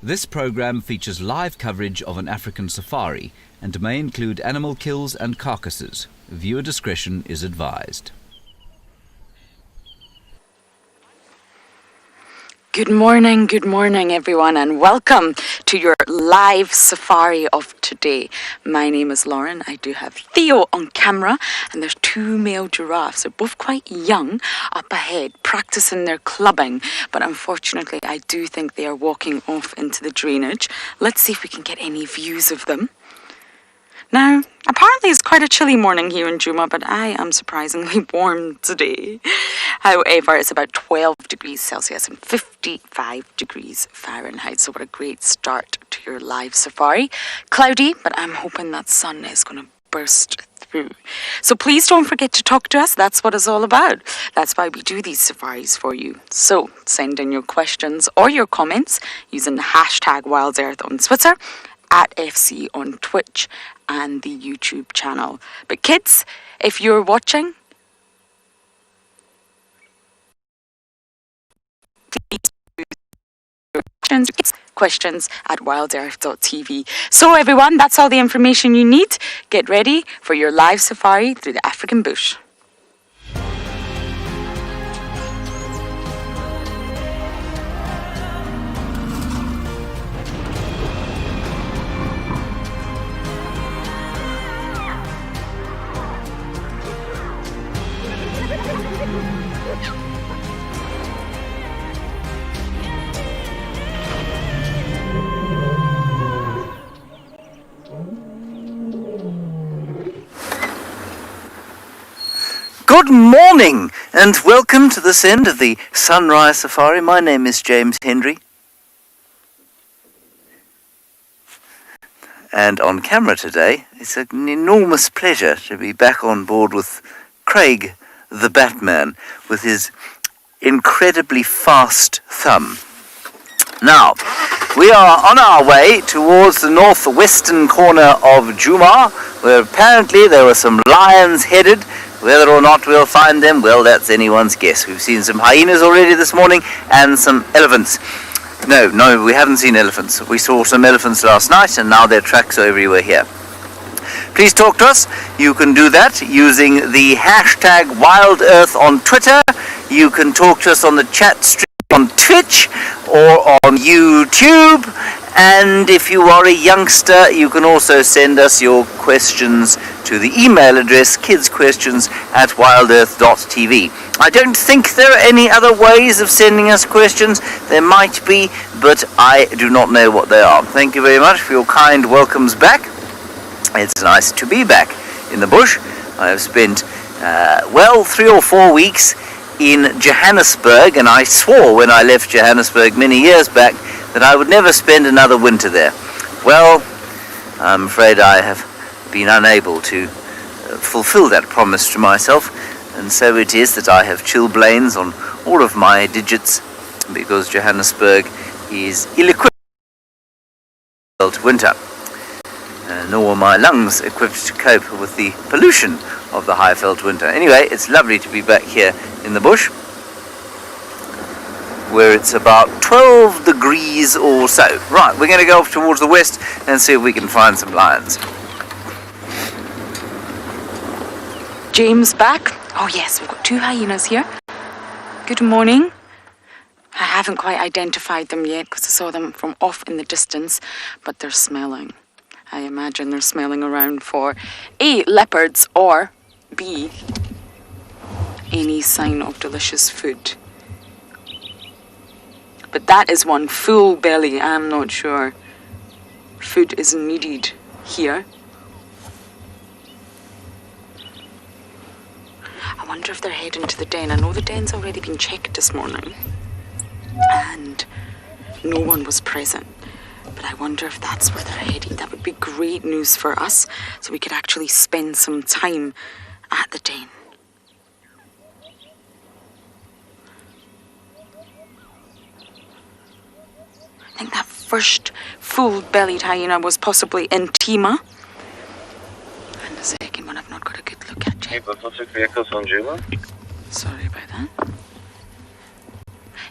This program features live coverage of an African safari and may include animal kills and carcasses. Viewer discretion is advised. Good morning everyone, and welcome to your live safari of today. My name is Lauren. I do have Theo on camera, and there's two male giraffes. They're both quite young up ahead, practicing their clubbing, but unfortunately I do think they are walking off into the drainage. Let's see if we can get any views of them. Now, apparently it's quite a chilly morning here in Juma, but I am surprisingly warm today. However, it's about 12 degrees Celsius and 55 degrees Fahrenheit. So what a great start to your live safari. Cloudy, but I'm hoping that sun is going to burst through. So please don't forget to talk to us. That's what it's all about. That's why we do these safaris for you. So send in your questions or your comments using the hashtag WildEarth on Twitter, at FC on Twitch and the YouTube channel. But kids, if you're watching, please use your questions at wildearth.tv. So everyone, that's all the information you need. Get ready for your live safari through the African bush. Good morning and welcome to this end of the Sunrise Safari. My name is James HENDRY. And on camera today, it's an enormous pleasure to be back on board with Craig the Batman with his incredibly fast thumb. Now, we are on our way towards the northwestern corner of Juma, where apparently there are some lions headed. Whether or not we'll find them, well, that's anyone's guess. We've seen some hyenas already this morning and some elephants. No, we haven't seen elephants. We saw some elephants last night and now their tracks are everywhere here. Please talk to us. You can do that using the hashtag WildEarth on Twitter. You can talk to us on the chat stream on Twitch or on YouTube. And if you are a youngster, you can also send us your questions to the email address kidsquestions@wildearth.tv. I don't think there are any other ways of sending us questions. There might be, but I do not know what they are. Thank you very much for your kind welcomes back. It's nice to be back in the bush. I have spent, 3 or 4 weeks in Johannesburg, and I swore when I left Johannesburg many years back that I would never spend another winter there. Well, I'm afraid I have been unable to fulfill that promise to myself, and so it is that I have chilblains on all of my digits because Johannesburg is ill-equipped to winter, nor are my lungs equipped to cope with the pollution of the high-felt winter. Anyway, it's lovely to be back here in the bush, where it's about 12 degrees or so. Right, we're going to go off towards the west and see if we can find some lions. James back. Oh yes, we've got two hyenas here. Good morning. I haven't quite identified them yet because I saw them from off in the distance, but they're smelling. I imagine they're smelling around for A, leopards, or B, any sign of delicious food. But that is one full belly. I'm not sure food is needed here. I wonder if they're heading to the den. I know the den's already been checked this morning and no one was present. But I wonder if that's where they're heading. That would be great news for us, so we could actually spend some time at the den. I think that first full-bellied hyena was possibly in Tima. And the second one I've not got a good look at yet. Hey, but what's your vehicles on Juma? Sorry about that.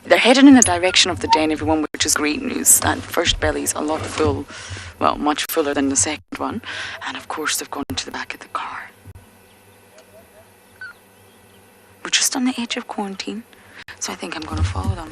They're heading in the direction of the den, everyone, which is great news. That first belly's a lot full, well, much fuller than the second one. And of course, they've gone to the back of the car. We're just on the edge of quarantine, so I think I'm going to follow them.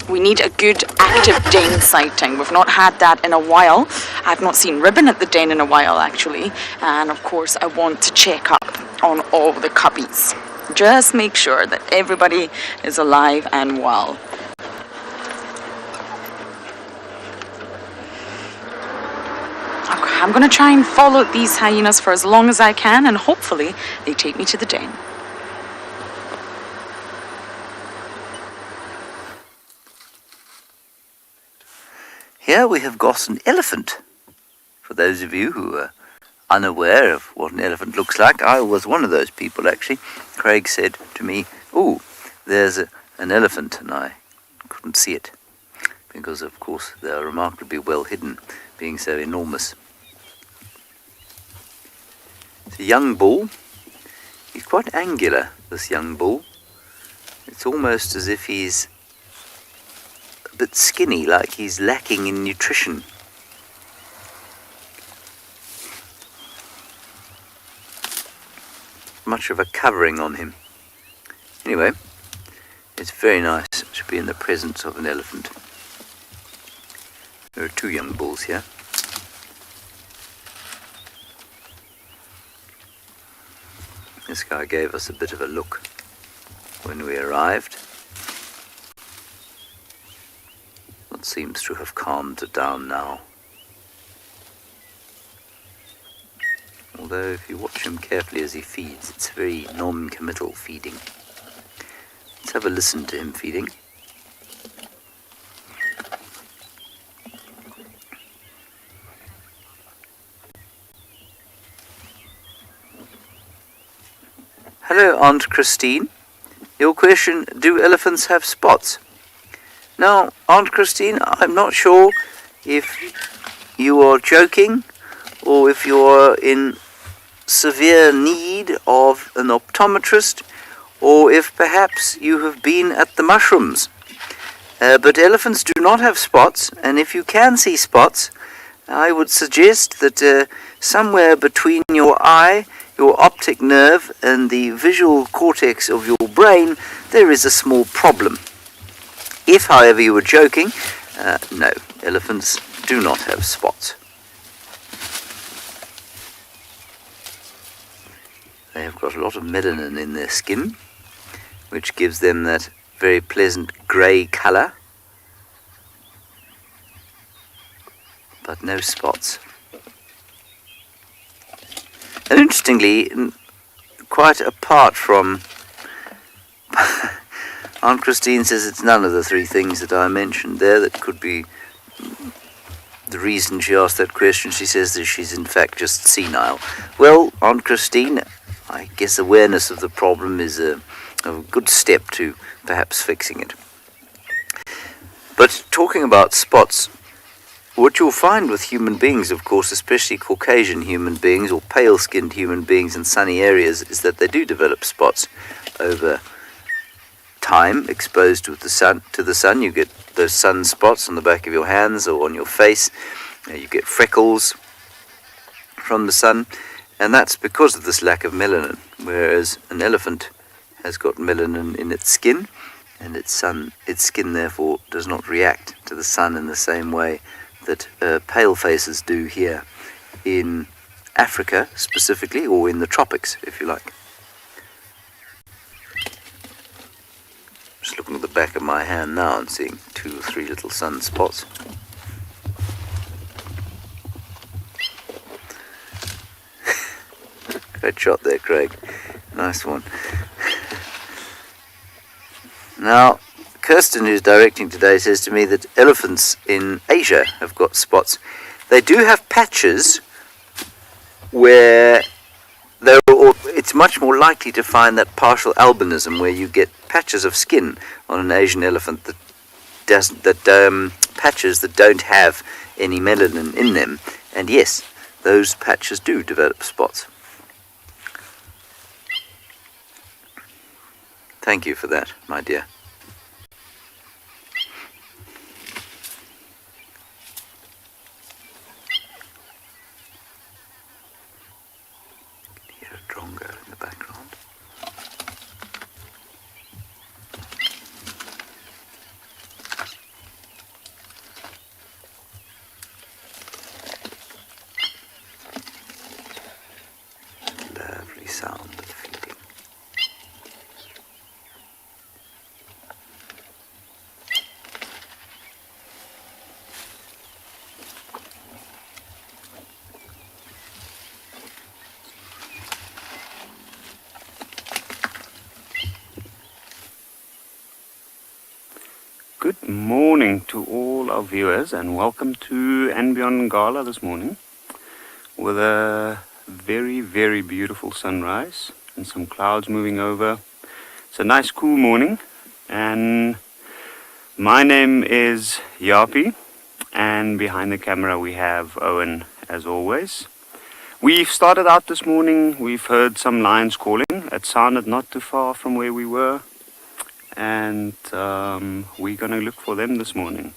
We need a good active den sighting. We've not had that in a while. I've not seen Ribbon at the den in a while, actually. And of course, I want to check up on all the cubbies. Just make sure that everybody is alive and well. Okay, I'm going to try and follow these hyenas for as long as I can, and hopefully they take me to the den. Here we have got an elephant. For those of you who are unaware of what an elephant looks like, I was one of those people actually. Craig said to me, "Oh, there's an elephant," and I couldn't see it because of course they are remarkably well hidden, being so enormous. It's a young bull. He's quite angular, this young bull. It's almost as if he's a bit skinny, like he's lacking in nutrition. Much of a covering on him. Anyway, it's very nice to be in the presence of an elephant. There are two young bulls here. This guy gave us a bit of a look when we arrived. What seems to have calmed it down now. Although if you watch him carefully as he feeds, it's very non-committal feeding. Let's have a listen to him feeding. Hello, Aunt Christine. Your question, do elephants have spots? Now, Aunt Christine, I'm not sure if you are joking or if you are in severe need of an optometrist, or if perhaps you have been at the mushrooms. But elephants do not have spots, and if you can see spots, I would suggest that somewhere between your eye, your optic nerve, and the visual cortex of your brain, there is a small problem. If, however, you were joking, no, elephants do not have spots. They have got a lot of melanin in their skin, which gives them that very pleasant grey colour, but no spots. And interestingly, quite apart from Aunt Christine says it's none of the three things that I mentioned there that could be the reason she asked that question. She says that she's in fact just senile. Well, Aunt Christine, I guess awareness of the problem is a good step to perhaps fixing it. But talking about spots, what you'll find with human beings, of course, especially Caucasian human beings or pale-skinned human beings in sunny areas, is that they do develop spots over time. Exposed to the sun, you get those sun spots on the back of your hands or on your face. You get freckles from the sun, and that's because of this lack of melanin, whereas an elephant has got melanin in its skin, and its skin therefore does not react to the sun in the same way that pale faces do here in Africa specifically, or in the tropics, if you like. Just looking at the back of my hand now and seeing 2 or 3 little sunspots. Great shot there, Craig. Nice one. Now, Kirsten, who's directing today, says to me that elephants in Asia have got spots. They do have patches where it's much more likely to find that partial albinism, where you get patches of skin on an Asian elephant patches that don't have any melanin in them. And yes, those patches do develop spots. Thank you for that, my dear. Hear a drongo in the background. Lovely sound of feeding. Good morning to all our viewers and welcome to And Beyond Gala this morning with a very, very beautiful sunrise and some clouds moving over. It's a nice cool morning and my name is Yapi and behind the camera we have Owen as always. We've started out this morning, we've heard some lions calling. It sounded not too far from where we were. And we're going to look for them this morning.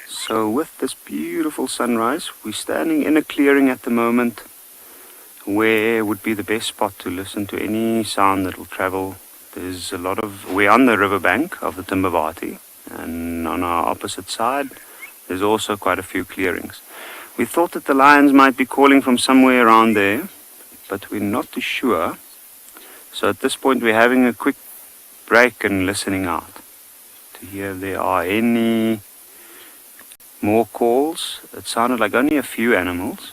So with this beautiful sunrise, we're standing in a clearing at the moment where would be the best spot to listen to any sound that will travel. There's a lot of, we're on the riverbank of the Timbavati, and on our opposite side there's also quite a few clearings. We thought that the lions might be calling from somewhere around there, but we're not too sure. So at this point we're having a quick break and listening out to hear if there are any more calls. It sounded like only a few animals.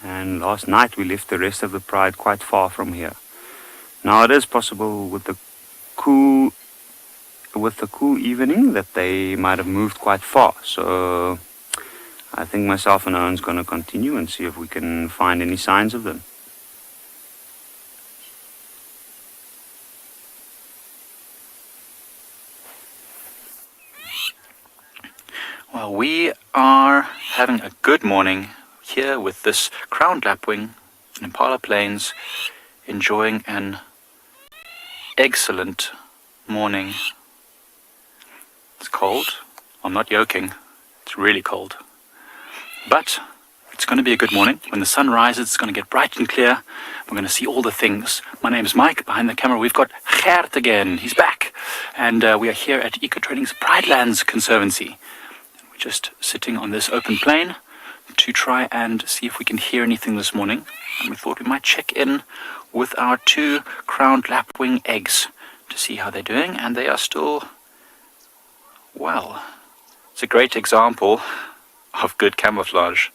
And last night we left the rest of the pride quite far from here. Now it is possible with the cool evening that they might have moved quite far. So I think myself and Owen's going to continue and see if we can find any signs of them. Well, we are having a good morning here with this crowned lapwing in Impala Plains, enjoying an excellent morning. It's cold. I'm not joking. It's really cold. But it's going to be a good morning. When the sun rises, it's going to get bright and clear. We're going to see all the things. My name is Mike. Behind the camera, we've got Gert again. He's back. And we are here at Ecotraining's Pridelands Conservancy. We're just sitting on this open plain to try and see if we can hear anything this morning. And we thought we might check in with our 2 crowned lapwing eggs to see how they're doing. And they are still, well, it's a great example of good camouflage.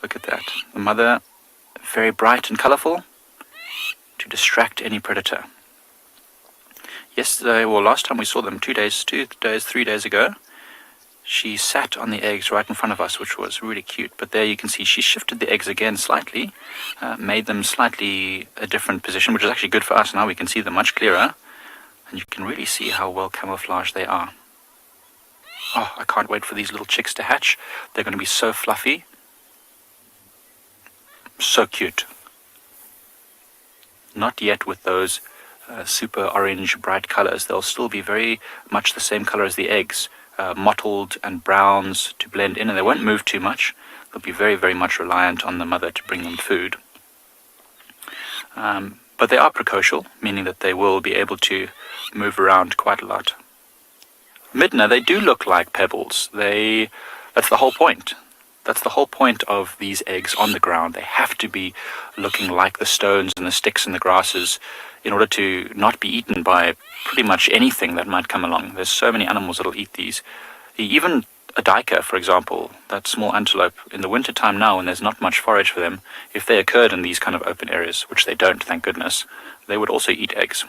Look at that. The mother, very bright and colorful to distract any predator. Yesterday, well, last time we saw them 3 days ago, she sat on the eggs right in front of us, which was really cute. But there you can see she shifted the eggs again slightly, made them slightly a different position, which is actually good for us. Now we can see them much clearer, and you can really see how well camouflaged they are. Oh, I can't wait for these little chicks to hatch. They're going to be so fluffy. So cute. Not yet with those super orange bright colors. They'll still be very much the same color as the eggs. Mottled and browns to blend in, and they won't move too much. They'll be very, very much reliant on the mother to bring them food. But they are precocial, meaning that they will be able to move around quite a lot. Midna, they do look like pebbles. That's the whole point. That's the whole point of these eggs on the ground. They have to be looking like the stones and the sticks and the grasses in order to not be eaten by pretty much anything that might come along. There's so many animals that'll eat these. Even a duiker, for example, that small antelope, in the winter time now when there's not much forage for them, if they occurred in these kind of open areas, which they don't, thank goodness, they would also eat eggs.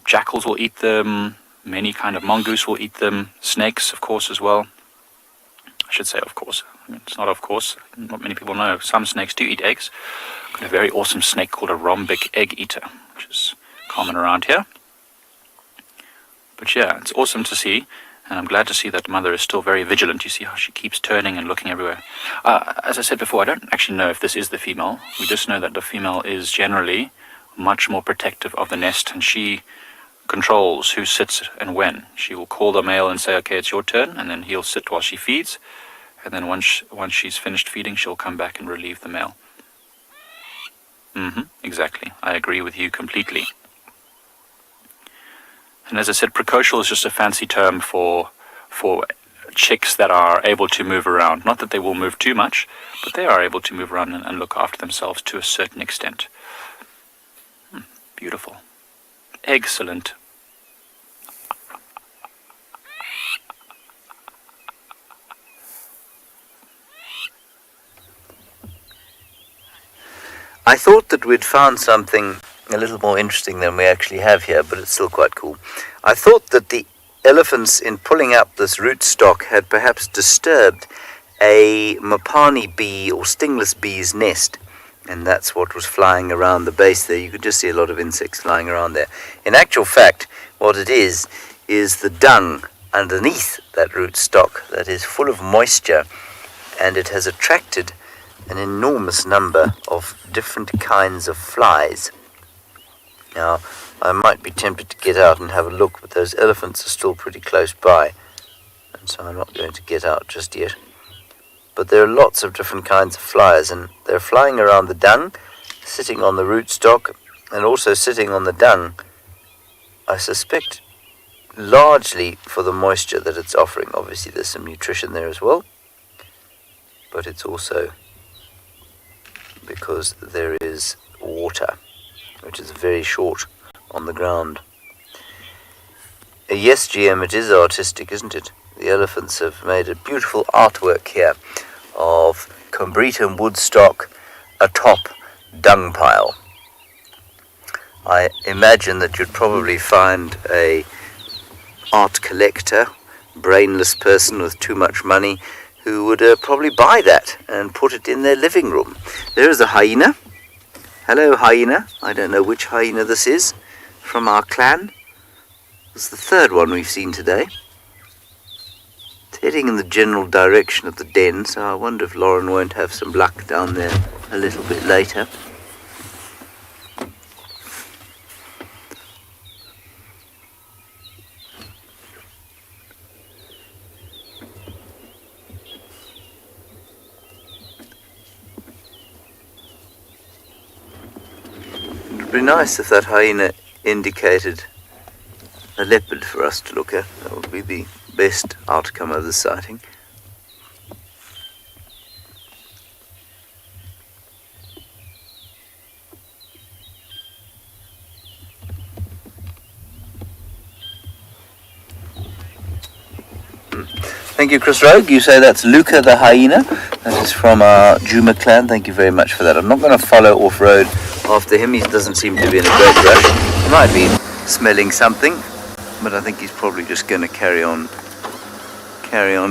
Jackals will eat them, many kind of mongoose will eat them, snakes, of course, as well. I should say, of course. I mean, it's not of course. Not many people know. Some snakes do eat eggs. Got a very awesome snake called a rhombic egg eater, which is common around here. But yeah, it's awesome to see, and I'm glad to see that mother is still very vigilant. You see how she keeps turning and looking everywhere. As I said before, I don't actually know if this is the female. We just know that the female is generally much more protective of the nest, and she controls who sits and when. She will call the male and say, okay, it's your turn, and then he'll sit while she feeds, and then once she's finished feeding, she'll come back and relieve the male. Exactly. I agree with you completely. And as I said, precocial is just a fancy term for chicks that are able to move around. Not that they will move too much, but they are able to move around and look after themselves to a certain extent. Beautiful. Excellent. I thought that we'd found something a little more interesting than we actually have here, but it's still quite cool. I thought that the elephants, in pulling up this rootstock, had perhaps disturbed a mopani bee or stingless bee's nest, and that's what was flying around the base there. You could just see a lot of insects flying around there. In actual fact, what it is the dung underneath that rootstock that is full of moisture, and it has attracted an enormous number of different kinds of flies. Now, I might be tempted to get out and have a look, but those elephants are still pretty close by, and so I'm not going to get out just yet. But there are lots of different kinds of flies, and they're flying around the dung, sitting on the rootstock, and also sitting on the dung, I suspect, largely for the moisture that it's offering. Obviously, there's some nutrition there as well, but it's also because there is water, which is very short on the ground. Yes, GM, it is artistic, isn't it? The elephants have made a beautiful artwork here of Combretum woodstock atop dung pile. I imagine that you'd probably find a art collector, brainless person with too much money, who would probably buy that and put it in their living room. There is a hyena. Hello, hyena. I don't know which hyena this is from our clan. It's the third one we've seen today. It's heading in the general direction of the den, so I wonder if Lauren won't have some luck down there a little bit later. It would be nice if that hyena indicated a leopard for us to look at. That would be the best outcome of the sighting. Thank you, Chris Rogue. You say that's Luca the hyena. That is from our Juma clan. Thank you very much for that. I'm not going to follow off-road after him. He doesn't seem to be in a great rush. He might be smelling something, but I think he's probably just going to carry on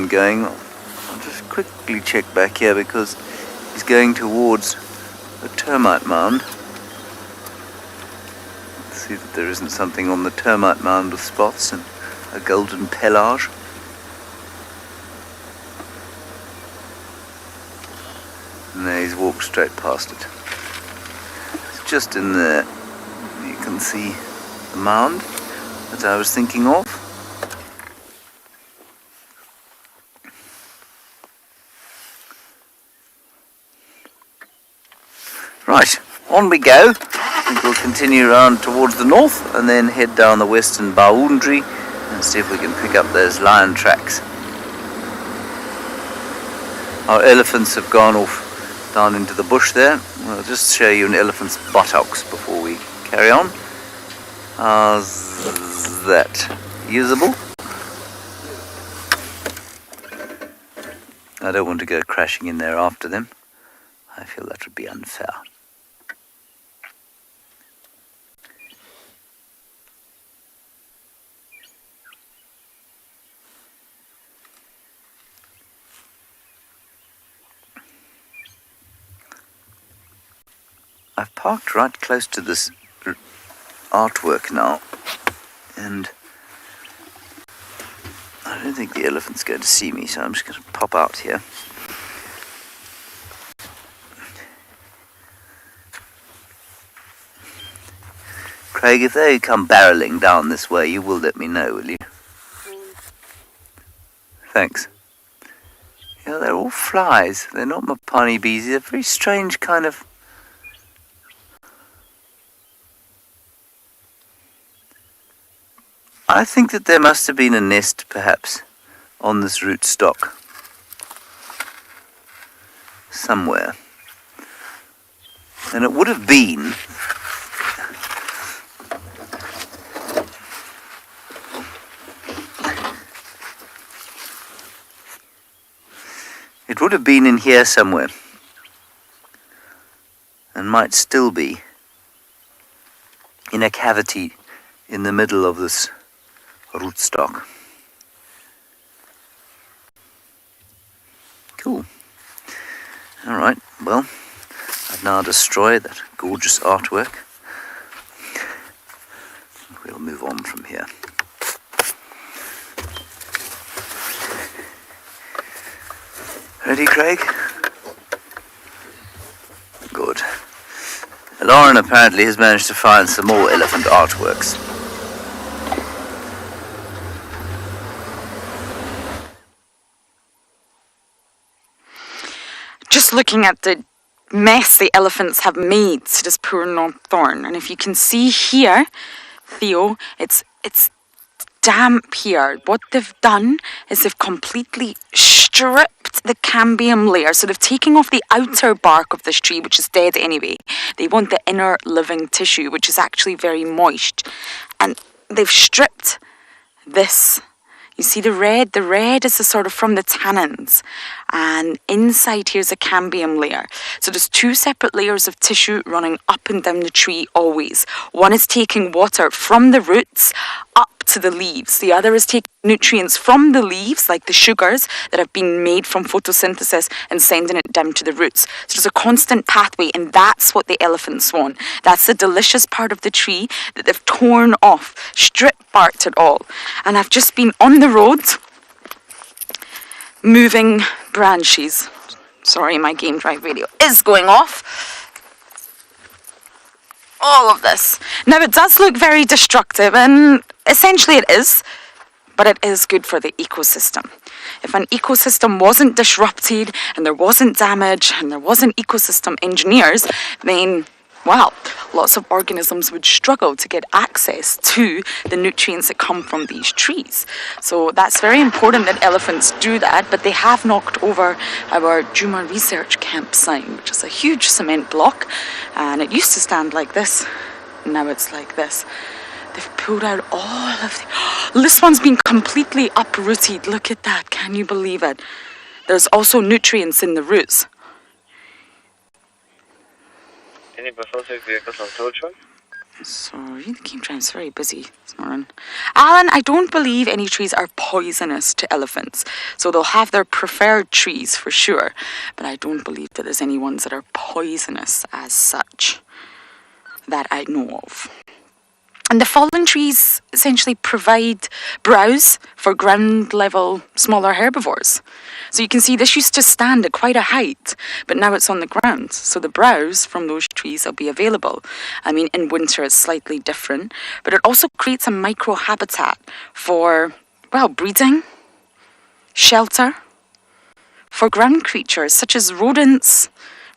going. I'll just quickly check back here because he's going towards a termite mound. Let's see that there isn't something on the termite mound with spots and a golden pelage. And there he's walked straight past it. It's just in there. You can see the mound that I was thinking of. Right, on we go. I think we'll continue around towards the north and then head down the western boundary and see if we can pick up those lion tracks. Our elephants have gone off down into the bush there. I'll just show you an elephant's buttocks before we carry on. How's that? Usable? I don't want to go crashing in there after them. I feel that would be unfair. I've parked right close to this artwork now, and I don't think the elephant's going to see me, so I'm just going to pop out here. Craig, if they come barreling down this way, you will let me know, will you? Thanks. You know, they're all flies. They're not Mapani bees. They're a very strange kind of... I think that there must have been a nest, perhaps, on this rootstock. Somewhere. And it would have been... It would have been in here somewhere, and might still be, in a cavity in the middle of this rootstock. Cool. Alright, well, I've now destroyed that gorgeous artwork. We'll move on from here. Ready, Craig? Good. Lauren apparently has managed to find some more elephant artworks. Just looking at the mess the elephants have made to this poor thorn, and if you can see here, Theo, it's damp here. What they've done is they've completely stripped the cambium layer. So they've taken off the outer bark of this tree, which is dead anyway. They want the inner living tissue, which is actually very moist. And they've stripped this. You see the red? The red is the sort of from the tannins. And inside here's a cambium layer. So there's two separate layers of tissue running up and down the tree always. One is taking water from the roots up to the leaves. The other is taking nutrients from the leaves, like the sugars that have been made from photosynthesis, and sending it down to the roots. So there's a constant pathway, and that's what the elephants want. That's the delicious part of the tree that they've torn off, strip-barked it all. And I've just been on the road moving branches. Sorry, my game drive radio is going off. All of this. Now it does look very destructive, and essentially it is, but it is good for the ecosystem. If an ecosystem wasn't disrupted and there wasn't damage and there wasn't ecosystem engineers, then, well, lots of organisms would struggle to get access to the nutrients that come from these trees. So that's very important that elephants do that, but they have knocked over our Juma Research Camp sign, which is a huge cement block, and it used to stand like this. Now it's like this. They've pulled out all of this one's been completely uprooted. Look at that. Can you believe it? There's also nutrients in the roots. Any patrol-safe vehicles on Torchwood? Sorry, the game train's very busy this morning. Alan, I don't believe any trees are poisonous to elephants. So they'll have their preferred trees for sure. But I don't believe that there's any ones that are poisonous as such that I know of. And the fallen trees essentially provide browse for ground level smaller herbivores. So you can see this used to stand at quite a height, but now it's on the ground. So the browse from those trees will be available. I mean, in winter it's slightly different, but it also creates a microhabitat for, well, breeding, shelter, for ground creatures such as rodents,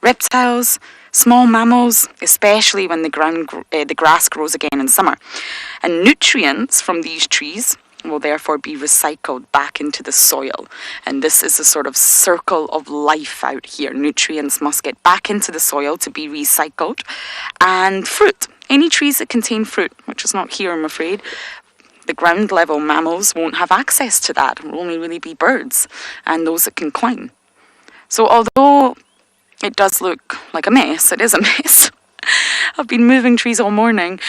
reptiles, small mammals, especially when the grass grows again in summer. And nutrients from these trees will therefore be recycled back into the soil. And this is a sort of circle of life out here. Nutrients must get back into the soil to be recycled. And fruit, any trees that contain fruit, which is not here, I'm afraid, the ground level mammals won't have access to that. It will only really be birds and those that can climb. So although it does look like a mess, it is a mess. I've been moving trees all morning.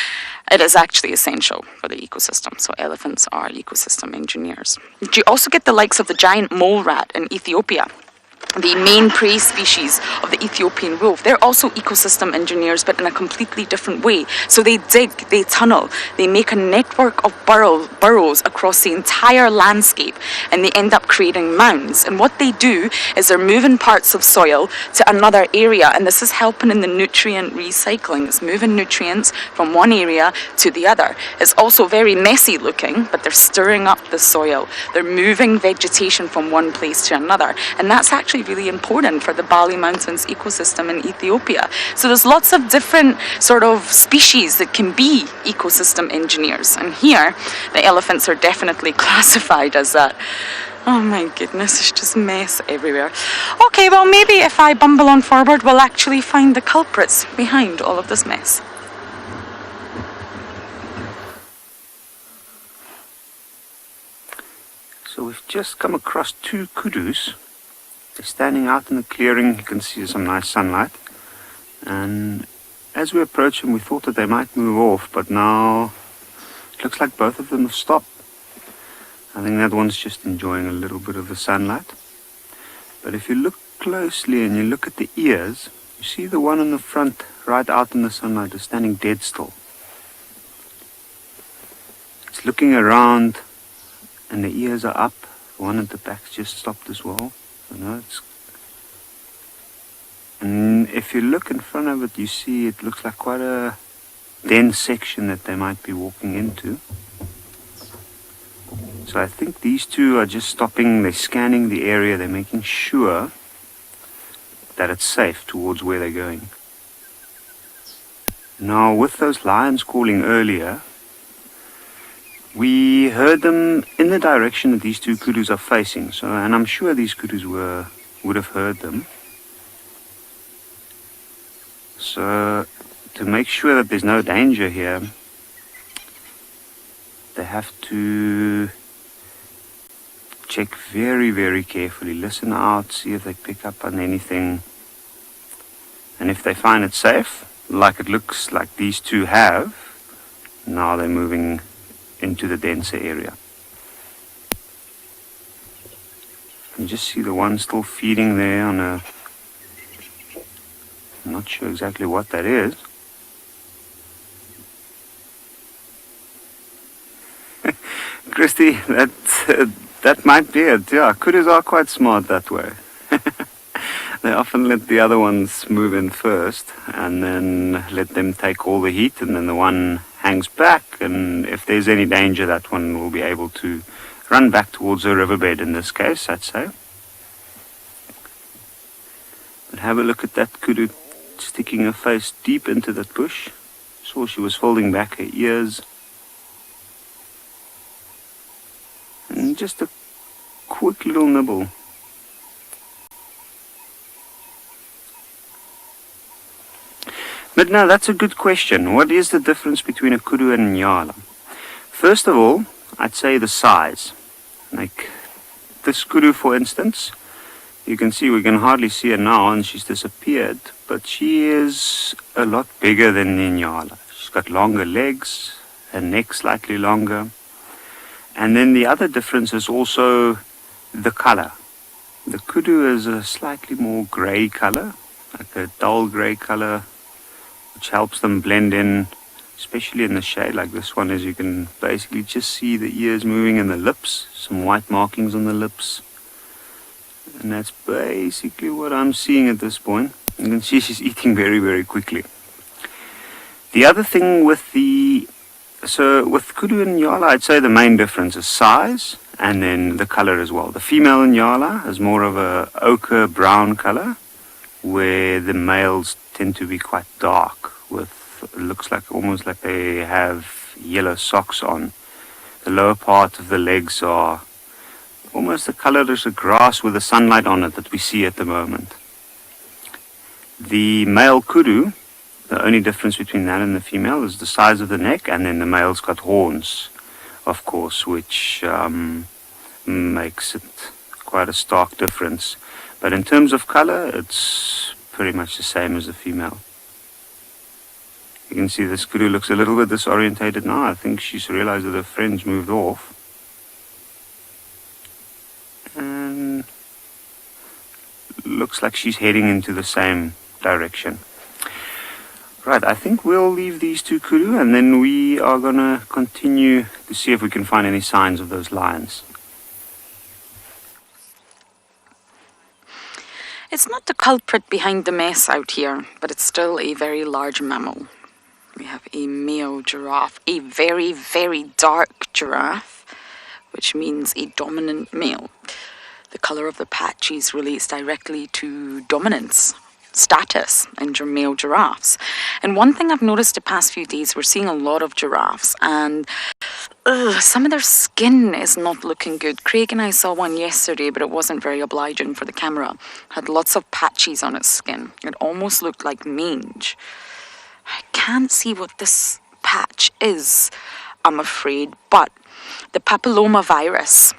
It is actually essential for the ecosystem. So elephants are ecosystem engineers. You also get the likes of the giant mole rat in Ethiopia. the main prey species of the Ethiopian wolf. They're also ecosystem engineers, but in a completely different way. So they dig, they tunnel, they make a network of burrows across the entire landscape, and they end up creating mounds. And what they do is they're moving parts of soil to another area, and this is helping in the nutrient recycling. It's moving nutrients from one area to the other. It's also very messy looking, but they're stirring up the soil. They're moving vegetation from one place to another, and that's actually really important for the Bali Mountains ecosystem in Ethiopia. So there's lots of different sort of species that can be ecosystem engineers, and here the elephants are definitely classified as that. Oh my goodness, it's just mess everywhere. Okay, well maybe if I bumble on forward, we'll actually find the culprits behind all of this mess. So we've just come across two kudus. They're standing out in the clearing. You can see some nice sunlight. And as we approached them, we thought that they might move off, but now it looks like both of them have stopped. I think that one's just enjoying a little bit of the sunlight. But if you look closely and you look at the ears, you see the one in the front right out in the sunlight is standing dead still. It's looking around and the ears are up. The one at the back's just stopped as well. And if you look in front of it, you see it looks like quite a dense section that they might be walking into. So I think these two are just stopping, they're scanning the area, they're making sure that it's safe towards where they're going. Now with those lions calling earlier, we heard them in the direction that these two kudus are facing. So, and I'm sure these kudus would have heard them. So to make sure that there's no danger here, they have to check very, very carefully. Listen out, see if they pick up on anything. And if they find it safe, like it looks like these two have, now they're moving into the denser area. You just see the one still feeding there on a... I'm not sure exactly what that is. Christy, that might be it. Yeah, kudus are quite smart that way. They often let the other ones move in first and then let them take all the heat, and then the one hangs back, and if there's any danger, that one will be able to run back towards the riverbed in this case, I'd say. But have a look at that kudu sticking her face deep into that bush. Saw she was folding back her ears. And just a quick little nibble. But now that's a good question. What is the difference between a kudu and a nyala? First of all, I'd say the size. Like this kudu, for instance, you can see we can hardly see her now and she's disappeared, but she is a lot bigger than the nyala. She's got longer legs, her neck slightly longer. And then the other difference is also the color. The kudu is a slightly more gray color, like a dull gray color, which helps them blend in, especially in the shade like this one, as you can basically just see the ears moving and the lips, some white markings on the lips. And that's basically what I'm seeing at this point. You can see she's eating very, very quickly. The other thing with kudu and nyala, I'd say the main difference is size and then the color as well. The female nyala is more of a ochre brown color, where the males tend to be quite dark, with looks like almost like they have yellow socks on. The lower part of the legs are almost the color of the grass with the sunlight on it that we see at the moment. The male kudu, the only difference between that and the female is the size of the neck, and then the male's got horns, of course, which makes it quite a stark difference. But in terms of color, it's pretty much the same as the female. You can see this kudu looks a little bit disorientated now. I think she's realized that her friends moved off. looks like she's heading into the same direction. Right, I think we'll leave these two kudu, and then we are going to continue to see if we can find any signs of those lions. It's not the culprit behind the mess out here, but it's still a very large mammal. We have a male giraffe, a very, very dark giraffe, which means a dominant male. The colour of the patches relates directly to dominance, status in male giraffes. And one thing I've noticed the past few days, we're seeing a lot of giraffes, and some of their skin is not looking good. Craig and I saw one yesterday, but it wasn't very obliging for the camera. It had lots of patches on its skin. It almost looked like mange. I can't see what this patch is, I'm afraid, but the papilloma virus,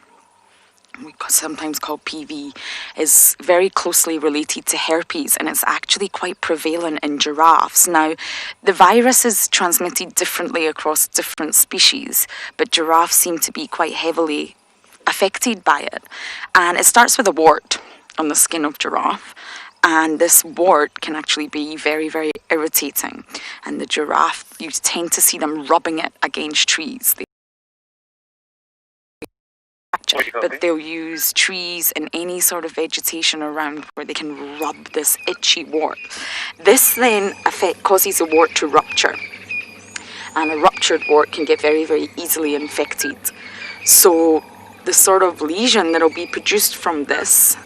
sometimes called PV, is very closely related to herpes, and it's actually quite prevalent in giraffes. Now, the virus is transmitted differently across different species, but giraffes seem to be quite heavily affected by it. And it starts with a wart on the skin of giraffe, and this wart can actually be very, very irritating. And the giraffe, you tend to see them rubbing it against trees. But they'll use trees and any sort of vegetation around where they can rub this itchy wart. This then causes the wart to rupture. And a ruptured wart can get very, very easily infected. So the sort of lesion that will be produced from this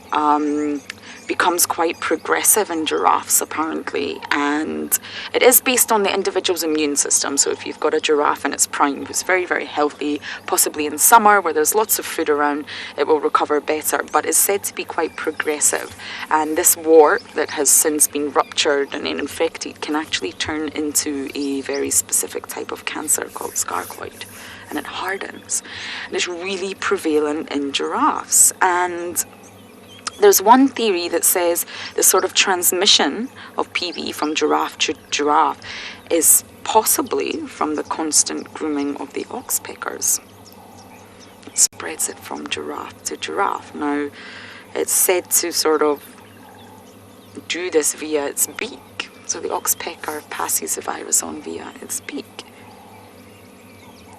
becomes quite progressive in giraffes, apparently, and it is based on the individual's immune system. So if you've got a giraffe in its prime who's very, very healthy, possibly in summer where there's lots of food around, it will recover better, but it's said to be quite progressive. And this wart that has since been ruptured and infected can actually turn into a very specific type of cancer called sarcoid, and it hardens, and it's really prevalent in giraffes. And there's one theory that says the sort of transmission of PV from giraffe to giraffe is possibly from the constant grooming of the oxpeckers. It spreads it from giraffe to giraffe. Now, it's said to sort of do this via its beak. So the oxpecker passes the virus on via its beak.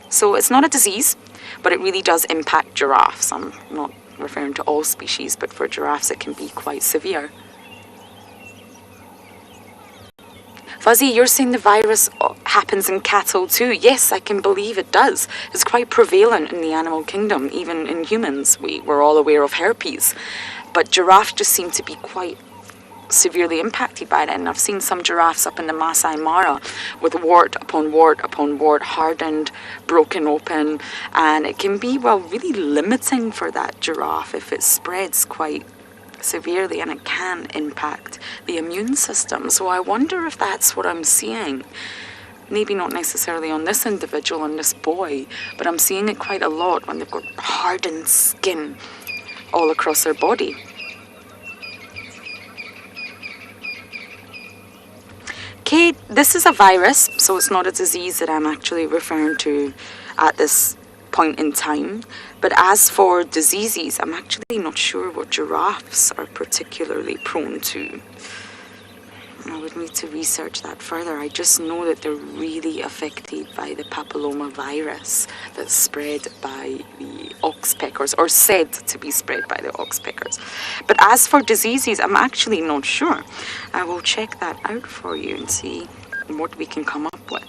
So it's not a disease, but it really does impact giraffes. I'm not referring to all species, but for giraffes it can be quite severe. Fuzzy, you're saying the virus happens in cattle too? Yes, I can believe it does. It's quite prevalent in the animal kingdom, even in humans. We're all aware of herpes, but giraffes just seem to be quite severely impacted by it. And I've seen some giraffes up in the Masai Mara with wart upon wart upon wart, hardened, broken open, and it can be, well, really limiting for that giraffe if it spreads quite severely, and it can impact the immune system. So I wonder if that's what I'm seeing. Maybe not necessarily on this individual, on this boy, but I'm seeing it quite a lot when they've got hardened skin all across their body. Okay, this is a virus, so it's not a disease that I'm actually referring to at this point in time. But as for diseases, I'm actually not sure what giraffes are particularly prone to. I would need to research that further. I just know that they're really affected by the papilloma virus that's spread by the oxpeckers, or said to be spread by the oxpeckers. But as for diseases, I'm actually not sure. I will check that out for you and see what we can come up with.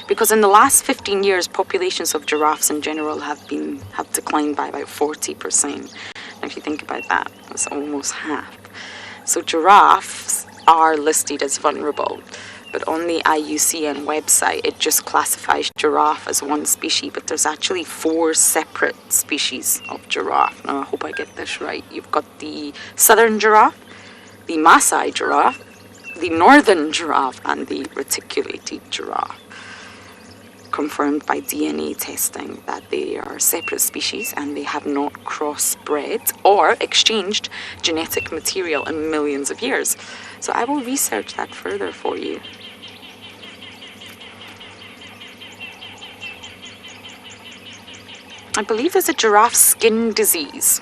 Because in the last 15 years, populations of giraffes in general have declined by about 40%. Now, if you think about that, that's almost half. So giraffes are listed as vulnerable, but on the IUCN website, it just classifies giraffe as one species, but there's actually 4 separate species of giraffe. Now, I hope I get this right. You've got the southern giraffe, the Maasai giraffe, the northern giraffe, and the reticulated giraffe. Confirmed by DNA testing that they are separate species and they have not crossbred or exchanged genetic material in millions of years. So I will research that further for you. I believe there's a giraffe skin disease.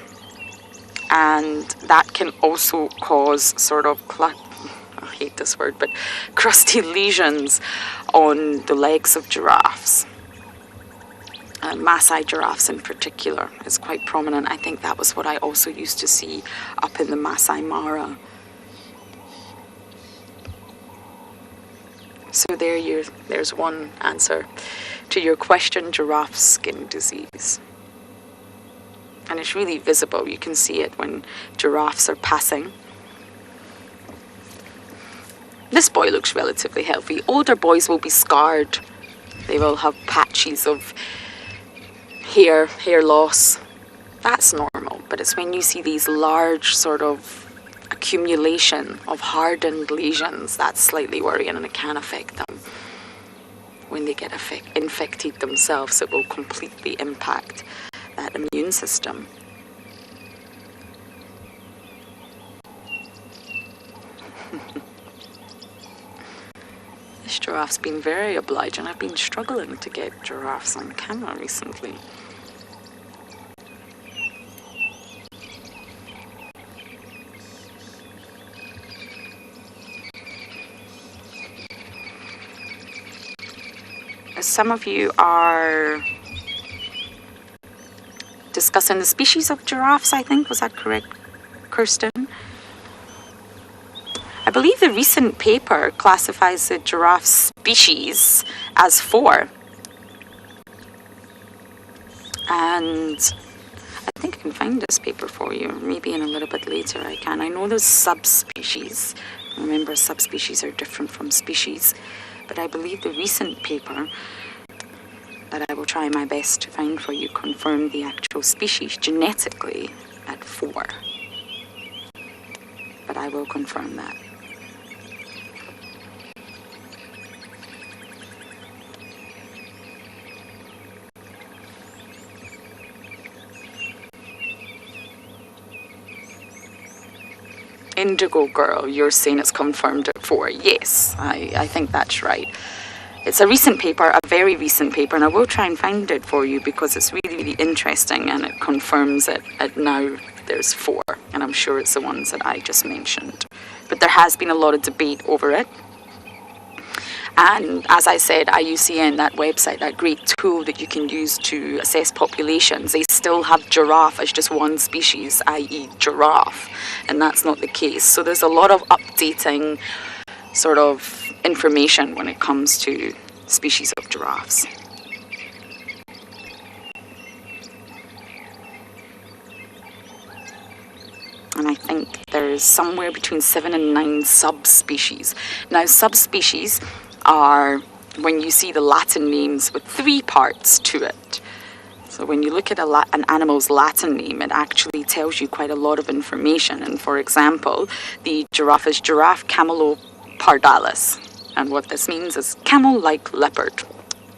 and that can also cause sort of I hate this word, but crusty lesions on the legs of giraffes. Maasai giraffes in particular is quite prominent. I think that was what I also used to see up in the Masai Mara. So there's one answer to your question, giraffe skin disease. And it's really visible. You can see it when giraffes are passing. This boy looks relatively healthy. Older boys will be scarred. They will have patches of hair loss. That's normal. But it's when you see these large sort of accumulation of hardened lesions that's slightly worrying, and it can affect them. When they get infected themselves, it will completely impact that immune system. This giraffe's been very obliging. I've been struggling to get giraffes on camera recently. Some of you are discussing the species of giraffes, I think. Was that correct, Kirsten? I believe the recent paper classifies the giraffe species as 4. And I think I can find this paper for you. Maybe in a little bit later I can. I know there's subspecies. Remember, subspecies are different from species. But I believe the recent paper that I will try my best to find for you confirmed the actual species genetically at 4. But I will confirm that. Indigo Girl, you're saying it's confirmed at 4. Yes, I think that's right. It's a recent paper, a very recent paper, and I will try and find it for you because it's really, really interesting, and it confirms it at now there's 4, and I'm sure it's the ones that I just mentioned. But there has been a lot of debate over it. And as I said, IUCN, that website, that great tool that you can use to assess populations, they still have giraffe as just one species, i.e. giraffe, and that's not the case. So there's a lot of updating sort of information when it comes to species of giraffes. And I think there's somewhere between 7 and 9 subspecies. Now, subspecies are when you see the Latin names with 3 parts to it. So when you look at an animal's Latin name, it actually tells you quite a lot of information. And for example, the giraffe is Giraffe camelopardalis. And what this means is camel-like leopard.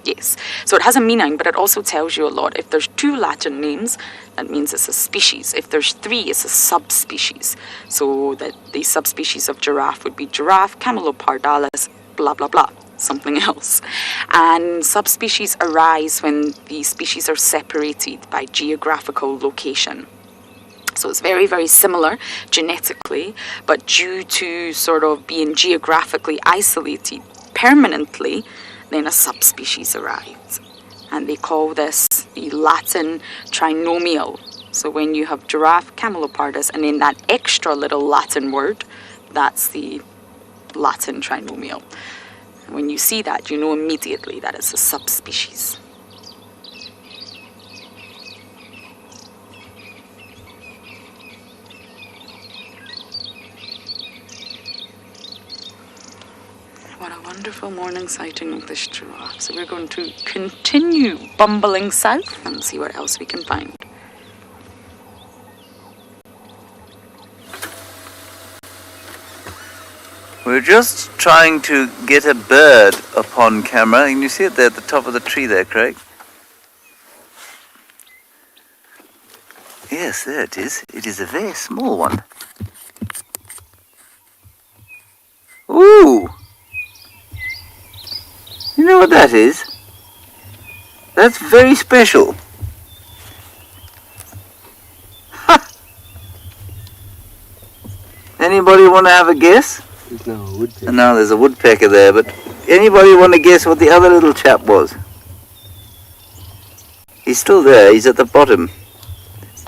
Yes. So it has a meaning, but it also tells you a lot. If there's 2 Latin names, that means it's a species. If there's 3, it's a subspecies. So that the subspecies of giraffe would be Giraffe camelopardalis, blah, blah, blah, something else. And subspecies arise when the species are separated by geographical location. So it's very, very similar genetically, but due to sort of being geographically isolated permanently, then a subspecies arrives. And they call this the Latin trinomial. So when you have Giraffe camelopardus and then that extra little Latin word, that's the Latin trinomial. When you see that, you know immediately that it's a subspecies. What a wonderful morning sighting of this giraffe. So we're going to continue bumbling south and see what else we can find. We're just trying to get a bird upon camera. Can you see it there at the top of the tree there, Craig? Yes, there it is. It is a very small one. Ooh! You know what that is? That's very special. Ha! Anybody want to have a guess? No, there's a woodpecker there, but anybody want to guess what the other little chap was? He's still there, he's at the bottom.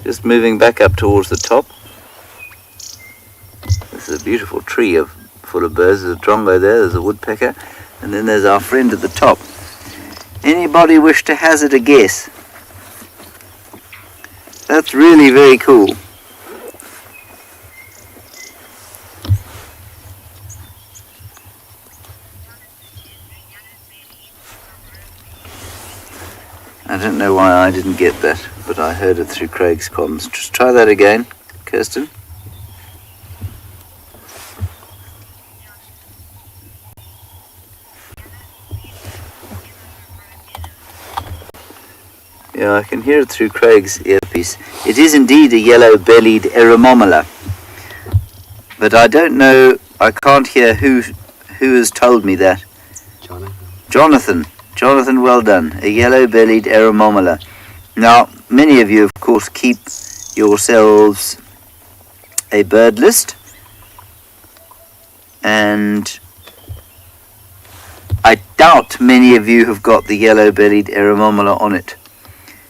Just moving back up towards the top. This is a beautiful tree full of birds. There's a drongo there, there's a woodpecker, and then there's our friend at the top. Anybody wish to hazard a guess? That's really very cool. I don't know why I didn't get that, but I heard it through Craig's comms. Just try that again, Kirsten. Yeah, I can hear it through Craig's earpiece. It is indeed a yellow-bellied eremomola. But I don't know, I can't hear who has told me that. Jonathan, well done. A yellow-bellied eremomola. Now, many of you, of course, keep yourselves a bird list. And I doubt many of you have got the yellow-bellied eremomola on it.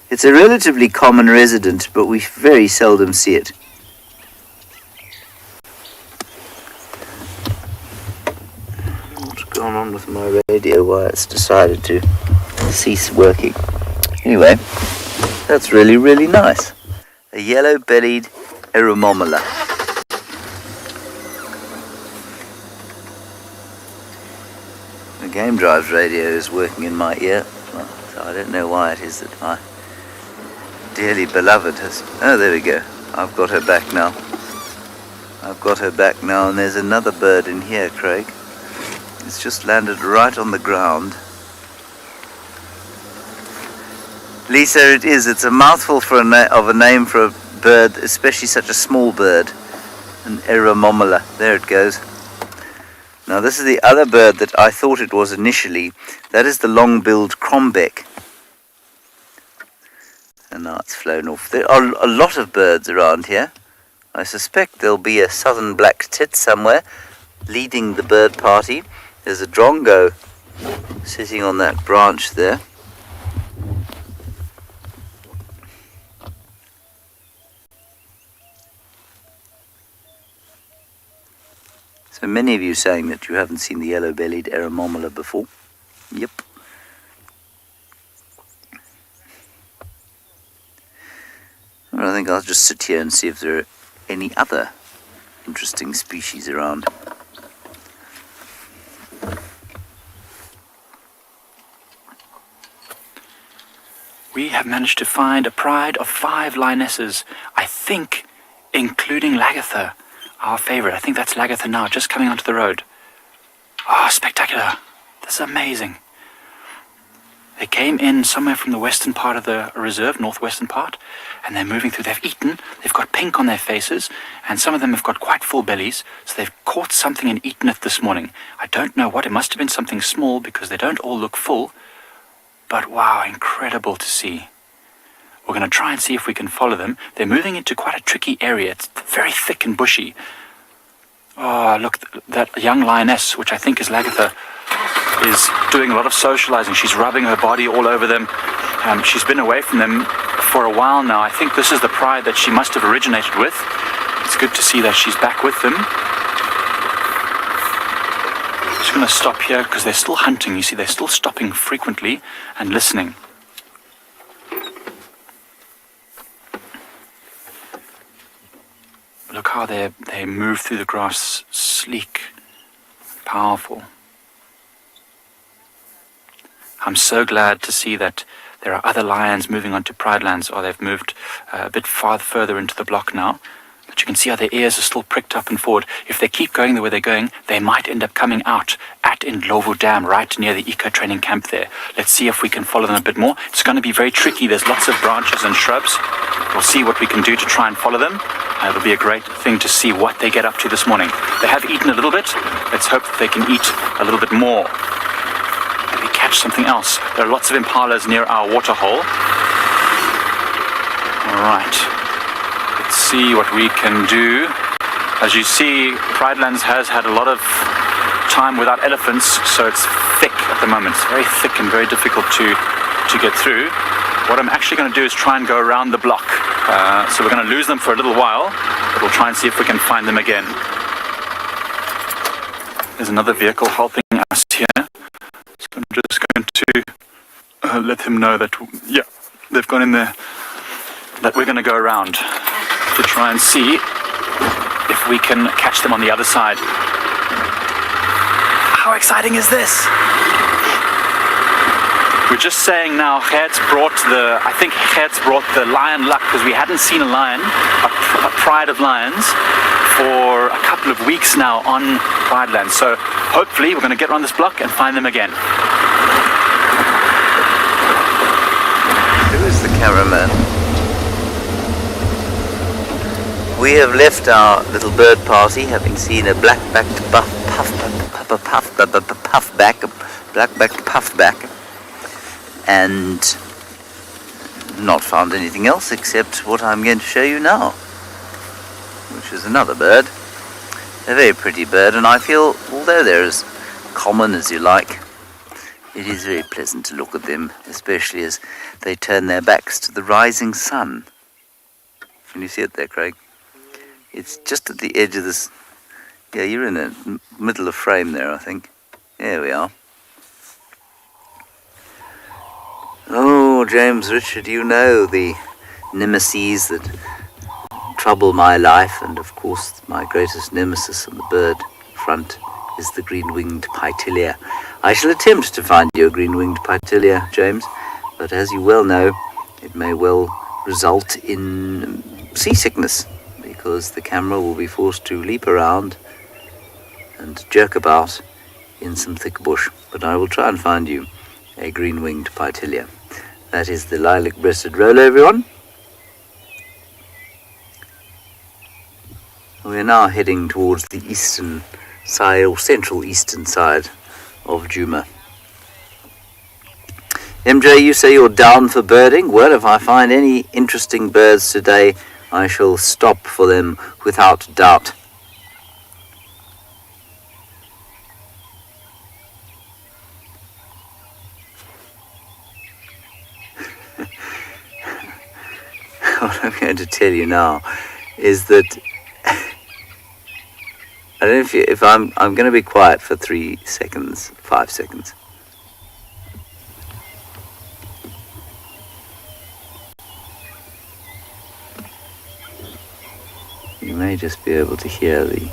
It's a relatively common resident, but we very seldom see it. What's gone on with my radio? Why it's decided to cease working. Anyway, that's really, really nice. A yellow-bellied eremomola. The Game Drive's radio is working in my ear, so I don't know why it is that my dearly beloved has... Oh, there we go. I've got her back now. And there's another bird in here, Craig. It's just landed right on the ground. Lisa, it is. It's a mouthful of a name for a bird, especially such a small bird. An eremomola. There it goes. Now, this is the other bird that I thought it was initially. That is the long-billed crombeck. And now it's flown off. There are a lot of birds around here. I suspect there'll be a southern black tit somewhere leading the bird party. There's a drongo sitting on that branch there. So many of you saying that you haven't seen the yellow-bellied eremomola before. Yep. Well, I think I'll just sit here and see if there are any other interesting species around. We have managed to find a pride of 5 lionesses, I think, including Lagatha, our favorite. I think that's Lagatha now, just coming onto the road. Oh, spectacular. This is amazing. They came in somewhere from the western part of the reserve, northwestern part, and they're moving through. They've eaten, they've got pink on their faces, and some of them have got quite full bellies, so they've caught something and eaten it this morning. I don't know what, it must have been something small because they don't all look full, but wow, incredible to see. We're going to try and see if we can follow them. They're moving into quite a tricky area. It's very thick and bushy. Oh, look, that young lioness, which I think is Lagatha, is doing a lot of socializing. She's rubbing her body all over them. She's been away from them for a while now. I think this is the pride that she must have originated with. It's good to see that she's back with them. Just going to stop here because they're still hunting. You see, they're still stopping frequently and listening. Look how they move through the grass, sleek, powerful. I'm so glad to see that there are other lions moving onto pride lands, or they've moved a bit further into the block now. But you can see how their ears are still pricked up and forward. If they keep going the way they're going, they might end up coming out at Indlovu Dam, right near the eco training camp there. Let's see if we can follow them a bit more. It's going to be very tricky. There's lots of branches and shrubs. We'll see what we can do to try and follow them. It'll be a great thing to see what they get up to this morning. They have eaten a little bit. Let's hope that they can eat a little bit more. Maybe catch something else. There are lots of impalas near our waterhole. All right. Let's see what we can do. As you see, Pridelands has had a lot of time without elephants, so it's thick at the moment. It's very thick and very difficult to get through. What I'm actually going to do is try and go around the block. So we're going to lose them for a little while, but we'll try and see if we can find them again. There's another vehicle helping us here. So I'm just going to let him know that, yeah, they've gone in there, that we're going to go around to try and see if we can catch them on the other side. How exciting is this? We're just saying now, I think Gert's brought the lion luck, because we hadn't seen a lion, a pride of lions, for a couple of weeks now on Prideland. So hopefully we're going to get around this block and find them again. Who is the cameraman? We have left our little bird party, having seen a black-backed black-backed puffback, and not found anything else except what I'm going to show you now, which is another bird, a very pretty bird, and I feel, although they're as common as you like, it is very pleasant to look at them, especially as they turn their backs to the rising sun. Can you see it there, Craig? It's just at the edge of this. Yeah, you're in the middle of frame there, I think. There we are. Oh, James Richard, you know the nemesis that trouble my life, and of course my greatest nemesis on the bird front is the green-winged Pytilia. I shall attempt to find you a green-winged Pytilia, James, but as you well know, it may well result in seasickness, because the camera will be forced to leap around and jerk about in some thick bush. But I will try and find you a green-winged Pytilia. That is the lilac-breasted roller, everyone. We are now heading towards the eastern side, or central eastern side of Djuma. MJ, you say you're down for birding? Well, if I find any interesting birds today, I shall stop for them without doubt. What I'm going to tell you now is that I don't know if I'm going to be quiet for 3 seconds, 5 seconds. You may just be able to hear the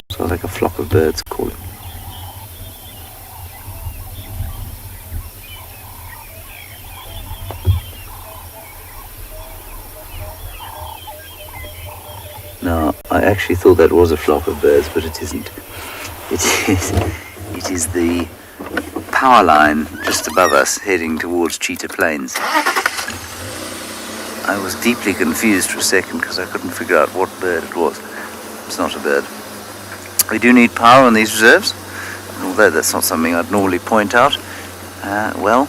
sort of like a flock of birds calling. Now, I actually thought that was a flock of birds, but it isn't. It is the power line just above us, heading towards Cheetah Plains. I was deeply confused for a second because I couldn't figure out what bird it was. It's not a bird. We do need power on these reserves, and although that's not something I'd normally point out, well,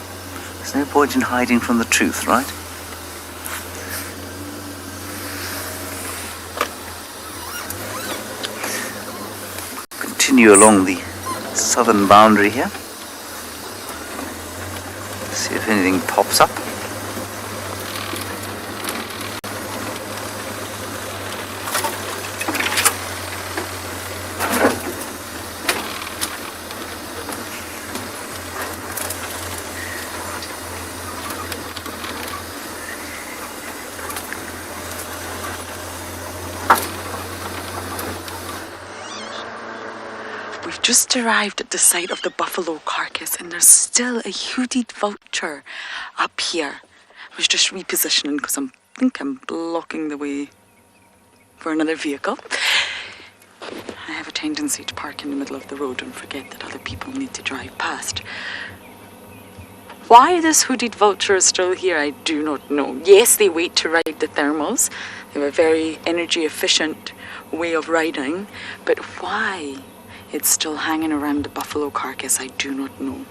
there's no point in hiding from the truth, right? Continue along the southern boundary here. See if anything pops up. We've just arrived at the site of the buffalo carcass, and there's still a hooded vulture up here. I was just repositioning because I think I'm blocking the way for another vehicle. I have a tendency to park in the middle of the road and forget that other people need to drive past. Why this hooded vulture is still here, I do not know. Yes, they wait to ride the thermals. They have a very energy efficient way of riding, but why it's still hanging around the buffalo carcass, I do not know.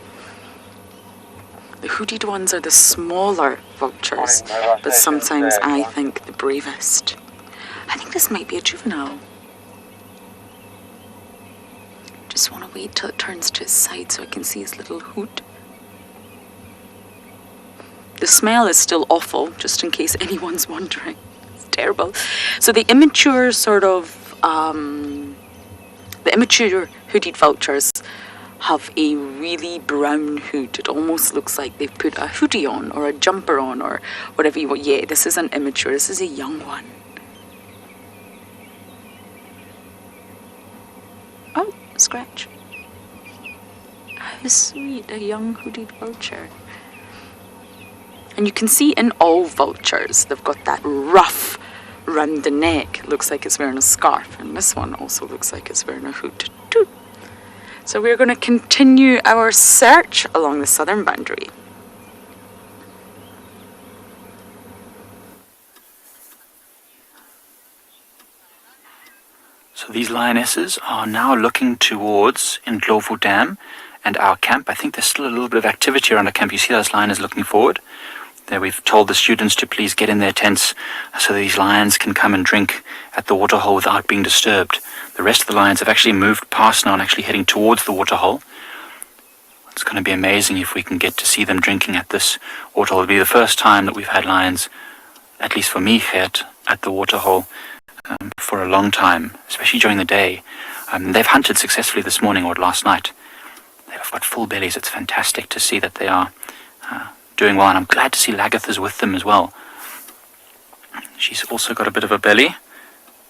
The hooded ones are the smaller vultures, but sometimes I think the bravest. I think this might be a juvenile. Just want to wait till it turns to his side so I can see his little hood. The smell is still awful, just in case anyone's wondering. It's terrible. So the immature the immature hooded vultures have a really brown hood. It almost looks like they've put a hoodie on or a jumper on or whatever you want. Yeah, this isn't immature, this is a young one. Oh, scratch. How sweet, a young hooded vulture. And you can see in all vultures, they've got that ruff round the neck. Looks like it's wearing a scarf. And this one also looks like it's wearing a hood too. So we're going to continue our search along the southern boundary. So these lionesses are now looking towards Ndlovu Dam and our camp. I think there's still a little bit of activity around the camp. You see those lionesses looking forward. There we've told the students to please get in their tents so these lions can come and drink at the waterhole without being disturbed. The rest of the lions have actually moved past now and actually heading towards the waterhole. It's going to be amazing if we can get to see them drinking at this waterhole. It'll be the first time that we've had lions, at least for me, Gert, at the waterhole for a long time, especially during the day. They've hunted successfully this morning or last night. They've got full bellies. It's fantastic to see that they are doing well, and I'm glad to see Lagatha's with them as well. She's also got a bit of a belly.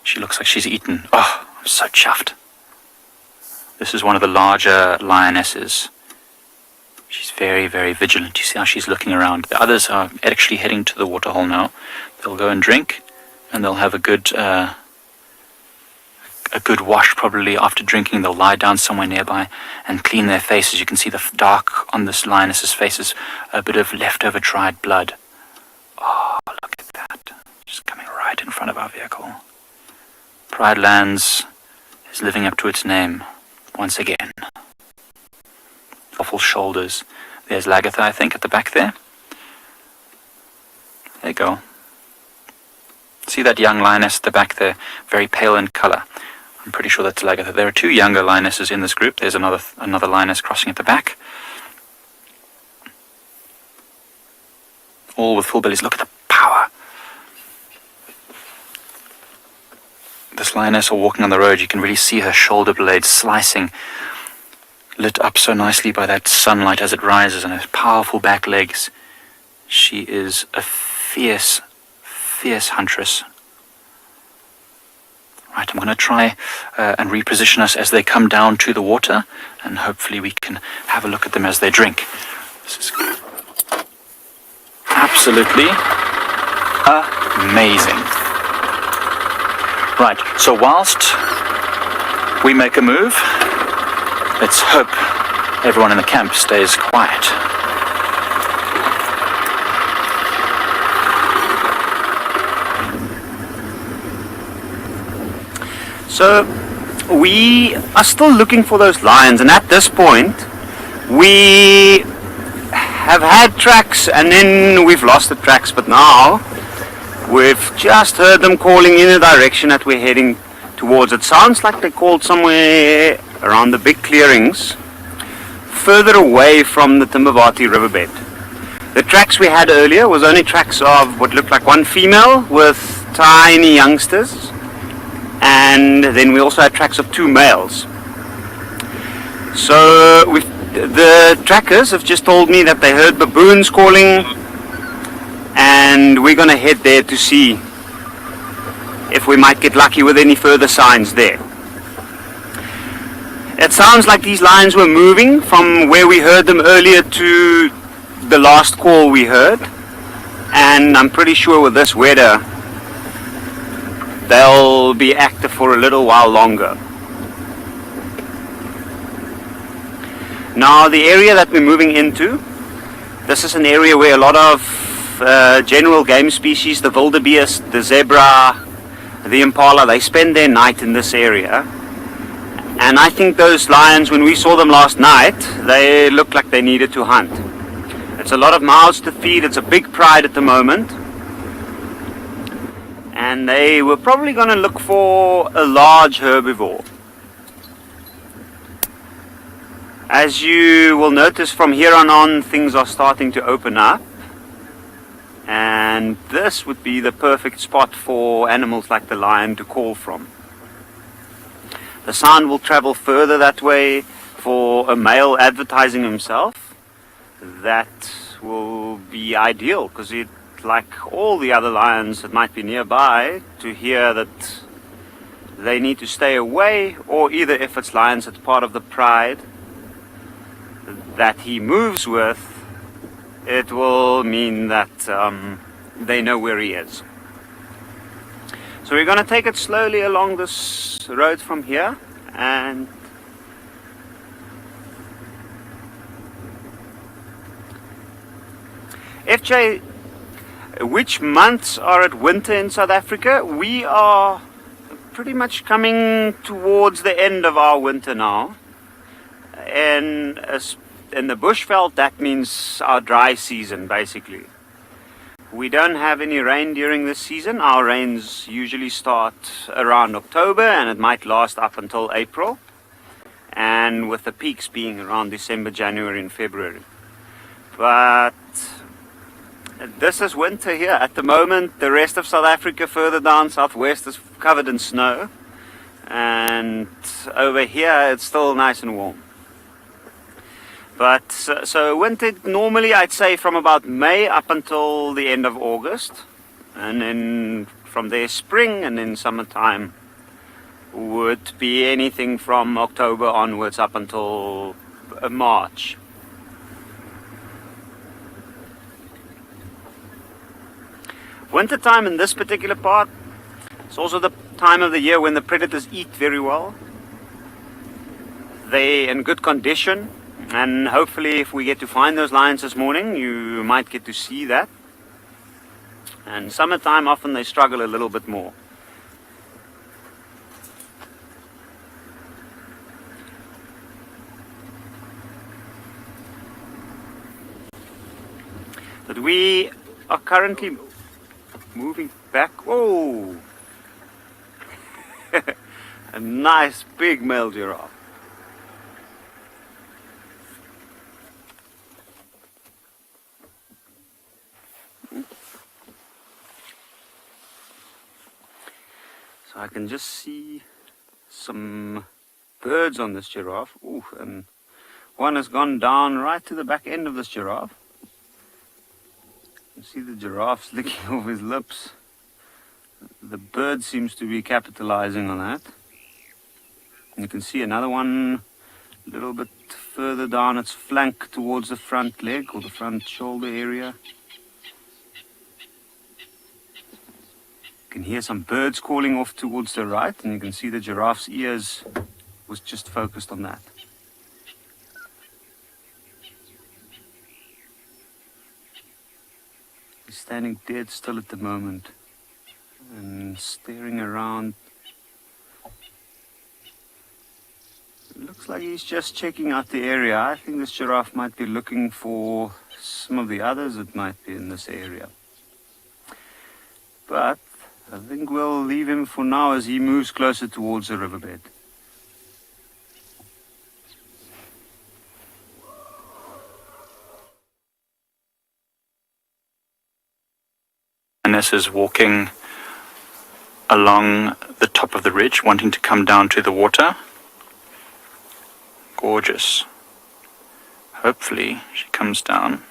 She looks like she's eaten. Oh, I'm so chuffed. This is one of the larger lionesses. She's very, very vigilant. You see how she's looking around. The others are actually heading to the waterhole now. They'll go and drink, and they'll have a good wash probably after drinking. They'll lie down somewhere nearby and clean their faces. You can see the dark on this lioness's face is a bit of leftover dried blood. Oh, look at that. Just coming right in front of our vehicle. Pride Lands is living up to its name once again. Awful shoulders. There's Lagatha, I think, at the back there. There you go. See that young lioness at the back there? Very pale in colour. I'm pretty sure that's Lagatha. There are two younger lionesses in this group. There's another lioness crossing at the back. All with full bellies. Look at the power. This lioness walking on the road, you can really see her shoulder blades slicing, lit up so nicely by that sunlight as it rises, and her powerful back legs. She is a fierce, fierce huntress. Right, I'm going to try and reposition us as they come down to the water, and hopefully we can have a look at them as they drink. This is absolutely amazing. Right, so whilst we make a move, let's hope everyone in the camp stays quiet. So we are still looking for those lions, and at this point we have had tracks and then we've lost the tracks, but now we've just heard them calling in a direction that we're heading towards. It sounds like they called somewhere around the big clearings further away from the Timbavati riverbed. The tracks we had earlier was only tracks of what looked like one female with tiny youngsters, and then we also had tracks of two males. So the trackers have just told me that they heard baboons calling, and we're going to head there to see if we might get lucky with any further signs there. It sounds like these lions were moving from where we heard them earlier to the last call we heard, and I'm pretty sure with this weather they'll be active for a little while longer. Now the area that we're moving into, this is an area where a lot of general game species, the wildebeest, the zebra, the impala, they spend their night in this area. And I think those lions, when we saw them last night, they looked like they needed to hunt. It's a lot of mouths to feed. It's a big pride at the moment. and they were probably going to look for a large herbivore. As you will notice from here on, things are starting to open up, and this would be the perfect spot for animals like the lion to call from. The sound will travel further that way. For a male advertising himself, that will be ideal, because it, like all the other lions that might be nearby, to hear that they need to stay away, or either if it's lions that's part of the pride that he moves with, it will mean that they know where he is. So we're going to take it slowly along this road from here, and FJ, which months are at winter in South Africa? We are pretty much coming towards the end of our winter now. And in the bushveld, that means our dry season, basically. We don't have any rain during this season. Our rains usually start around October, and it might last up until April. And with the peaks being around December, January, and February. But this is winter here. At the moment, the rest of South Africa further down southwest is covered in snow. And over here, it's still nice and warm. But so winter, normally I'd say from about May up until the end of August. And then from there spring, and then summertime would be anything from October onwards up until March. Wintertime in this particular part, it's also the time of the year when the predators eat very well. They're in good condition, and hopefully if we get to find those lions this morning, you might get to see that. And summertime, often they struggle a little bit more. But we are currently moving back. Oh, a nice big male giraffe. So I can just see some birds on this giraffe. Ooh, and one has gone down right to the back end of this giraffe. You see the giraffe's licking off his lips. The bird seems to be capitalizing on that. And you can see another one a little bit further down its flank towards the front leg or the front shoulder area. You can hear some birds calling off towards the right, and you can see the giraffe's ears was just focused on that. He's standing dead still at the moment and staring around. It looks like he's just checking out the area. I think this giraffe might be looking for some of the others that might be in this area. But I think we'll leave him for now as he moves closer towards the riverbed. Ines is walking along the top of the ridge, wanting to come down to the water. Gorgeous. Hopefully she comes down.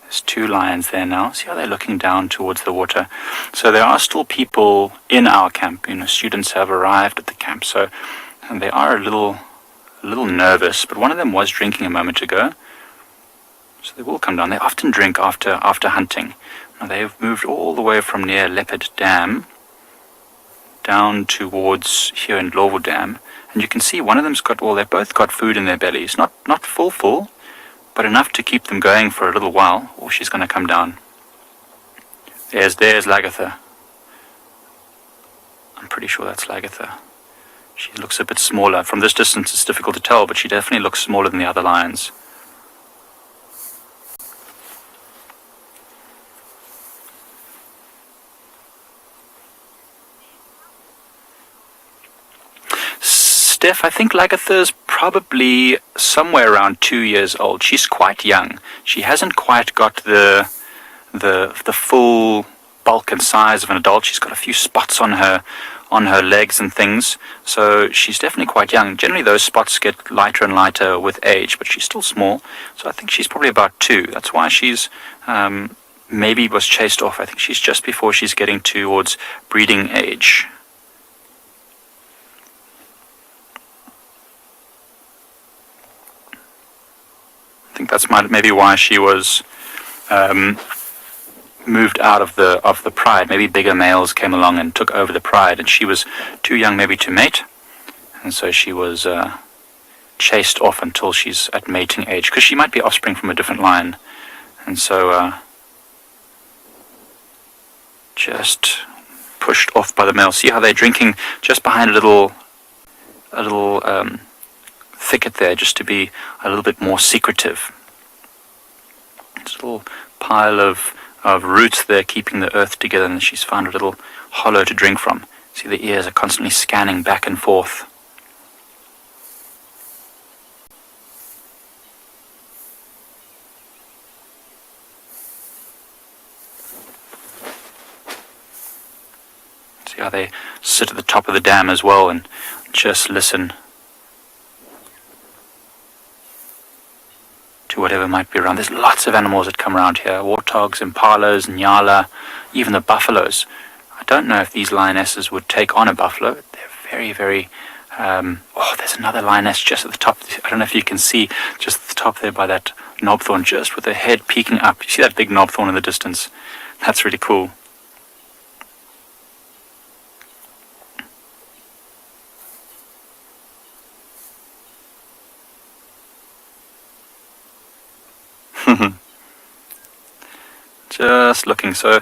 There's two lions there now. See how they're looking down towards the water. So there are still people in our camp. You know, students have arrived at the camp, so and they are a little nervous. But one of them was drinking a moment ago, so they will come down. They often drink after hunting. Now they've moved all the way from near Leopard Dam down towards here in Lovo Dam, and you can see one of them's got, well, they've both got food in their bellies. Not full, but enough to keep them going for a little while. Oh, she's going to come down. There's Lagatha. I'm pretty sure that's Lagatha. She looks a bit smaller. From this distance it's difficult to tell, but she definitely looks smaller than the other lions. Steph, I think Lagatha's probably somewhere around 2 years old. She's quite young. She hasn't quite got the full bulk and size of an adult. She's got a few spots on her legs and things, so she's definitely quite young. Generally those spots get lighter and lighter with age, but she's still small, so I think she's probably about 2. That's why she's maybe was chased off. I think she's just before she's getting towards breeding age. I think that's maybe why she was moved out of the pride. Maybe bigger males came along and took over the pride, and she was too young maybe to mate, and so she was chased off until she's at mating age, because she might be offspring from a different line, and so just pushed off by the male. See how they're drinking just behind a little thicket there, just to be a little bit more secretive. It's a little pile of roots there keeping the earth together, and she's found a little hollow to drink from. See, the ears are constantly scanning back and forth. See how they sit at the top of the dam as well and just listen to whatever might be around. There's lots of animals that come around here. Warthogs, impalas, nyala, even the buffaloes. I don't know if these lionesses would take on a buffalo. They're very, very... there's another lioness just at the top. I don't know if you can see just at the top there by that knobthorn, just with her head peeking up. You see that big knobthorn in the distance? That's really cool. Just looking, so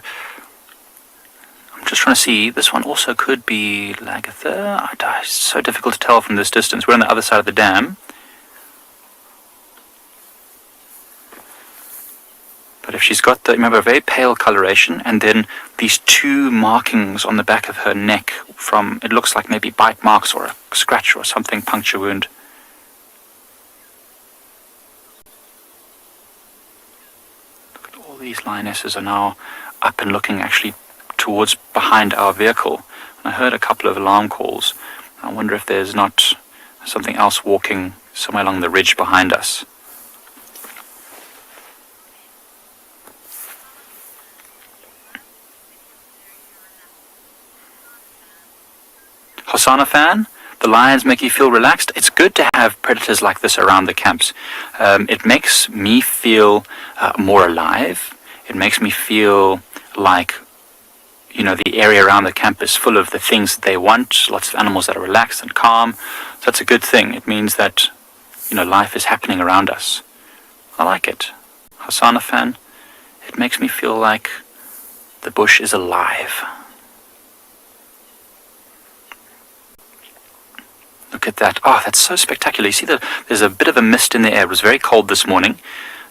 I'm just trying to see. This one also could be Lagatha. It's so difficult to tell from this distance. We're on the other side of the dam, but if she's got remember, a very pale coloration, and then these 2 markings on the back of her neck, from it looks like maybe bite marks or a scratch or something, puncture wound. These lionesses are now up and looking actually towards behind our vehicle. I heard a couple of alarm calls. I wonder if there's not something else walking somewhere along the ridge behind us. Hosanna fan? The lions make you feel relaxed. It's good to have predators like this around the camps. It makes me feel more alive. It makes me feel like, the area around the camp is full of the things that they want. Lots of animals that are relaxed and calm. So that's a good thing. It means that, life is happening around us. I like it. Hosanna fan. It makes me feel like the bush is alive. Look at that. Oh, that's so spectacular. You see that there's a bit of a mist in the air. It was very cold this morning,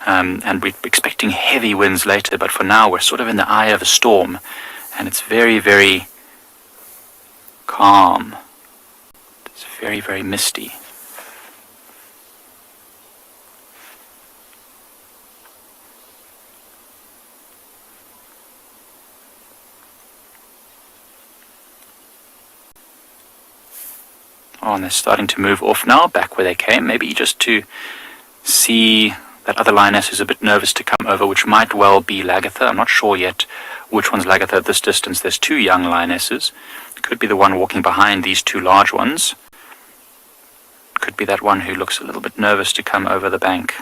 and we're expecting heavy winds later, but for now we're sort of in the eye of a storm, and it's very, very calm. It's very, very misty. Oh, and they're starting to move off now, back where they came, maybe just to see that other lioness who's a bit nervous to come over, which might well be Lagatha. I'm not sure yet which one's Lagatha at this distance. There's 2 young lionesses. Could be the one walking behind these 2 large ones. Could be that one who looks a little bit nervous to come over the bank.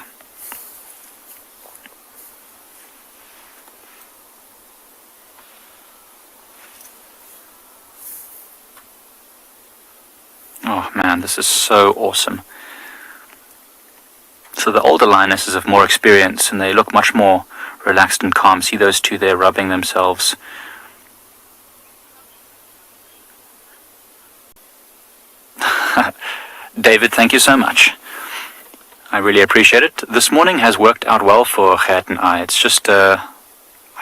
Oh man, this is so awesome. So the older lionesses have more experience and they look much more relaxed and calm. See those 2 there rubbing themselves. David, thank you so much. I really appreciate it. This morning has worked out well for Gert and I. It's just,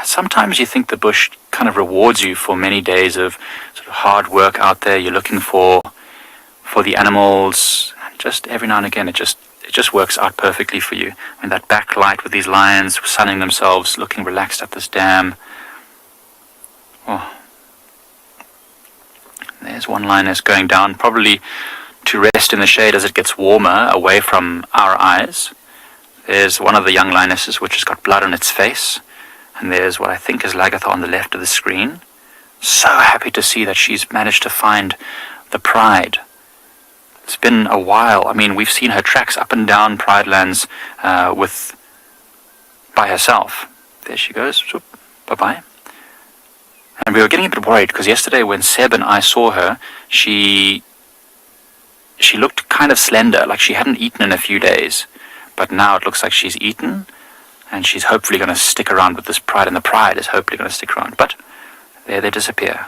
sometimes you think the bush kind of rewards you for many days of sort of hard work out there. You're looking for the animals, and just every now and again it just works out perfectly for you. And that backlight with these lions sunning themselves, looking relaxed at this dam. Oh, there's one lioness going down, probably to rest in the shade as it gets warmer, away from our eyes. There's one of the young lionesses which has got blood on its face, and there's what I think is Lagatha on the left of the screen. So happy to see that she's managed to find the pride. It's been a while. I mean, we've seen her tracks up and down Pride Lands by herself. There she goes. Bye-bye. And we were getting a bit worried because yesterday when Seb and I saw her, she looked kind of slender, like she hadn't eaten in a few days. But now it looks like she's eaten, and she's hopefully going to stick around with this pride, and the pride is hopefully going to stick around. But there they disappear.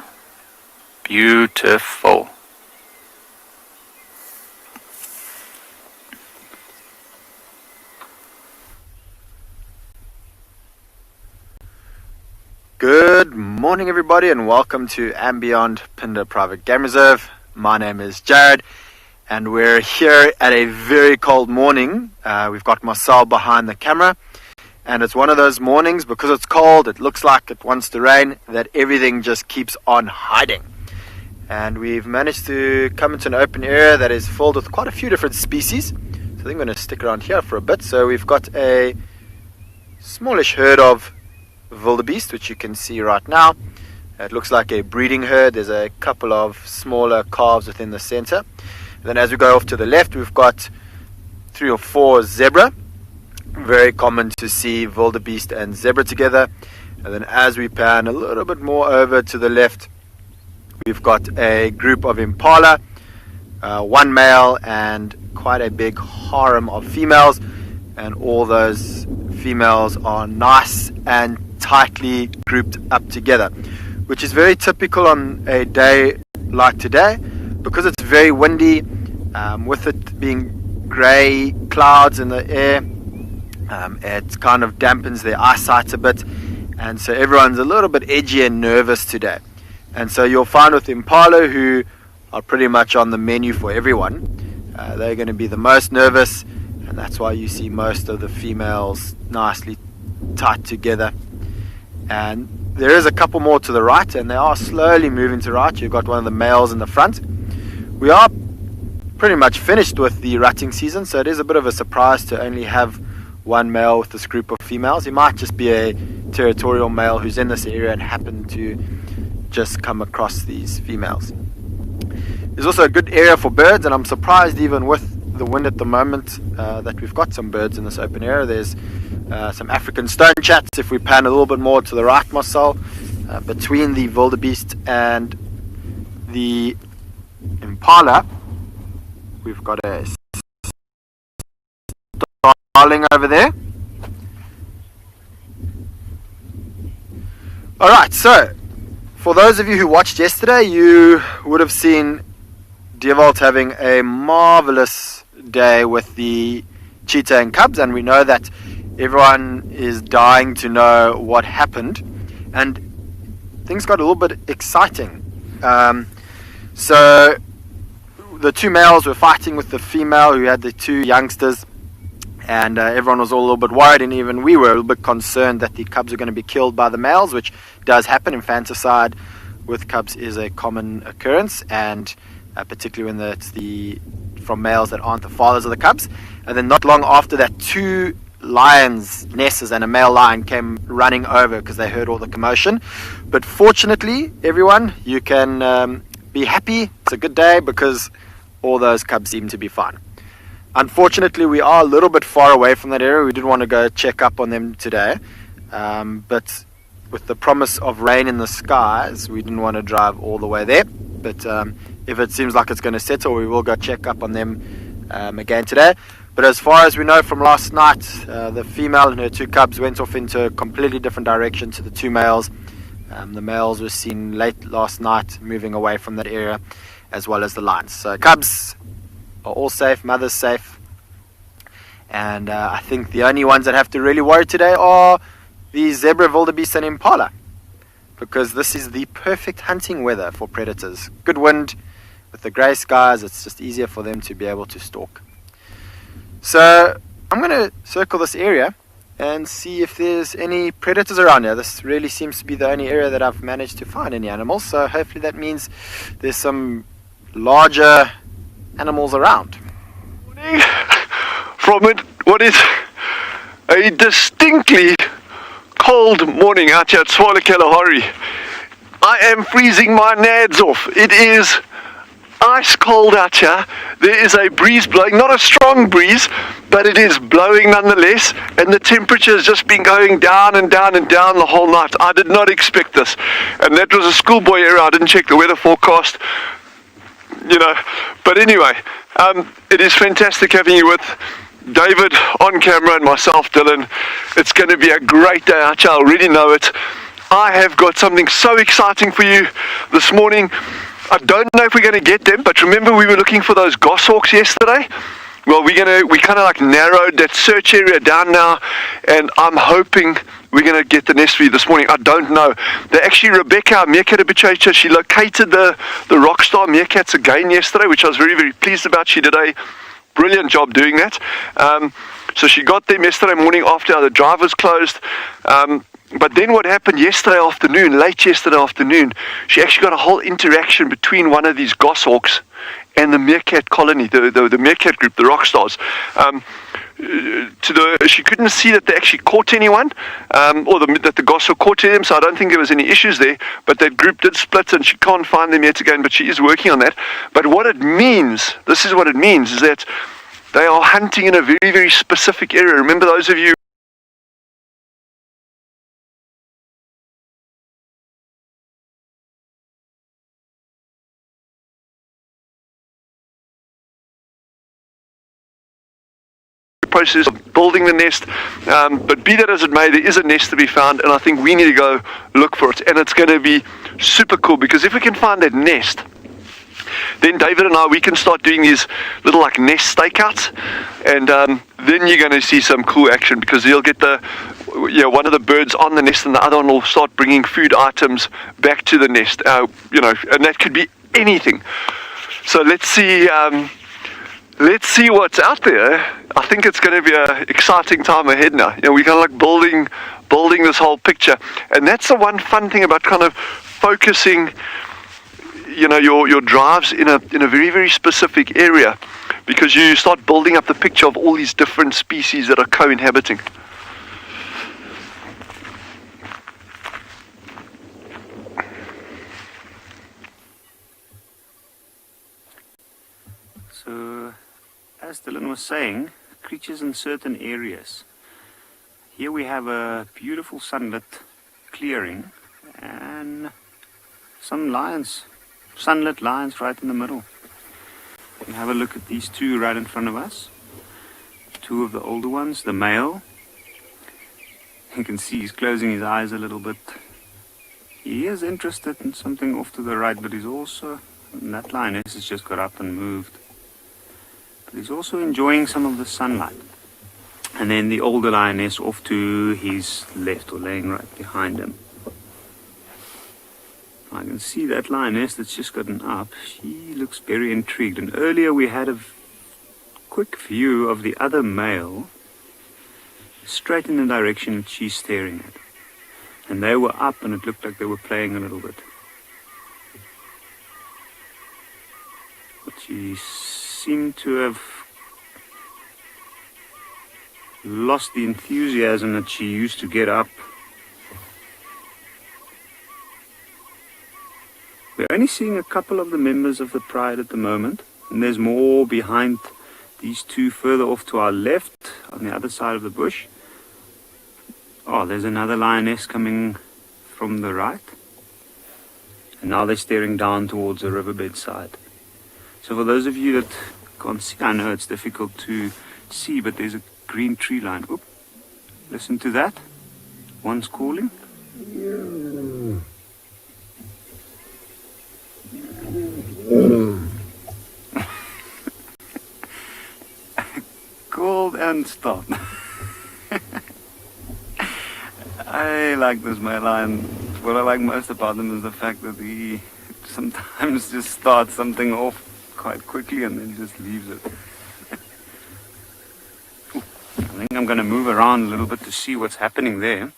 Beautiful. Good morning, everybody, and welcome to and Beyond Pinder Private Game Reserve. My name is Jared, and we're here at a very cold morning. We've got Marcel behind the camera, and it's one of those mornings, because it's cold, it looks like it wants to rain, that everything just keeps on hiding. And we've managed to come into an open area that is filled with quite a few different species. So I think I'm going to stick around here for a bit. So we've got a smallish herd of wildebeest, which you can see right now. It looks like a breeding herd. There's a couple of smaller calves within the center. And then as we go off to the left, we've got 3 or 4 zebra. Very common to see wildebeest and zebra together. And then as we pan a little bit more over to the left, we've got a group of impala, 1 male and quite a big harem of females, and all those females are nice and tightly grouped up together, which is very typical on a day like today, because it's very windy, with it being grey clouds in the air. It kind of dampens their eyesight a bit, and so everyone's a little bit edgy and nervous today. And so you'll find with impala, who are pretty much on the menu for everyone, they're going to be the most nervous, and that's why you see most of the females nicely tight together. And there is a couple more to the right, and they are slowly moving to right. You've got one of the males in the front. We are pretty much finished with the rutting season, so it is a bit of a surprise to only have 1 male with this group of females. He might just be a territorial male who's in this area and happened to just come across these females. There's also a good area for birds, and I'm surprised even with the wind at the moment that we've got some birds in this open area. There's some African stone chats. If we pan a little bit more to the right, Marcel, between the wildebeest and the impala, we've got a starling over there. Alright, so for those of you who watched yesterday, you would have seen Dewald having a marvelous day with the cheetah and cubs, and we know that everyone is dying to know what happened, and things got a little bit exciting. So the 2 males were fighting with the female who had the 2 youngsters, and everyone was all a little bit worried, and even we were a little bit concerned that the cubs were going to be killed by the males, which does happen. Infanticide with cubs is a common occurrence, and particularly when it's from males that aren't the fathers of the cubs. And then not long after that, 2 lions, nesses, and a male lion came running over because they heard all the commotion. But fortunately, everyone, you can be happy. It's a good day because all those cubs seem to be fine. Unfortunately, we are a little bit far away from that area. We did want to go check up on them today, but with the promise of rain in the skies, we didn't want to drive all the way there. But if it seems like it's going to settle, we will go check up on them again today. But as far as we know from last night, the female and her 2 cubs went off into a completely different direction to the 2 males. The males were seen late last night moving away from that area, as well as the lions. So cubs are all safe, mother's safe. And I think the only ones that have to really worry today are the zebra, wildebeest and impala, because this is the perfect hunting weather for predators. Good wind with the grey skies, it's just easier for them to be able to stalk. So I'm going to circle this area and see if there's any predators around here. This really seems to be the only area that I've managed to find any animals, so hopefully that means there's some larger animals around. From what is a distinctly cold morning out here at Swala Kalahari. I am freezing my nads off. It is ice cold out here. There is a breeze blowing, not a strong breeze, but it is blowing nonetheless, and the temperature has just been going down and down and down the whole night. I did not expect this, and that was a schoolboy error. I didn't check the weather forecast, but anyway, it is fantastic having you with David on camera and myself, Dylan. It's going to be a great day out here. I already know it. I have got something so exciting for you this morning. I don't know if we're going to get them, but remember we were looking for those goshawks yesterday? Well, we kind of like narrowed that search area down now, and I'm hoping we're going to get the nest for you this morning. I don't know. Rebecca, our meerkat habituator, she located the rockstar meerkats again yesterday, which I was very, very pleased about. She did a brilliant job doing that. So she got them yesterday morning after the drive was closed. But then what happened late yesterday afternoon, she actually got a whole interaction between one of these goshawks and the meerkat colony, the meerkat group, the rock stars. She couldn't see that they actually caught anyone, or that the goshawk caught them, so I don't think there was any issues there, but that group did split and she can't find them yet again, but she is working on that. But what it means, is that they are hunting in a very, very specific area. Remember, those of you process of building the nest, but be that as it may, there is a nest to be found, and I think we need to go look for it, and it's going to be super cool, because if we can find that nest, then David and we can start doing these little nest stakeouts, and then you're going to see some cool action, because you'll get one of the birds on the nest and the other one will start bringing food items back to the nest, and that could be anything. So let's see what's out there. I think it's going to be an exciting time ahead now. We're kind of building this whole picture, and that's the one fun thing about kind of focusing, your drives in a very, very specific area, because you start building up the picture of all these different species that are co-inhabiting. So, as Dylan was saying, creatures in certain areas. Here we have a beautiful sunlit clearing and some sunlit lions right in the middle. You can have a look at these two right in front of us. Two of the older ones, the male. You can see he's closing his eyes a little bit. He is interested in something off to the right, but he's also, that lioness has just got up and moved. But he's also enjoying some of the sunlight. And then the older lioness off to his left, or laying right behind him. I can see that lioness that's just gotten up. She looks very intrigued. And earlier we had a quick view of the other male straight in the direction that she's staring at. And they were up and it looked like they were playing a little bit. But she seemed to have lost the enthusiasm that she used to get up. We're only seeing a couple of the members of the pride at the moment, and there's more behind these two further off to our left on the other side of the bush. Oh, there's another lioness coming from the right, and now they're staring down towards the riverbed side. So for those of you that can't see, I know it's difficult to see, but there's a green tree line. Oop, listen to that. One's calling. called and stopped. I like this male lion. What I like most about him is the fact that he sometimes just starts something off quite quickly and then just leaves it. I think I'm going to move around a little bit to see what's happening there.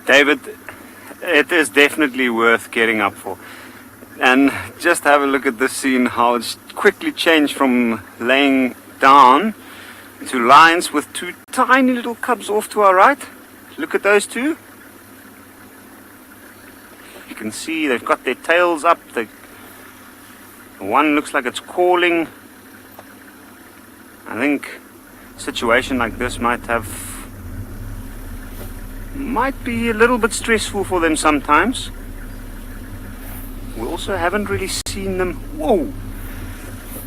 David, it is definitely worth getting up for. And just have a look at this scene, how it's quickly changed from laying down to lions with two tiny little cubs off to our right. Look at those two. You can see they've got their tails up. One looks like it's calling. I think a situation like this might be a little bit stressful for them sometimes. We also haven't really seen them. Whoa!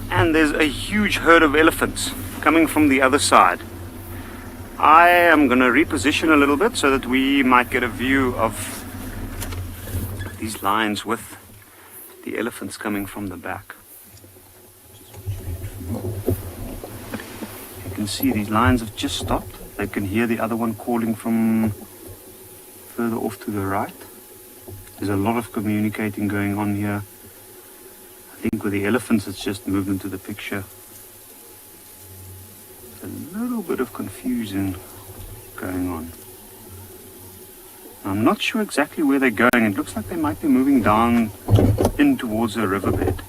And there's a huge herd of elephants coming from the other side. I am going to reposition a little bit so that we might get a view of these lions with the elephants coming from the back. You can see these lions have just stopped. They can hear the other one calling from further off to the right. There's a lot of communicating going on here. I think with the elephants it's just moved into the picture. There's a little bit of confusion going on. I'm not sure exactly where they're going. It looks like they might be moving down in towards the riverbed.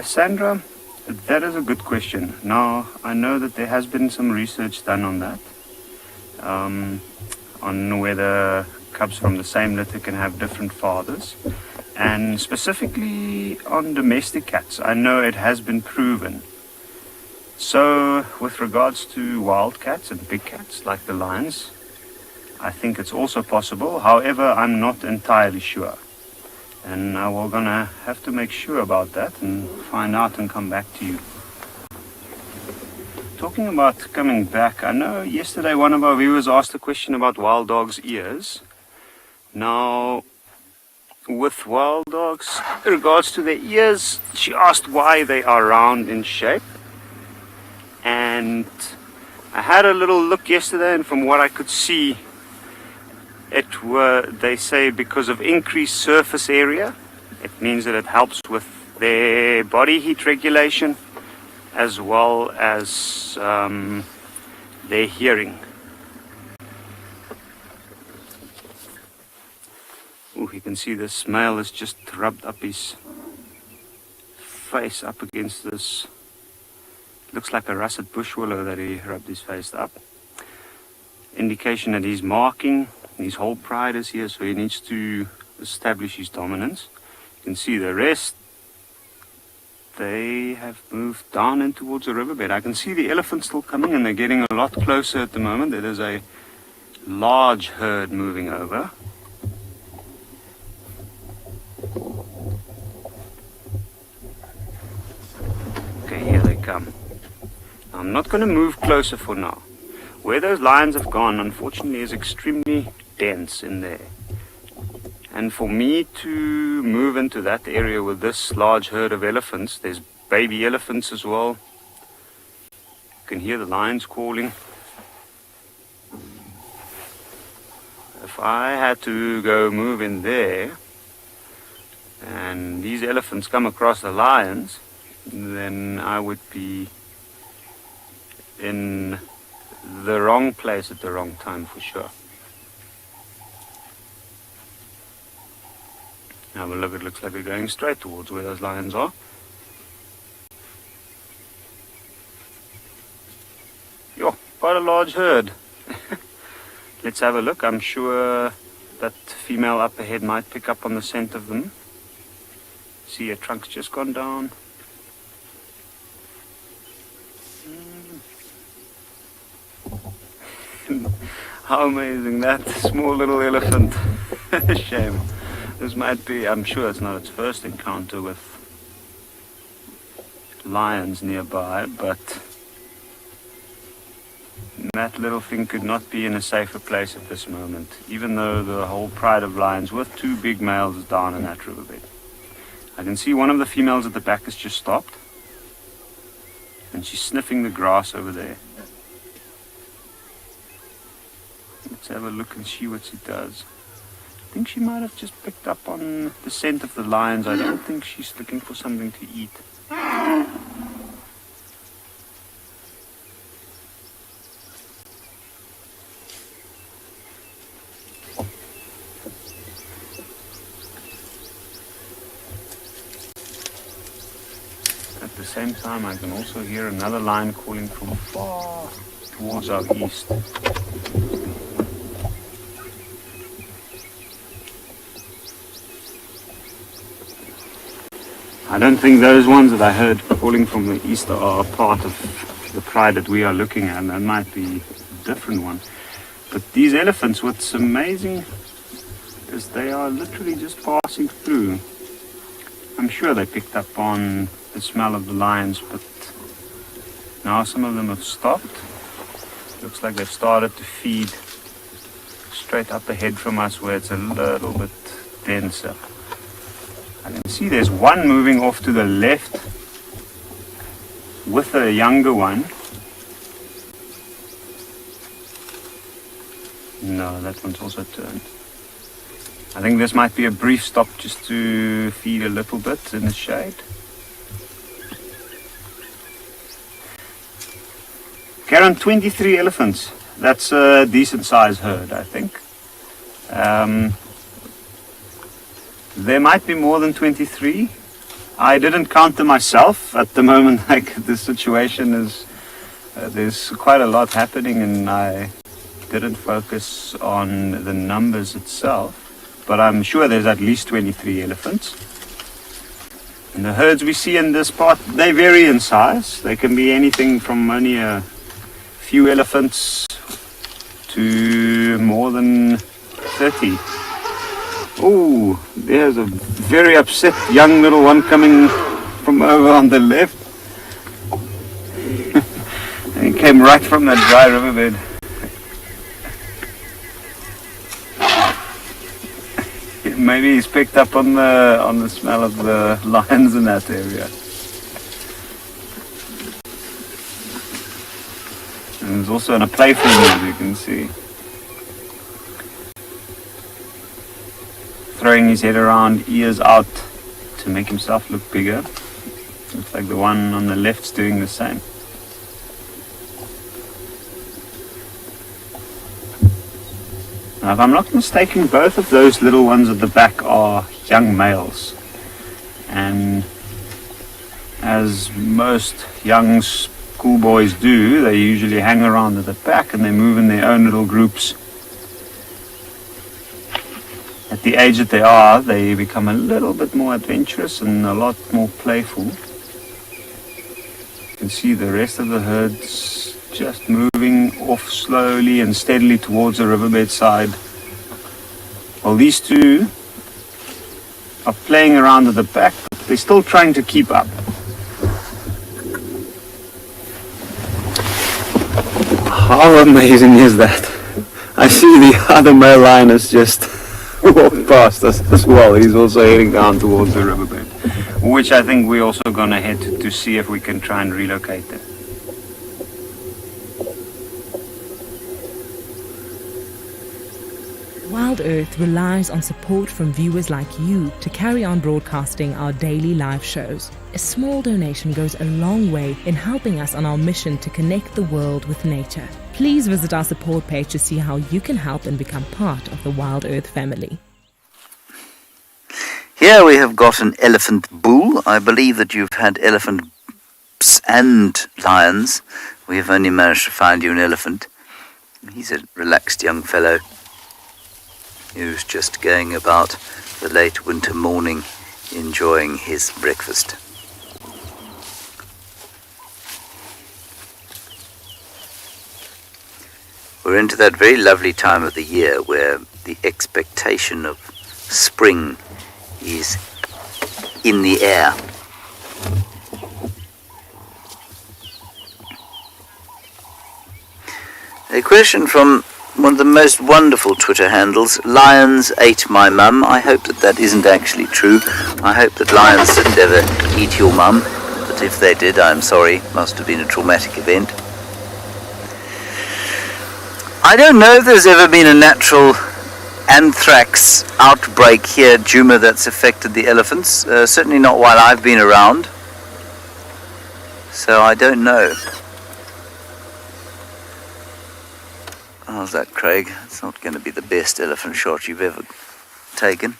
Sandra, that is a good question. Now, I know that there has been some research done on that, on whether cubs from the same litter can have different fathers, and specifically on domestic cats. I know it has been proven. So, with regards to wild cats and big cats like the lions, I think it's also possible. However, I'm not entirely sure. And we're going to have to make sure about that and find out and come back to you. Talking about coming back, I know yesterday one of our viewers asked a question about wild dogs' ears. Now, with wild dogs, in regards to their ears, she asked why they are round in shape. And I had a little look yesterday, and from what I could see, they say because of increased surface area. It means that it helps with their body heat regulation as well as their hearing. Oh, you can see this male has just rubbed up his face up against this. Looks like a russet bush willow that he rubbed his face up. Indication that he's marking. His whole pride is here, so he needs to establish his dominance. You can see the rest, they have moved down in towards the riverbed. I can see the elephants still coming, and they're getting a lot closer at the moment. There is a large herd moving over. Okay, here they come. I'm not going to move closer for now. Where those lions have gone, unfortunately, is extremely dense in there. And for me to move into that area with this large herd of elephants, there's baby elephants as well. You can hear the lions calling. If I had to go move in there, and these elephants come across the lions, then I would be in the wrong place at the wrong time for sure. Have a look, it looks like we're going straight towards where those lions are. Yo, quite a large herd. Let's have a look. I'm sure that female up ahead might pick up on the scent of them. See, her trunk's just gone down. How amazing, that small little elephant. Shame. This might be, I'm sure it's not its first encounter with lions nearby, but that little thing could not be in a safer place at this moment, even though the whole pride of lions with 2 big males is down in that riverbed. I can see one of the females at the back has just stopped, and she's sniffing the grass over there. Let's have a look and see what she does. I think she might have just picked up on the scent of the lions. I don't think she's looking for something to eat. At the same time, I can also hear another lion calling from far towards our east. I don't think those ones that I heard calling from the east are part of the pride that we are looking at. That might be a different one. But these elephants, what's amazing is they are literally just passing through. I'm sure they picked up on the smell of the lions, but now some of them have stopped. Looks like they've started to feed straight up ahead from us where it's a little bit denser. I can see there's one moving off to the left with a younger one. No, that one's also turned. I think this might be a brief stop just to feed a little bit in the shade. Karen, 23 elephants. That's a decent sized herd, I think. There might be more than 23. I didn't count them myself at the moment. Like, the situation is, there's quite a lot happening, and I didn't focus on the numbers itself. But I'm sure there's at least 23 elephants. And the herds we see in this part, they vary in size. They can be anything from only a few elephants to more than 30. Oh, there's a very upset young little one coming from over on the left. And he came right from that dry riverbed. Maybe he's picked up on the smell of the lions in that area. And there's also in a playful mood, you can see. Throwing his head around, ears out to make himself look bigger. Looks like the one on the left's doing the same. Now, if I'm not mistaken, both of those little ones at the back are young males. And as most young schoolboys do, they usually hang around at the back and they move in their own little groups. At the age that they are, they become a little bit more adventurous and a lot more playful. You can see the rest of the herds just moving off slowly and steadily towards the riverbed side. Well, these two are playing around at the back, but they're still trying to keep up. How amazing is that? I see the other male lioness just walk past us as well. He's also heading down towards the riverbed, which I think we're also going to head to see if we can try and relocate them. Wild Earth relies on support from viewers like you to carry on broadcasting our daily live shows. A small donation goes a long way in helping us on our mission to connect the world with nature. Please visit our support page to see how you can help and become part of the Wild Earth family. Here we have got an elephant bull. I believe that you've had elephants and lions. We have only managed to find you an elephant. He's a relaxed young fellow who's just going about the late winter morning enjoying his breakfast. We're into that very lovely time of the year where the expectation of spring is in the air. A question from one of the most wonderful Twitter handles, Lions ate my mum. I hope that isn't actually true. I hope that lions didn't ever eat your mum, but if they did, I'm sorry. Must have been a traumatic event. I don't know if there's ever been a natural anthrax outbreak here, Juma, that's affected the elephants. Certainly not while I've been around. So I don't know. How's that, Craig? It's not going to be the best elephant shot you've ever taken.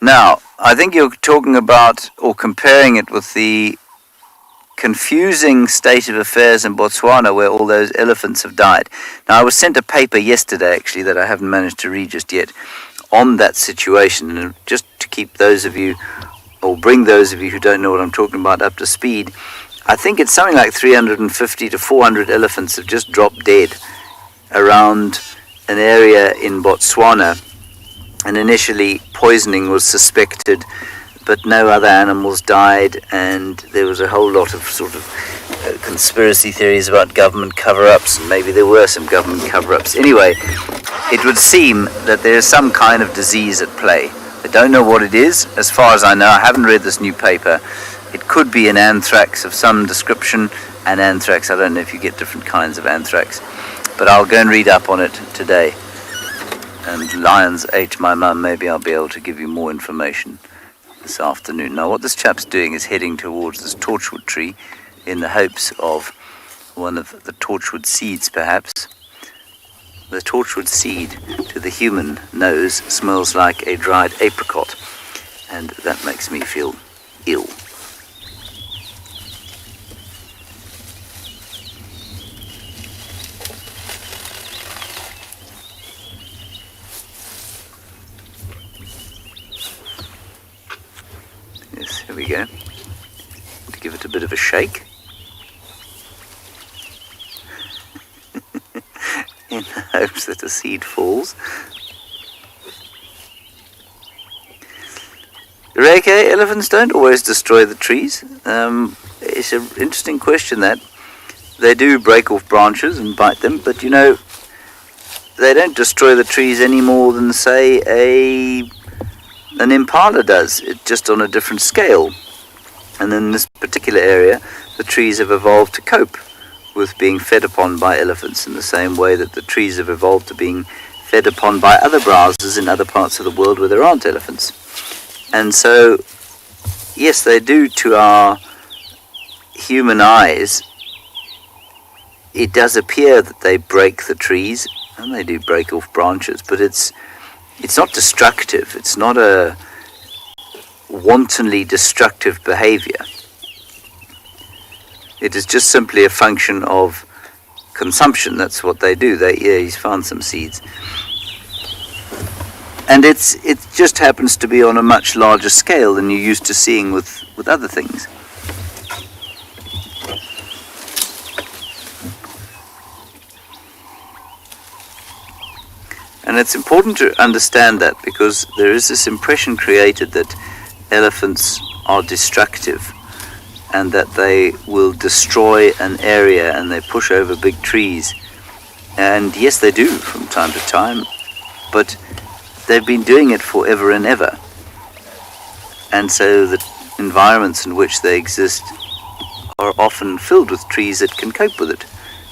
Now, I think you're talking about or comparing it with the confusing state of affairs in Botswana where all those elephants have died. Now, I was sent a paper yesterday, actually, that I haven't managed to read just yet on that situation. And just to keep those of you, or bring those of you who don't know what I'm talking about up to speed, I think it's something like 350 to 400 elephants have just dropped dead around an area in Botswana. And initially poisoning was suspected, but no other animals died, and there was a whole lot of sort of conspiracy theories about government cover-ups, and maybe there were some government cover-ups. Anyway, it would seem that there is some kind of disease at play. I don't know what it is. As far as I know, I haven't read this new paper. It could be an anthrax of some description. An anthrax, I don't know if you get different kinds of anthrax, but I'll go and read up on it today. And lions ate my mum. Maybe I'll be able to give you more information this afternoon. Now, what this chap's doing is heading towards this torchwood tree in the hopes of one of the torchwood seeds, perhaps. The torchwood seed, to the human nose, smells like a dried apricot, and that makes me feel ill. Yes, here we go. To give it a bit of a shake. In the hopes that a seed falls. Reike, elephants don't always destroy the trees. It's an interesting question that. They do break off branches and bite them, but you know, they don't destroy the trees any more than, say, an impala does. It's just on a different scale. And in this particular area, the trees have evolved to cope with being fed upon by elephants in the same way that the trees have evolved to being fed upon by other browsers in other parts of the world where there aren't elephants. And so, yes, they do to our human eyes. It does appear that they break the trees, and they do break off branches, but it's not destructive. It's not a wantonly destructive behavior. It is just simply a function of consumption. That's what they do. He's found some seeds. And it just happens to be on a much larger scale than you're used to seeing with other things. And it's important to understand that, because there is this impression created that elephants are destructive and that they will destroy an area and they push over big trees. And yes, they do from time to time, but they've been doing it forever and ever. And so the environments in which they exist are often filled with trees that can cope with it.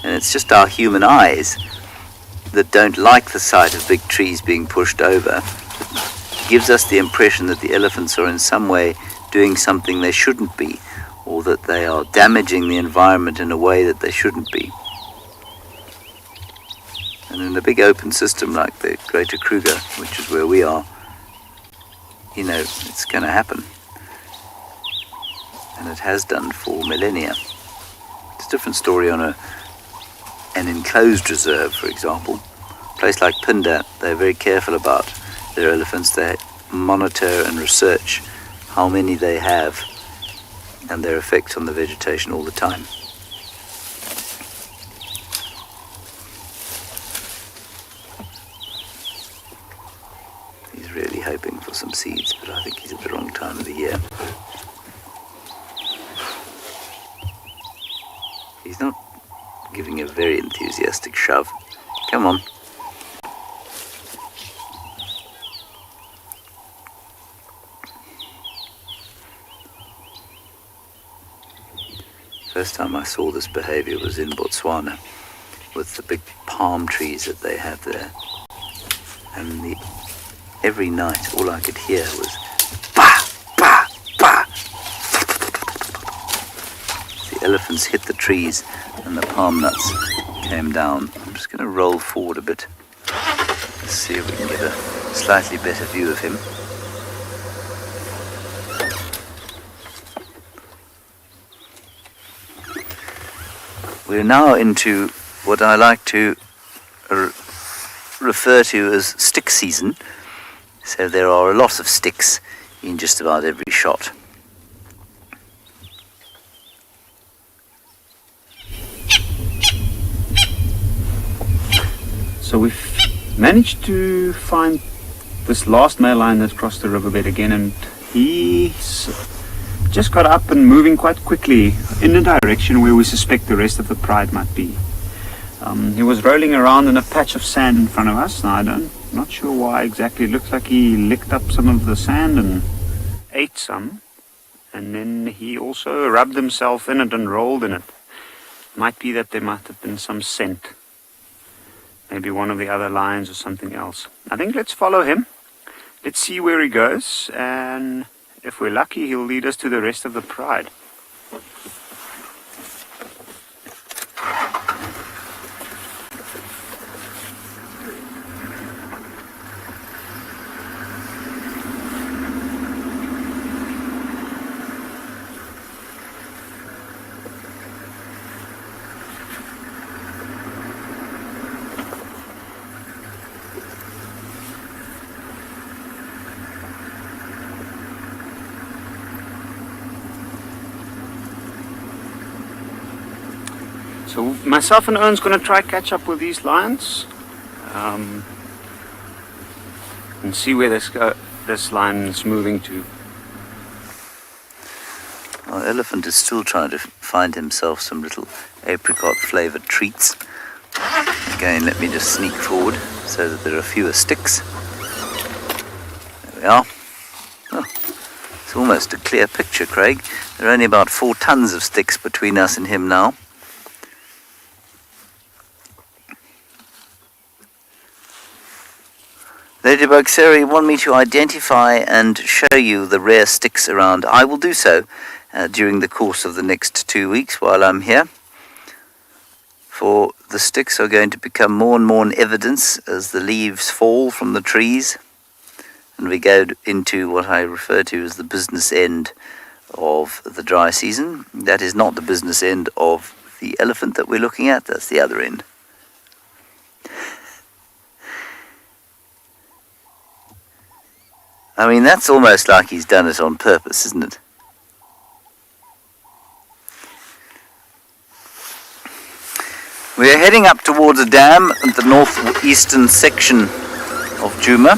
And it's just our human eyes that don't like the sight of big trees being pushed over. It gives us the impression that the elephants are in some way doing something they shouldn't be, or that they are damaging the environment in a way that they shouldn't be. And in a big open system like the Greater Kruger, which is where we are, you know, it's going to happen. And it has done for millennia. It's a different story on an enclosed reserve, for example. A place like Pinda, they're very careful about their elephants. They monitor and research how many they have and their effect on the vegetation all the time. hoping for some seeds, but I think he's at the wrong time of the year. He's not giving a very enthusiastic shove. Come on. First time I saw this behavior was in Botswana, with the big palm trees that they have there. And every night all I could hear was bah, bah, bah. The elephants hit the trees and the palm nuts came down. I'm just going to roll forward a bit. Let's see if we can get a slightly better view of him. We're now into what I like to refer to as stick season. So there are a lot of sticks in just about every shot. So we've managed to find this last male lion that's crossed the riverbed again, and he's just got up and moving quite quickly in the direction where we suspect the rest of the pride might be. He was rolling around in a patch of sand in front of us. Now I'm not sure why exactly. It looks like he licked up some of the sand and ate some, and then he also rubbed himself in it and rolled in it. Might be that there might have been some scent. Maybe one of the other lions or something else. I think let's follow him. Let's see where he goes, and if we're lucky, he'll lead us to the rest of the pride. So myself and Ern's going to try catch up with these lions and see where this lion is moving to. Our elephant is still trying to find himself some little apricot flavoured treats. Again, let me just sneak forward so that there are fewer sticks. There we are. Oh, it's almost a clear picture, Craig. There are only about 4 tons of sticks between us and him now. Ladybug Sarah, you want me to identify and show you the rare sticks around. I will do so during the course of the next 2 weeks while I'm here. For the sticks are going to become more and more in evidence as the leaves fall from the trees. And we go into what I refer to as the business end of the dry season. That is not the business end of the elephant that we're looking at, that's the other end. I mean, that's almost like he's done it on purpose, isn't it? We're heading up towards a dam at the northeastern section of Djuma.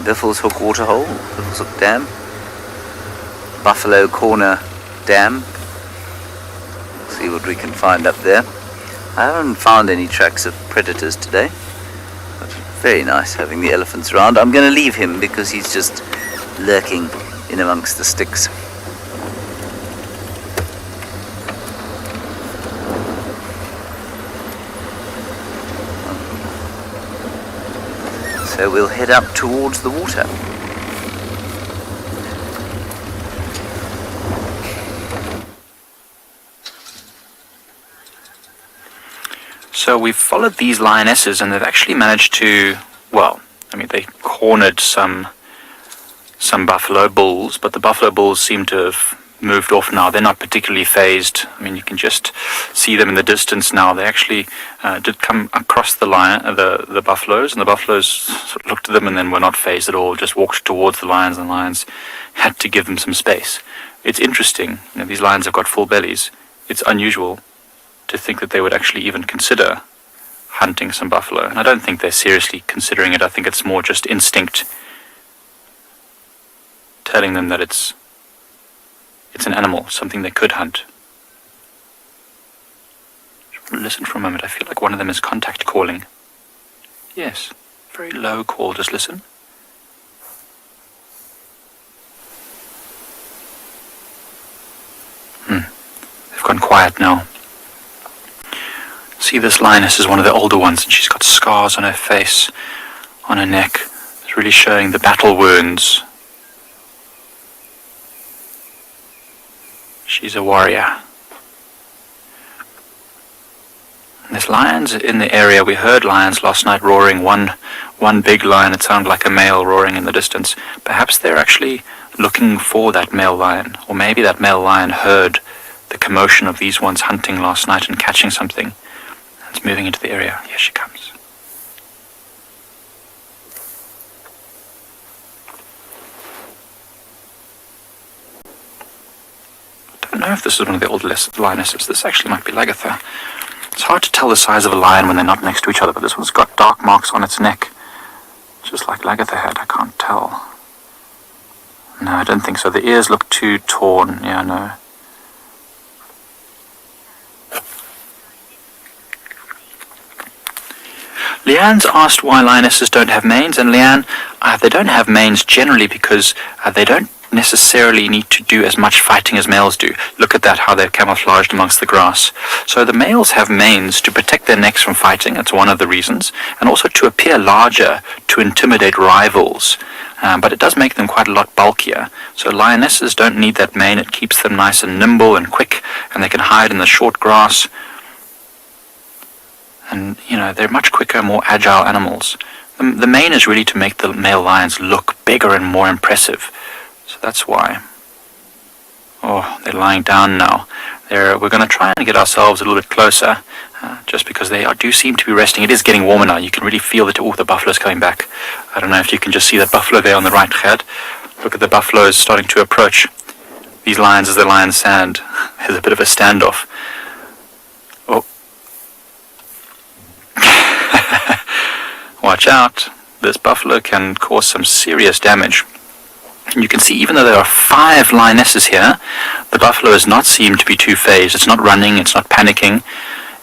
Biffle's Hook Waterhole, Biffle's Hook Dam. Buffalo Corner Dam. See what we can find up there. I haven't found any tracks of predators today. Very nice having the elephants around. I'm going to leave him because he's just lurking in amongst the sticks. So we'll head up towards the water. So we've followed these lionesses, and they've actually managed to, well, I mean, they cornered some buffalo bulls, but the buffalo bulls seem to have moved off now. They're not particularly phased. I mean, you can just see them in the distance now. They actually did come across the buffaloes, and the buffaloes sort of looked at them and then were not phased at all, just walked towards the lions, and the lions had to give them some space. It's interesting. You know, these lions have got full bellies. It's unusual to think that they would actually even consider hunting some buffalo. And I don't think they're seriously considering it. I think it's more just instinct telling them that it's an animal, something they could hunt. Listen for a moment. I feel like one of them is contact calling. Yes, very low call. Just listen. They've gone quiet now. See, this lioness is one of the older ones, and she's got scars on her face, on her neck. It's really showing the battle wounds. She's a warrior. There's lions in the area. We heard lions last night roaring. One big lion, it sounded like a male roaring in the distance. Perhaps they're actually looking for that male lion. Or maybe that male lion heard the commotion of these ones hunting last night and catching something. It's moving into the area. Here she comes. I don't know if this is one of the older lionesses. This actually might be Lagatha. It's hard to tell the size of a lion when they're not next to each other, but this one's got dark marks on its neck, just like Lagatha had. I can't tell. No, I don't think so. The ears look too torn. Yeah, no. Leanne's asked why lionesses don't have manes, and Leanne, they don't have manes generally because they don't necessarily need to do as much fighting as males do. Look at that, how they're camouflaged amongst the grass. So the males have manes to protect their necks from fighting. That's one of the reasons. And also to appear larger, to intimidate rivals. But it does make them quite a lot bulkier. So lionesses don't need that mane. It keeps them nice and nimble and quick, and they can hide in the short grass. And, they're much quicker, more agile animals. The mane is really to make the male lions look bigger and more impressive. So that's why. Oh, they're lying down now. We're going to try and get ourselves a little bit closer, just because they do seem to be resting. It is getting warmer now. You can really feel that, the buffalo's coming back. I don't know if you can just see that buffalo there on the right head. Look at the buffaloes starting to approach these lions as the lions stand. There's a bit of a standoff. Oh. Watch out. This buffalo can cause some serious damage. And you can see, even though there are 5 lionesses here, the buffalo does not seem to be too phased. It's not running, it's not panicking.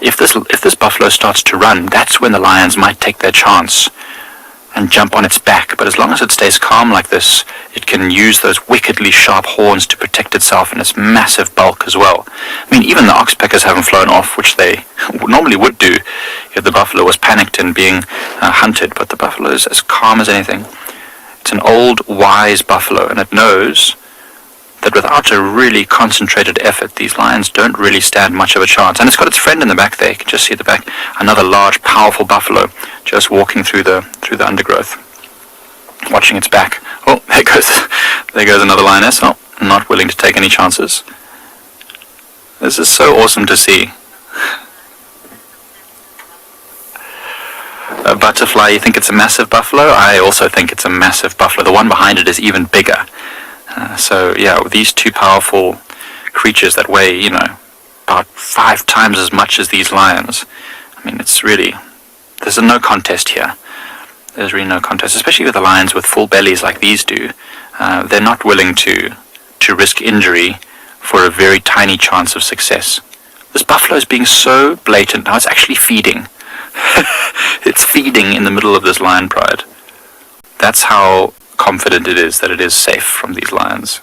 If this buffalo starts to run, that's when the lions might take their chance and jump on its back. But as long as it stays calm like this, it can use those wickedly sharp horns to protect itself and its massive bulk as well. I mean, even the oxpeckers haven't flown off, which they normally would do if the buffalo was panicked and being hunted. But the buffalo is as calm as anything. It's an old, wise buffalo, and it knows that without a really concentrated effort, these lions don't really stand much of a chance. And it's got its friend in the back there. You can just see at the back, another large, powerful buffalo just walking through the undergrowth, watching its back. Oh, there goes another lioness. Oh, not willing to take any chances. This is so awesome to see. A butterfly, you think it's a massive buffalo? I also think it's a massive buffalo. The one behind it is even bigger. So yeah, these two powerful creatures that weigh, about 5 times as much as these lions. I mean, there's no contest here. There's really no contest, especially with the lions with full bellies like these do. They're not willing to risk injury for a very tiny chance of success. This buffalo is being so blatant. Now it's actually feeding. It's feeding in the middle of this lion pride. That's how confident it is that it is safe from these lions.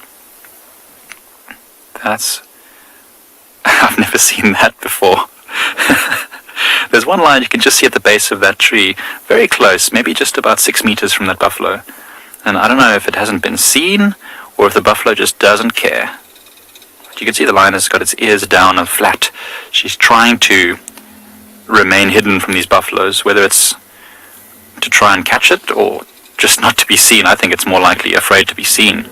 I've never seen that before. There's one lion you can just see at the base of that tree, very close, maybe just about 6 meters from that buffalo. And I don't know if it hasn't been seen or if the buffalo just doesn't care. But you can see the lion has got its ears down and flat. She's trying to remain hidden from these buffaloes, whether it's to try and catch it or just not to be seen. I think it's more likely afraid to be seen.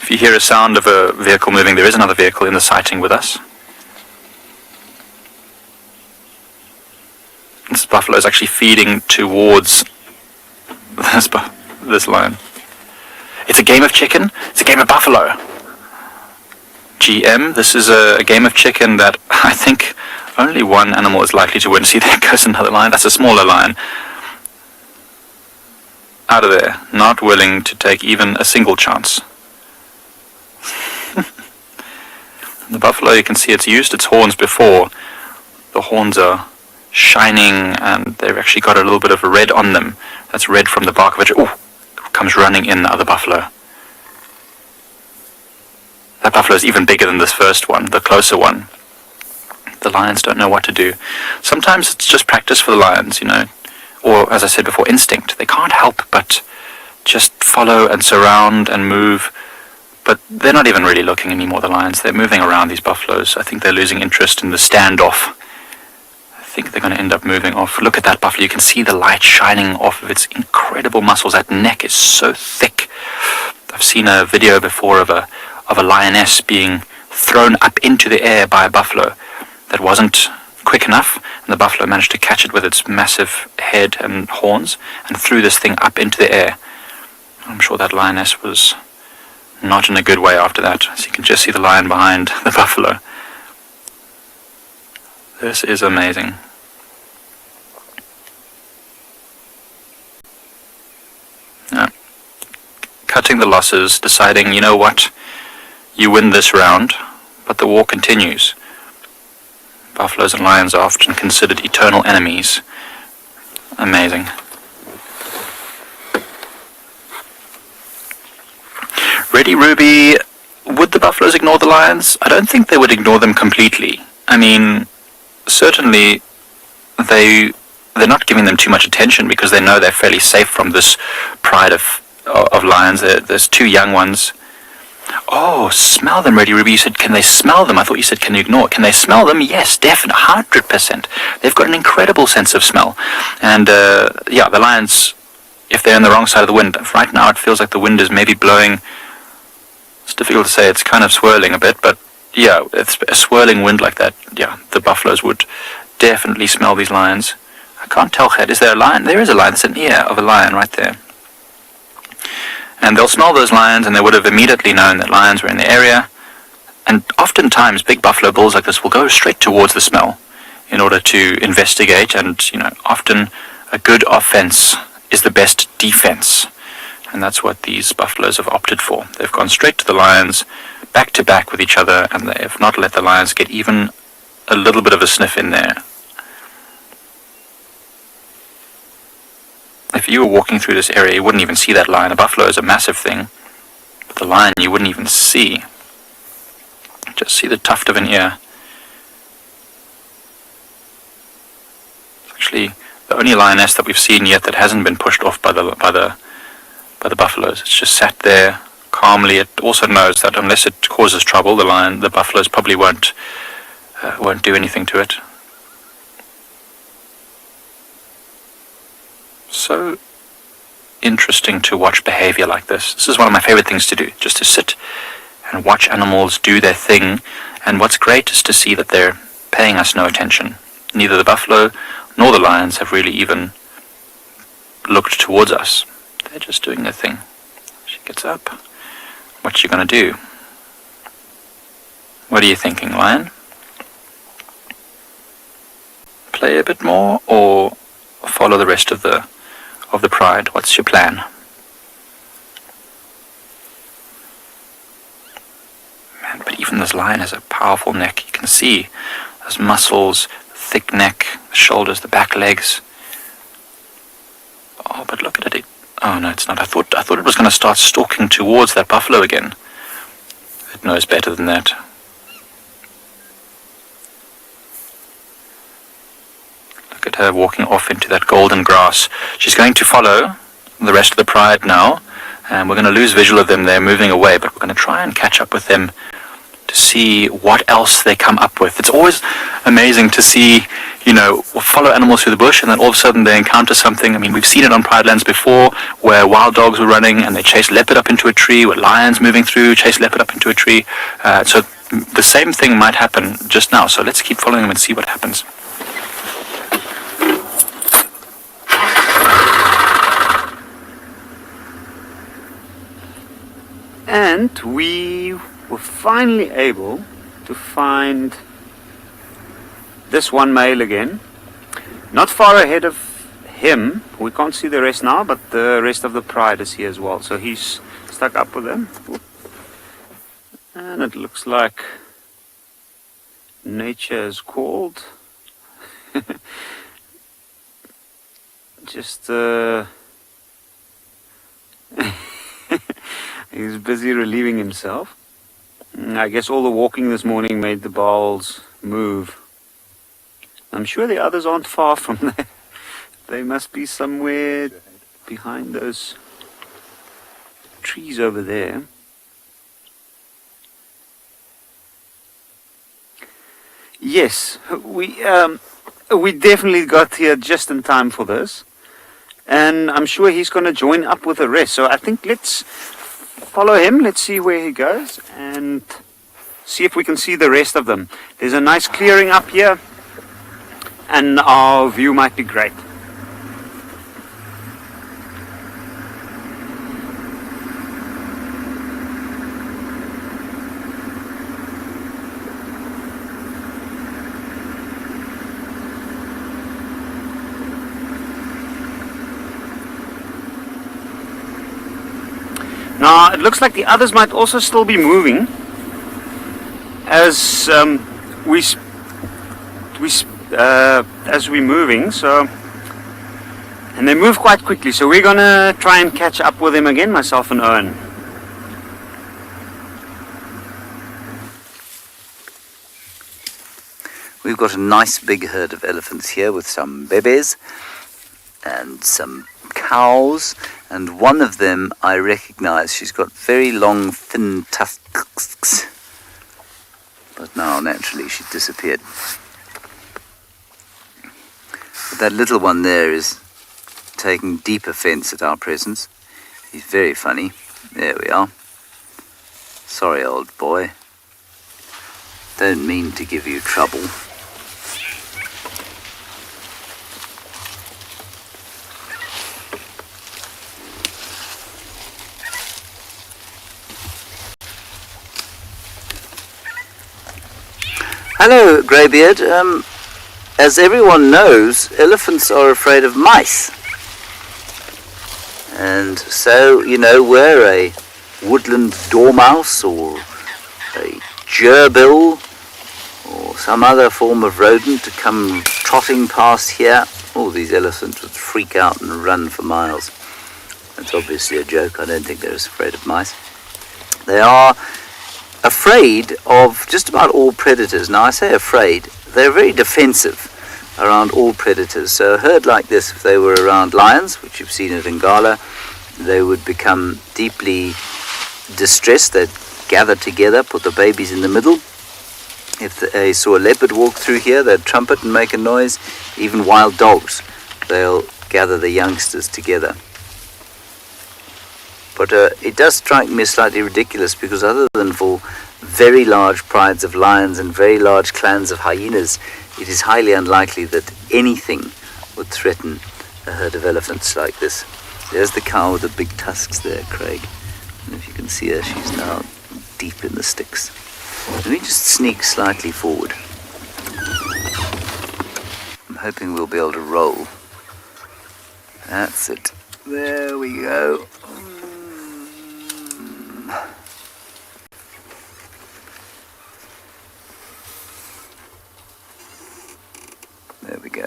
If you hear a sound of a vehicle moving, there is another vehicle in the sighting with us. This buffalo is actually feeding towards this lion. It's a game of chicken. It's a game of buffalo. GM, this is a game of chicken that I think only one animal is likely to win. See, there goes another lion. That's a smaller lion. out of there, not willing to take even a single chance. The buffalo, you can see it's used its horns before. The horns are shining and they've actually got a little bit of red on them. That's red from the bark of a tree. Oh, comes running in the other buffalo. That buffalo is even bigger than this first one, the closer one. The lions don't know what to do. Sometimes it's just practice for the lions, you know, or as I said before, instinct. They can't help but just follow and surround and move. But they're not even really looking anymore, the lions. They're moving around these buffaloes. I think they're losing interest in the standoff. I think they're going to end up moving off. Look at that buffalo. You can see the light shining off of its incredible muscles. That neck is so thick. I've seen a video before of a lioness being thrown up into the air by a buffalo that wasn't quick enough, and the buffalo managed to catch it with its massive head and horns and threw this thing up into the air. I'm sure that lioness was not in a good way after that. So you can just see the lion behind the buffalo. This is amazing. Now, cutting the losses, deciding, you know what, you win this round, but the war continues. Buffaloes and lions are often considered eternal enemies. Amazing. Ready, Ruby, would the buffaloes ignore the lions? I don't think they would ignore them completely. I mean, certainly they're not giving them too much attention because they know they're fairly safe from this pride of lions. There's two young ones. Oh, smell them, Ready, Ruby. You said, can they smell them? I thought you said, can you ignore it? Can they smell them? Yes, definitely, 100%. They've got an incredible sense of smell. And, yeah, the lions, if they're on the wrong side of the wind, right now it feels like the wind is maybe blowing. It's difficult to say, it's kind of swirling a bit, but yeah, it's a swirling wind like that. Yeah, the buffaloes would definitely smell these lions. I can't tell, Gert, is there a lion? There is a lion, there's an ear of a lion right there. And they'll smell those lions and they would have immediately known that lions were in the area. And oftentimes big buffalo bulls like this will go straight towards the smell in order to investigate, and you know, often a good offense is the best defense. And that's what these buffaloes have opted for. They've gone straight to the lions, back to back with each other, and they have not let the lions get even a little bit of a sniff in there. If you were walking through this area, you wouldn't even see that lion. A buffalo is a massive thing, but the lion you wouldn't even see. Just see the tuft of an ear. It's actually the only lioness that we've seen yet that hasn't been pushed off by the buffaloes. It's just sat there calmly. It also knows that unless it causes trouble, the buffaloes probably won't do anything to it. So interesting to watch behavior like this. This is one of my favorite things to do, just to sit and watch animals do their thing. And what's great is to see that they're paying us no attention. Neither the buffalo nor the lions have really even looked towards us. They're just doing their thing. She gets up. What's she going to do? What are you thinking, lion? Play a bit more or follow the rest of the pride? What's your plan? Man, but even this lion has a powerful neck. You can see those muscles, thick neck, the shoulders, the back legs. Oh, but look at it. Oh no, it's not. I thought it was going to start stalking towards that buffalo again. It knows better than that. Look at her walking off into that golden grass. She's going to follow the rest of the pride now, and we're going to lose visual of them. They're moving away, but we're going to try and catch up with them to see what else they come up with. It's always amazing to see, you know, follow animals through the bush and then all of a sudden they encounter something. I mean, we've seen it on Pride Lands before where wild dogs were running and they chased leopard up into a tree, where lions moving through chased leopard up into a tree. So the same thing might happen just now. So let's keep following them and see what happens. And we were finally able to find this one male again, not far ahead of him. We can't see the rest now, but the rest of the pride is here as well. So he's stuck up with them. And it looks like nature is called. Just he's busy relieving himself. I guess all the walking this morning made the bowels move. I'm sure the others aren't far from there. They must be somewhere behind those trees over there. Yes, we definitely got here just in time for this. And I'm sure he's going to join up with the rest. So I think let's follow him. Let's see where he goes and see if we can see the rest of them. There's a nice clearing up here, and our view might be great. Now, it looks like the others might also still be moving as we're moving. So, and they move quite quickly. So we're gonna try and catch up with them again, myself and Owen. We've got a nice big herd of elephants here with some bebes and some cows, and one of them I recognize. She's got very long, thin tusks, but now naturally she disappeared. But that little one there is taking deep offense at our presence. He's very funny. There we are. Sorry, old boy. Don't mean to give you trouble. Hello, Greybeard. As everyone knows, elephants are afraid of mice. And so, you know, were a woodland dormouse or a gerbil or some other form of rodent to come trotting past here, all these elephants would freak out and run for miles. That's obviously a joke. I don't think they're as afraid of mice. They are afraid of just about all predators. Now I say afraid, they're very defensive around all predators. So a herd like this, if they were around lions, which you've seen at Ngala, they would become deeply distressed. They'd gather together, put the babies in the middle. If they saw a leopard walk through here, they'd trumpet and make a noise. Even wild dogs, they'll gather the youngsters together. But it does strike me as slightly ridiculous, because other than for very large prides of lions and very large clans of hyenas, it is highly unlikely that anything would threaten a herd of elephants like this. There's the cow with the big tusks there, Craig. And if you can see her, she's now deep in the sticks. Let me just sneak slightly forward. I'm hoping we'll be able to roll. That's it. There we go. There we go.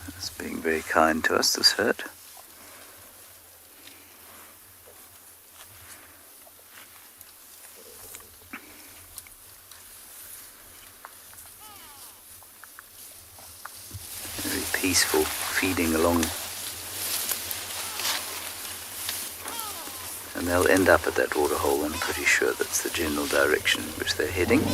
It's being very kind to us, this herd. Very peaceful, feeding along. And they'll end up at that waterhole. I'm pretty sure that's the general direction in which they're heading. I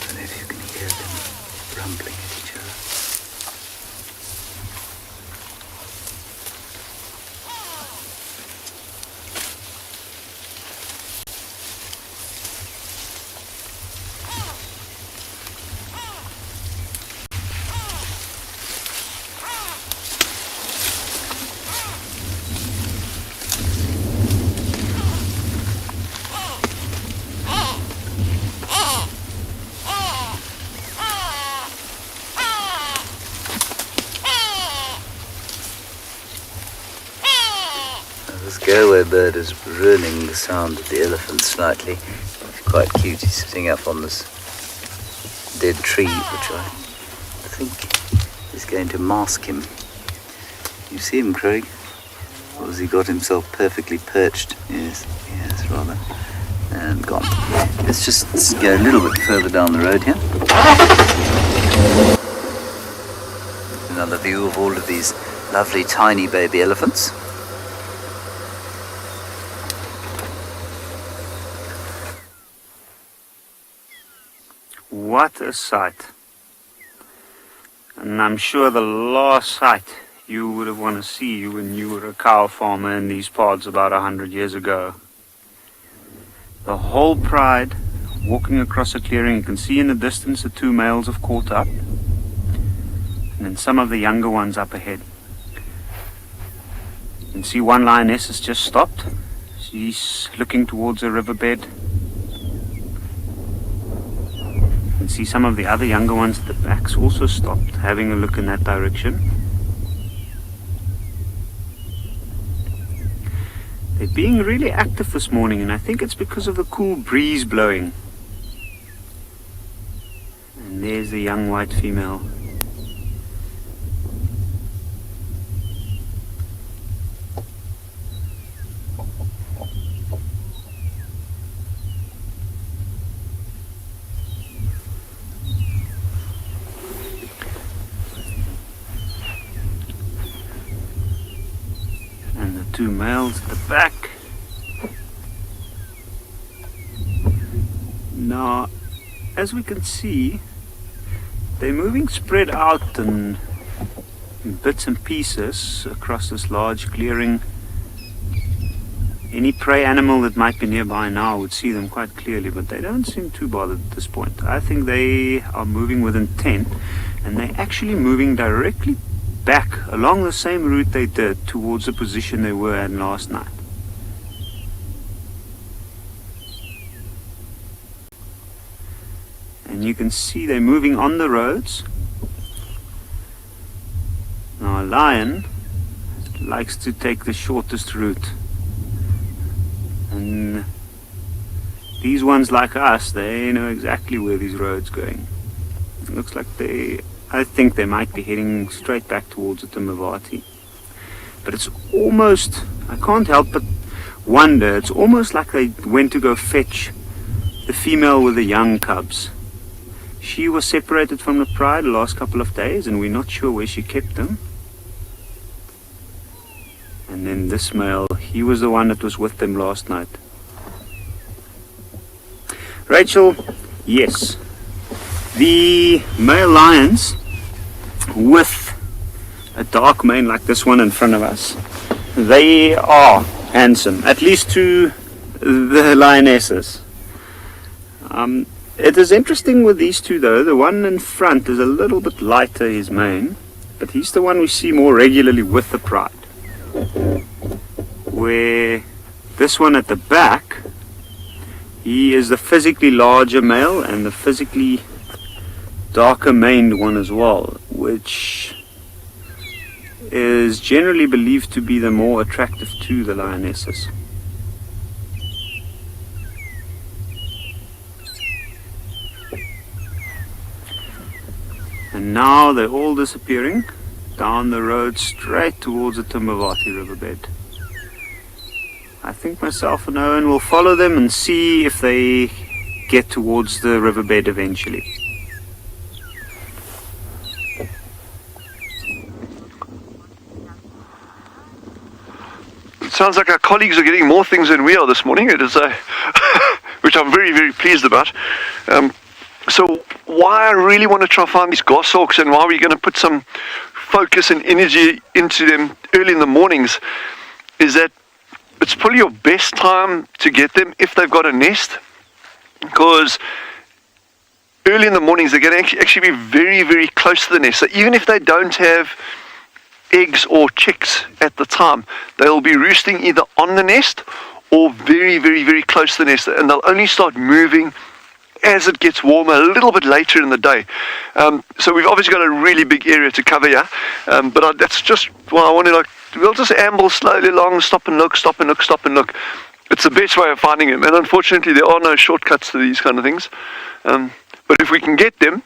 don't know if you can hear them rumbling at each other. This go-away bird is ruining the sound of the elephant slightly. He's quite cute. He's sitting up on this dead tree, which I think is going to mask him. You see him, Craig? Or has he got himself perfectly perched? Yes, rather. And gone. Let's just go a little bit further down the road here. Another view of all of these lovely tiny baby elephants. What a sight. And I'm sure the last sight you would have wanted to see when you were a cow farmer in these parts about 100 years ago. The whole pride walking across a clearing. You can see in the distance the two males have caught up, and then some of the younger ones up ahead. You can see one lioness has just stopped. She's looking towards a riverbed. You can see some of the other younger ones at the backs also stopped, having a look in that direction. They're being really active this morning, and I think it's because of the cool breeze blowing. And there's the young white female. And the two males at the back. Now, as we can see, they're moving spread out in bits and pieces across this large clearing. Any prey animal that might be nearby now would see them quite clearly, but they don't seem too bothered at this point. I think they are moving with intent, and they're actually moving directly back along the same route they did towards the position they were at last night. And you can see they're moving on the roads. Now a lion likes to take the shortest route. And these ones like us, they know exactly where these roads are going. It looks like I think they might be heading straight back towards the Timavati. But it's almost, I can't help but wonder, it's almost like they went to go fetch the female with the young cubs. She was separated from the pride the last couple of days, and we're not sure where she kept them. And then this male, he was the one that was with them last night. Rachel, yes. The male lions with a dark mane like this one in front of us, they are handsome, at least to the lionesses. It is interesting with these two though. The one in front is a little bit lighter, his mane, but he's the one we see more regularly with the pride. Where this one at the back, he is the physically larger male and the physically darker maned one as well, which is generally believed to be the more attractive to the lionesses. And now they're all disappearing down the road straight towards the Timavati riverbed. I think myself and Owen will follow them and see if they get towards the riverbed eventually. It sounds like our colleagues are getting more things than we are this morning. It is which I'm very, very pleased about. So why I really want to try and find these goshawks, and why we're going to put some focus and energy into them early in the mornings, is that it's probably your best time to get them if they've got a nest, because early in the mornings they're going to actually be very, very close to the nest. So even if they don't have eggs or chicks at the time, they'll be roosting either on the nest or very, very, very close to the nest, and they'll only start moving as it gets warmer a little bit later in the day. So we've obviously got a really big area to cover here, but that's just why I want to, we'll just amble slowly along, stop and look, stop and look, stop and look. It's the best way of finding them, and unfortunately there are no shortcuts to these kind of things. But if we can get them,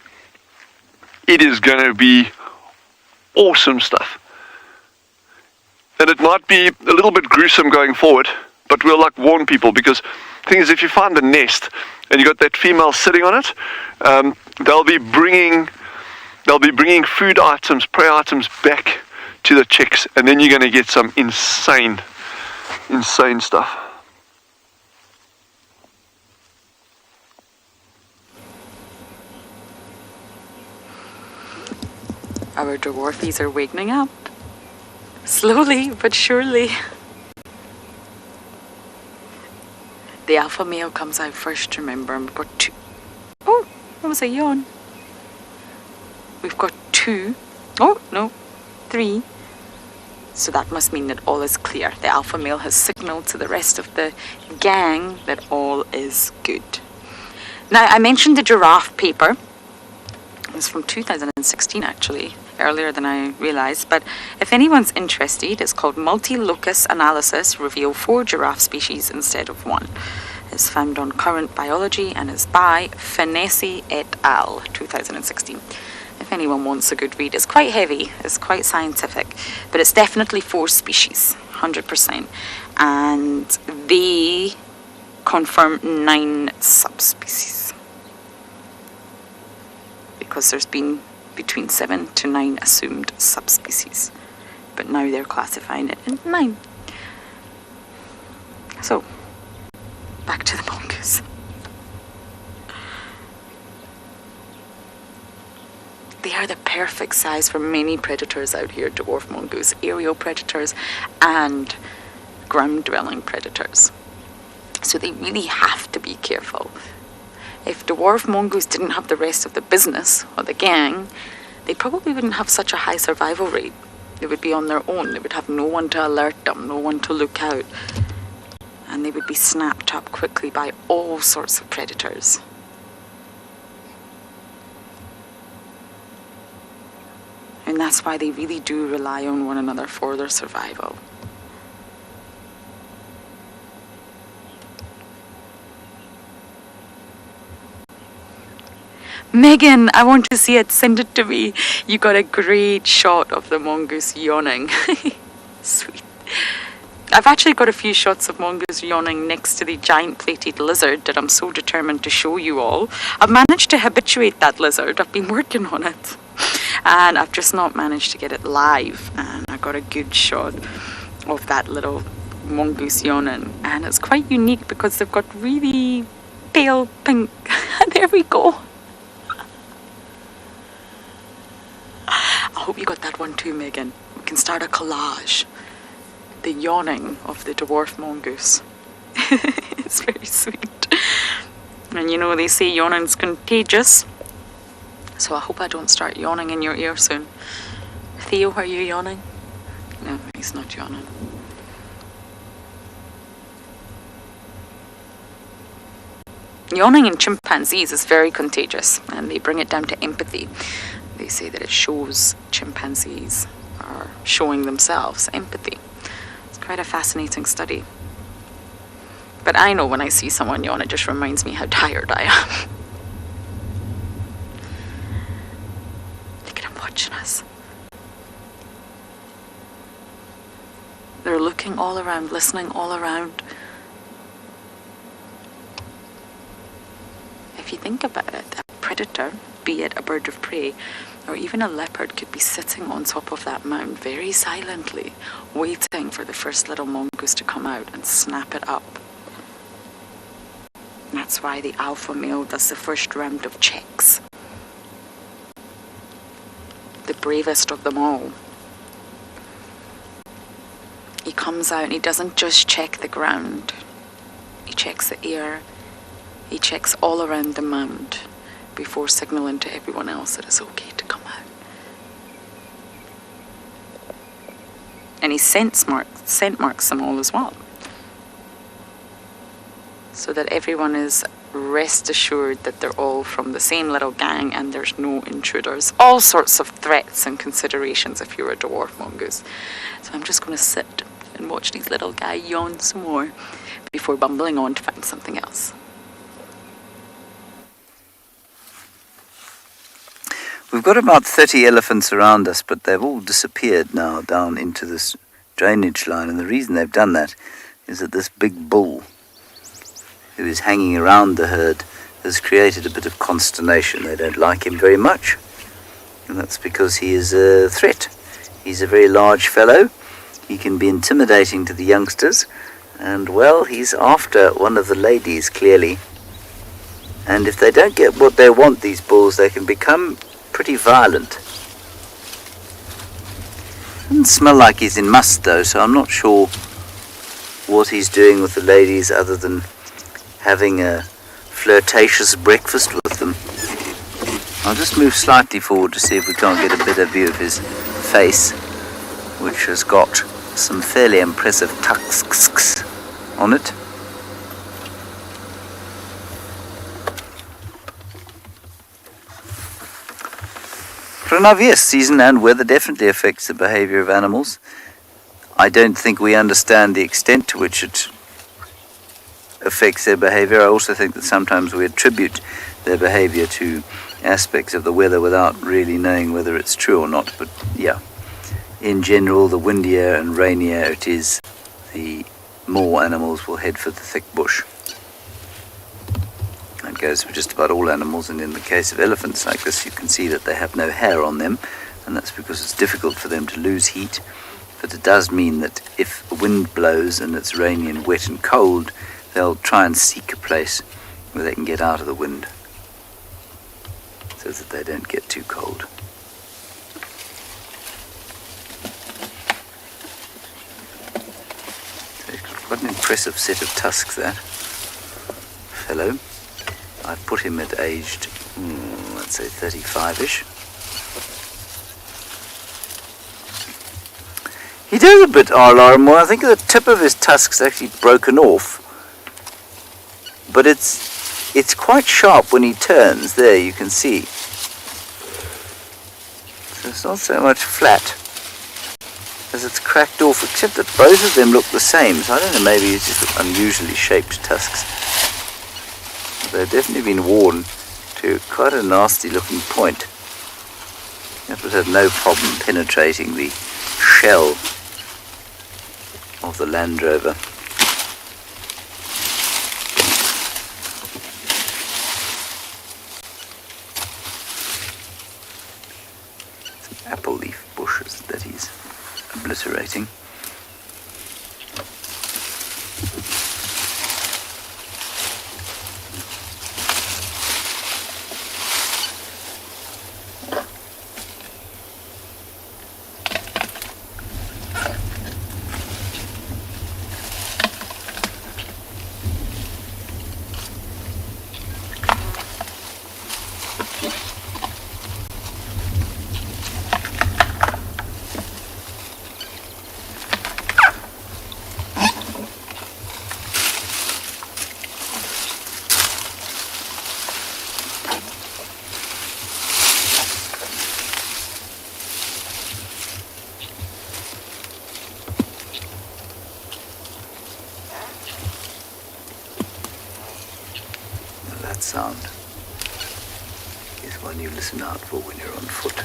it is going to be awesome stuff. And it might be a little bit gruesome going forward, but we'll warn people, because the thing is, if you find a nest and you got that female sitting on it, they'll be bringing food items, prey items back to the chicks, and then you're going to get some insane stuff. Our dwarfies are wakening up. Slowly but surely. The alpha male comes out first, remember. We've got 2. Oh, that was a yawn. We've got 2. Oh, no. 3. So that must mean that all is clear. The alpha male has signaled to the rest of the gang that all is good. Now, I mentioned the giraffe paper. It was from 2016, actually, earlier than I realized. But if anyone's interested, it's called Multi-Locus Analysis, Reveal 4 Giraffe Species instead of 1. It's found on Current Biology and is by Finessi et al. 2016. If anyone wants a good read, it's quite heavy, it's quite scientific, but it's definitely 4 species, 100%. And they confirm 9 subspecies, because there's been between 7 to 9 assumed subspecies, but now they're classifying it in 9. So, back to the mongoose. They are the perfect size for many predators out here, dwarf mongoose, aerial predators and ground-dwelling predators. So they really have to be careful. If dwarf mongoose didn't have the rest of the business, or the gang, they probably wouldn't have such a high survival rate. They would be on their own. They would have no one to alert them, no one to look out. And they would be snapped up quickly by all sorts of predators. And that's why they really do rely on one another for their survival. Megan, I want to see it. Send it to me. You got a great shot of the mongoose yawning. Sweet. I've actually got a few shots of mongoose yawning next to the giant plated lizard that I'm so determined to show you all. I've managed to habituate that lizard. I've been working on it. And I've just not managed to get it live. And I got a good shot of that little mongoose yawning. And it's quite unique because they've got really pale pink. There we go. I hope you got that one too, Megan. We can start a collage. The yawning of the dwarf mongoose. It's very sweet. And you know, they say yawning's contagious. So I hope I don't start yawning in your ear soon. Theo, are you yawning? No, he's not yawning. Yawning in chimpanzees is very contagious, and they bring it down to empathy. They say that it shows chimpanzees are showing themselves empathy. It's quite a fascinating study. But I know when I see someone yawn, it just reminds me how tired I am. Look at them watching us. They're looking all around, listening all around. If you think about it, a predator, be it a bird of prey or even a leopard, could be sitting on top of that mound very silently, waiting for the first little mongoose to come out and snap it up. And that's why the alpha male does the first round of checks. The bravest of them all. He comes out and he doesn't just check the ground. He checks the air. He checks all around the mound before signaling to everyone else that it's okay to come out. And he scent marks them all as well, so that everyone is rest assured that they're all from the same little gang and there's no intruders. All sorts of threats and considerations if you're a dwarf mongoose. So I'm just going to sit and watch these little guys yawn some more before bumbling on to find something else. We've got about 30 elephants around us, but they've all disappeared now down into this drainage line, and the reason they've done that is that this big bull who is hanging around the herd has created a bit of consternation. They don't like him very much, and that's because he is a threat. He's a very large fellow. He can be intimidating to the youngsters, and well, he's after one of the ladies, clearly. And if they don't get what they want, these bulls, they can become pretty violent. Doesn't smell like he's in must though, so I'm not sure what he's doing with the ladies other than having a flirtatious breakfast with them. I'll just move slightly forward to see if we can't get a better view of his face, which has got some fairly impressive tusks on it. Yes, season and weather definitely affects the behavior of animals. I don't think we understand the extent to which it affects their behavior. I also think that sometimes we attribute their behavior to aspects of the weather without really knowing whether it's true or not. But yeah, in general, the windier and rainier it is, the more animals will head for the thick bush. That goes for just about all animals, and in the case of elephants like this, you can see that they have no hair on them, and that's because it's difficult for them to lose heat. But it does mean that if the wind blows and it's rainy and wet and cold, they'll try and seek a place where they can get out of the wind so that they don't get too cold. So he's got quite an impressive set of tusks, that fellow. I put him at aged, let's say 35-ish. He does a bit more. I think the tip of his tusk's actually broken off. But it's quite sharp when he turns. There, you can see. So it's not so much flat as it's cracked off, except that both of them look the same. So I don't know, maybe it's just unusually shaped tusks. They've definitely been worn to quite a nasty looking point. That would have no problem penetrating the shell of the Land Rover. Some apple leaf bushes that he's obliterating. Sound is one you listen out for when you're on foot,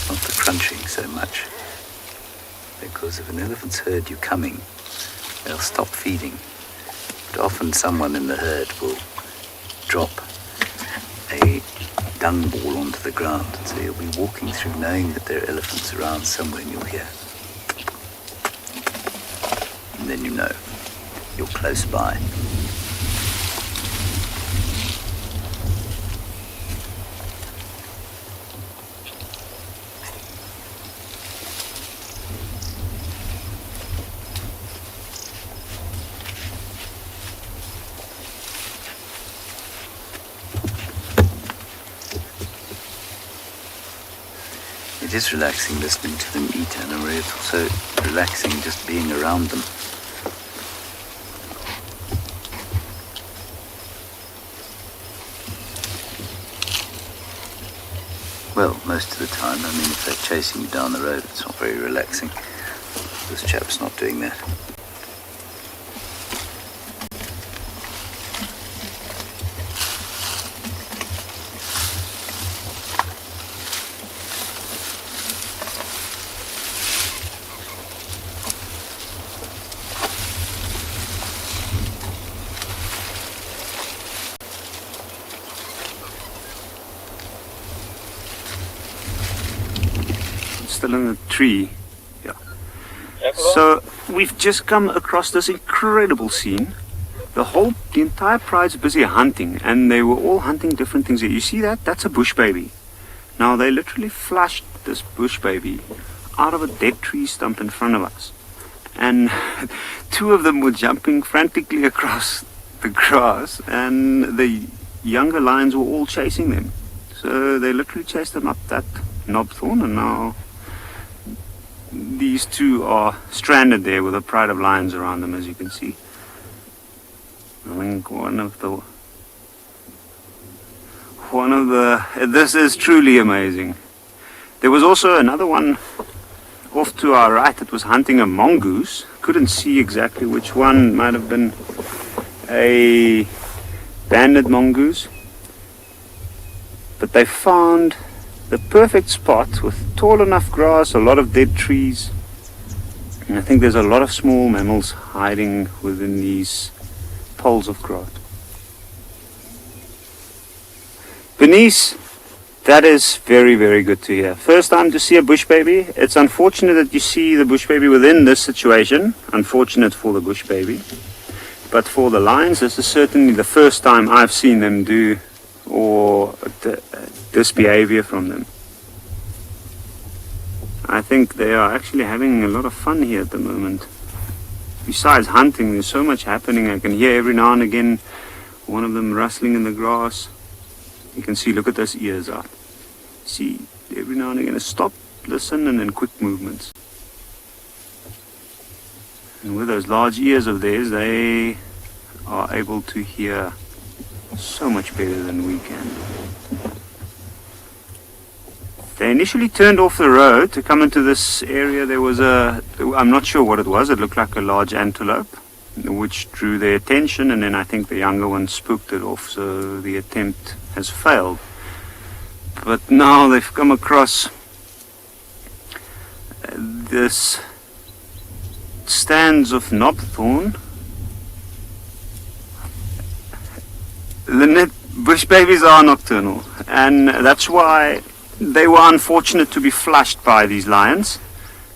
not the crunching so much, because if an elephant's heard you coming, they'll stop feeding, but often someone in the herd will drop a dung ball onto the ground, and so you'll be walking through knowing that there are elephants around somewhere, and you'll hear, and then you know you're close by. It is relaxing listening to them eat, and it's also relaxing just being around them. Well, most of the time. I mean, if they're chasing you down the road, it's not very relaxing. This chap's not doing that. Still in the tree. Yeah. So we've just come across this incredible scene. The entire pride's busy hunting, and they were all hunting different things here. You see that? That's a bush baby. Now they literally flushed this bush baby out of a dead tree stump in front of us. And two of them were jumping frantically across the grass, and the younger lions were all chasing them. So they literally chased them up that knobthorn, and now these two are stranded there with a pride of lions around them, as you can see. I think this is truly amazing. There was also another one off to our right that was hunting a mongoose. Couldn't see exactly which one. Might have been a banded mongoose. But they found the perfect spot with tall enough grass, a lot of dead trees. And I think there's a lot of small mammals hiding within these poles of grass. Bernice, that is very, very good to hear. First time to see a bush baby. It's unfortunate that you see the bush baby within this situation. Unfortunate for the bush baby. But for the lions, this is certainly the first time I've seen them do this behavior from them. I think they are actually having a lot of fun here at the moment. Besides hunting, there's so much happening. I can hear every now and again one of them rustling in the grass. You can see, look at those ears out. See, every now and again a stop, listen, and then quick movements. And with those large ears of theirs, they are able to hear so much better than we can. They initially turned off the road to come into this area. There was I'm not sure what it was. It looked like a large antelope, which drew their attention, and then I think the younger one spooked it off, so the attempt has failed. But now they've come across this stands of knobthorn. Lynette, bush babies are nocturnal, and that's why they were unfortunate to be flushed by these lions.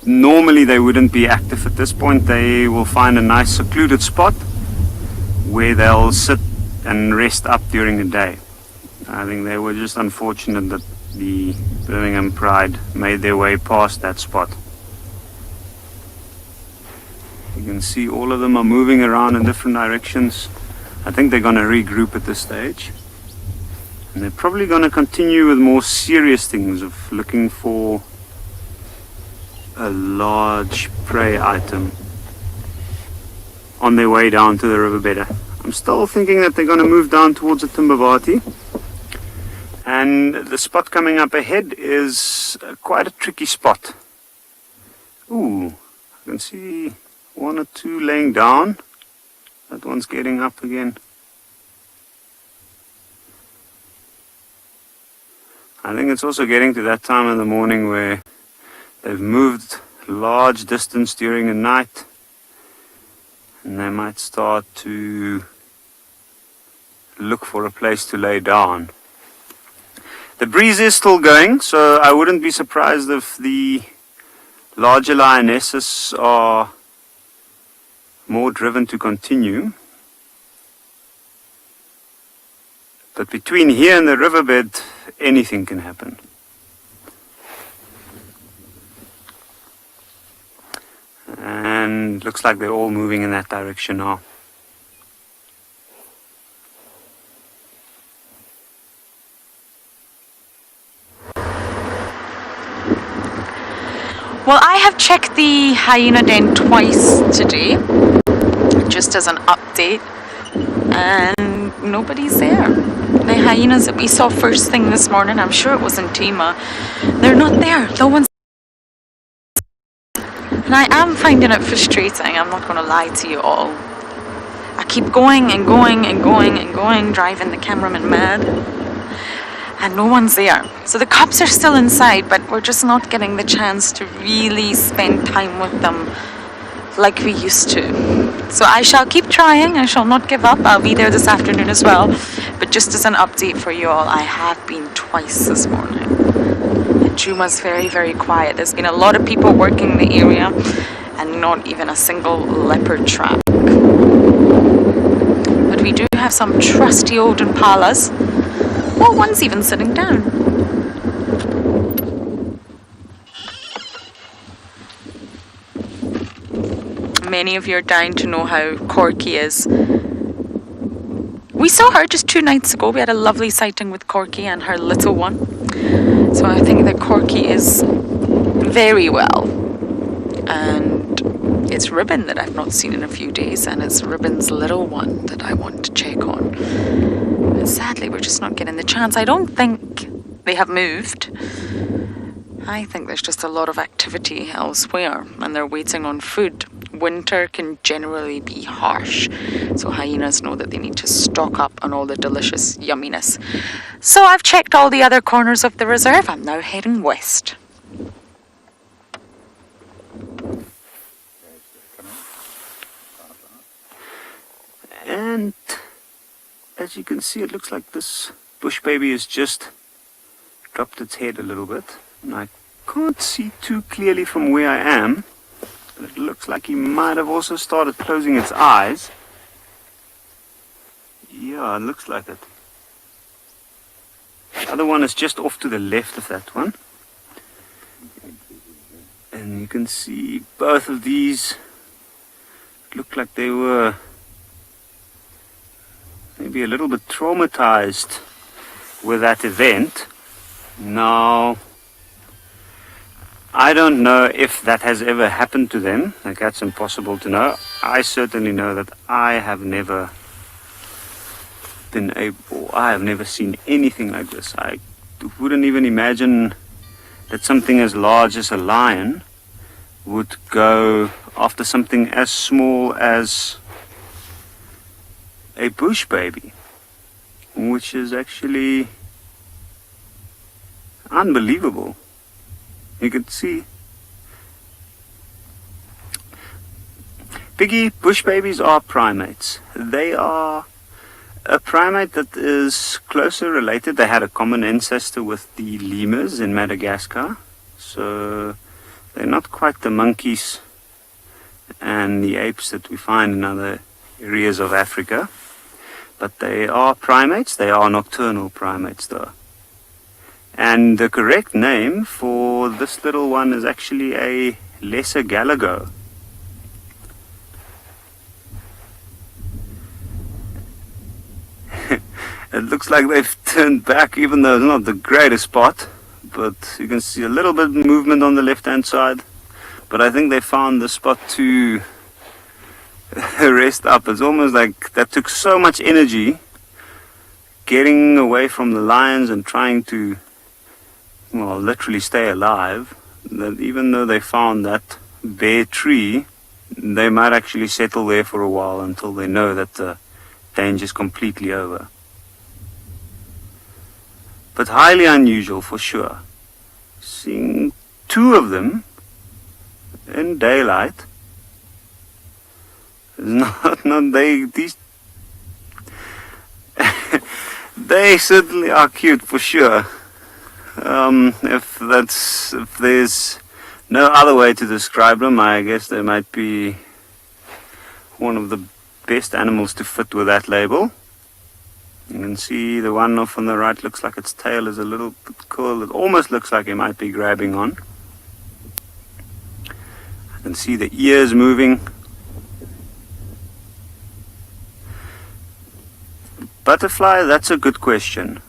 Normally they wouldn't be active at this point. They will find a nice secluded spot where they'll sit and rest up during the day. I think they were just unfortunate that the Birmingham Pride made their way past that spot. You can see all of them are moving around in different directions. I think they're going to regroup at this stage. And they're probably going to continue with more serious things of looking for a large prey item on their way down to the riverbed. I'm still thinking that they're going to move down towards the Timbavati. And the spot coming up ahead is quite a tricky spot. Ooh, I can see one or two laying down. That one's getting up again. I think it's also getting to that time of the morning where they've moved large distance during the night, and they might start to look for a place to lay down. The breeze is still going, so I wouldn't be surprised if the larger lionesses are more driven to continue. But between here and the riverbed, anything can happen. And looks like they're all moving in that direction now. Well, I have checked the hyena den twice today, just as an update, and nobody's there. The hyenas that we saw first thing this morning, I'm sure it was in Tima, they're not there. No one's. And I am finding it frustrating, I'm not going to lie to you all. I keep going and going and going and going, driving the cameraman mad. And no one's there. So the cops are still inside, but we're just not getting the chance to really spend time with them like we used to. So I shall keep trying, I shall not give up. I'll be there this afternoon as well. But just as an update for you all, I have been twice this morning. And Juma's very, very quiet. There's been a lot of people working the area and not even a single leopard trap. But we do have some trusty old impalas. Well, one's even sitting down. Many of you are dying to know how Corky is. We saw her just 2 nights ago. We had a lovely sighting with Corky and her little one. So I think that Corky is very well. And it's Ribbon that I've not seen in a few days, and it's Ribbon's little one that I want to check on. But sadly, we're just not getting the chance. I don't think they have moved. I think there's just a lot of activity elsewhere, and they're waiting on food. Winter can generally be harsh, so hyenas know that they need to stock up on all the delicious yumminess. So I've checked all the other corners of the reserve. I'm now heading west. And as you can see, it looks like this bush baby has just dropped its head a little bit. And I can't see too clearly from where I am, but it looks like he might have also started closing its eyes. Yeah, it looks like it. The other one is just off to the left of that one. And you can see both of these look like they were maybe a little bit traumatized with that event. Now, I don't know if that has ever happened to them. Like, that's impossible to know. I certainly know that I have never seen anything like this. I wouldn't even imagine that something as large as a lion would go after something as small as a bush baby, which is actually unbelievable. You can see Piggy, bush babies are primates. They are a primate that is closer related. They had a common ancestor with the lemurs in Madagascar, so they're not quite the monkeys and the apes that we find in other areas of Africa. But they are primates. They are nocturnal primates, though. And the correct name for this little one is actually a lesser galago. It looks like they've turned back, even though it's not the greatest spot. But you can see a little bit of movement on the left-hand side. But I think they found the spot to rest up. It's almost like that took so much energy getting away from the lions and trying to, well, literally stay alive, that even though they found that bare tree, they might actually settle there for a while until they know that the danger is completely over. But highly unusual for sure. Seeing 2 of them in daylight is not these they certainly are cute for sure. If there's no other way to describe them, I guess they might be one of the best animals to fit with that label. You can see the one off on the right looks like its tail is a little bit curled. It almost looks like it might be grabbing on. I can see the ears moving. Butterfly, that's a good question.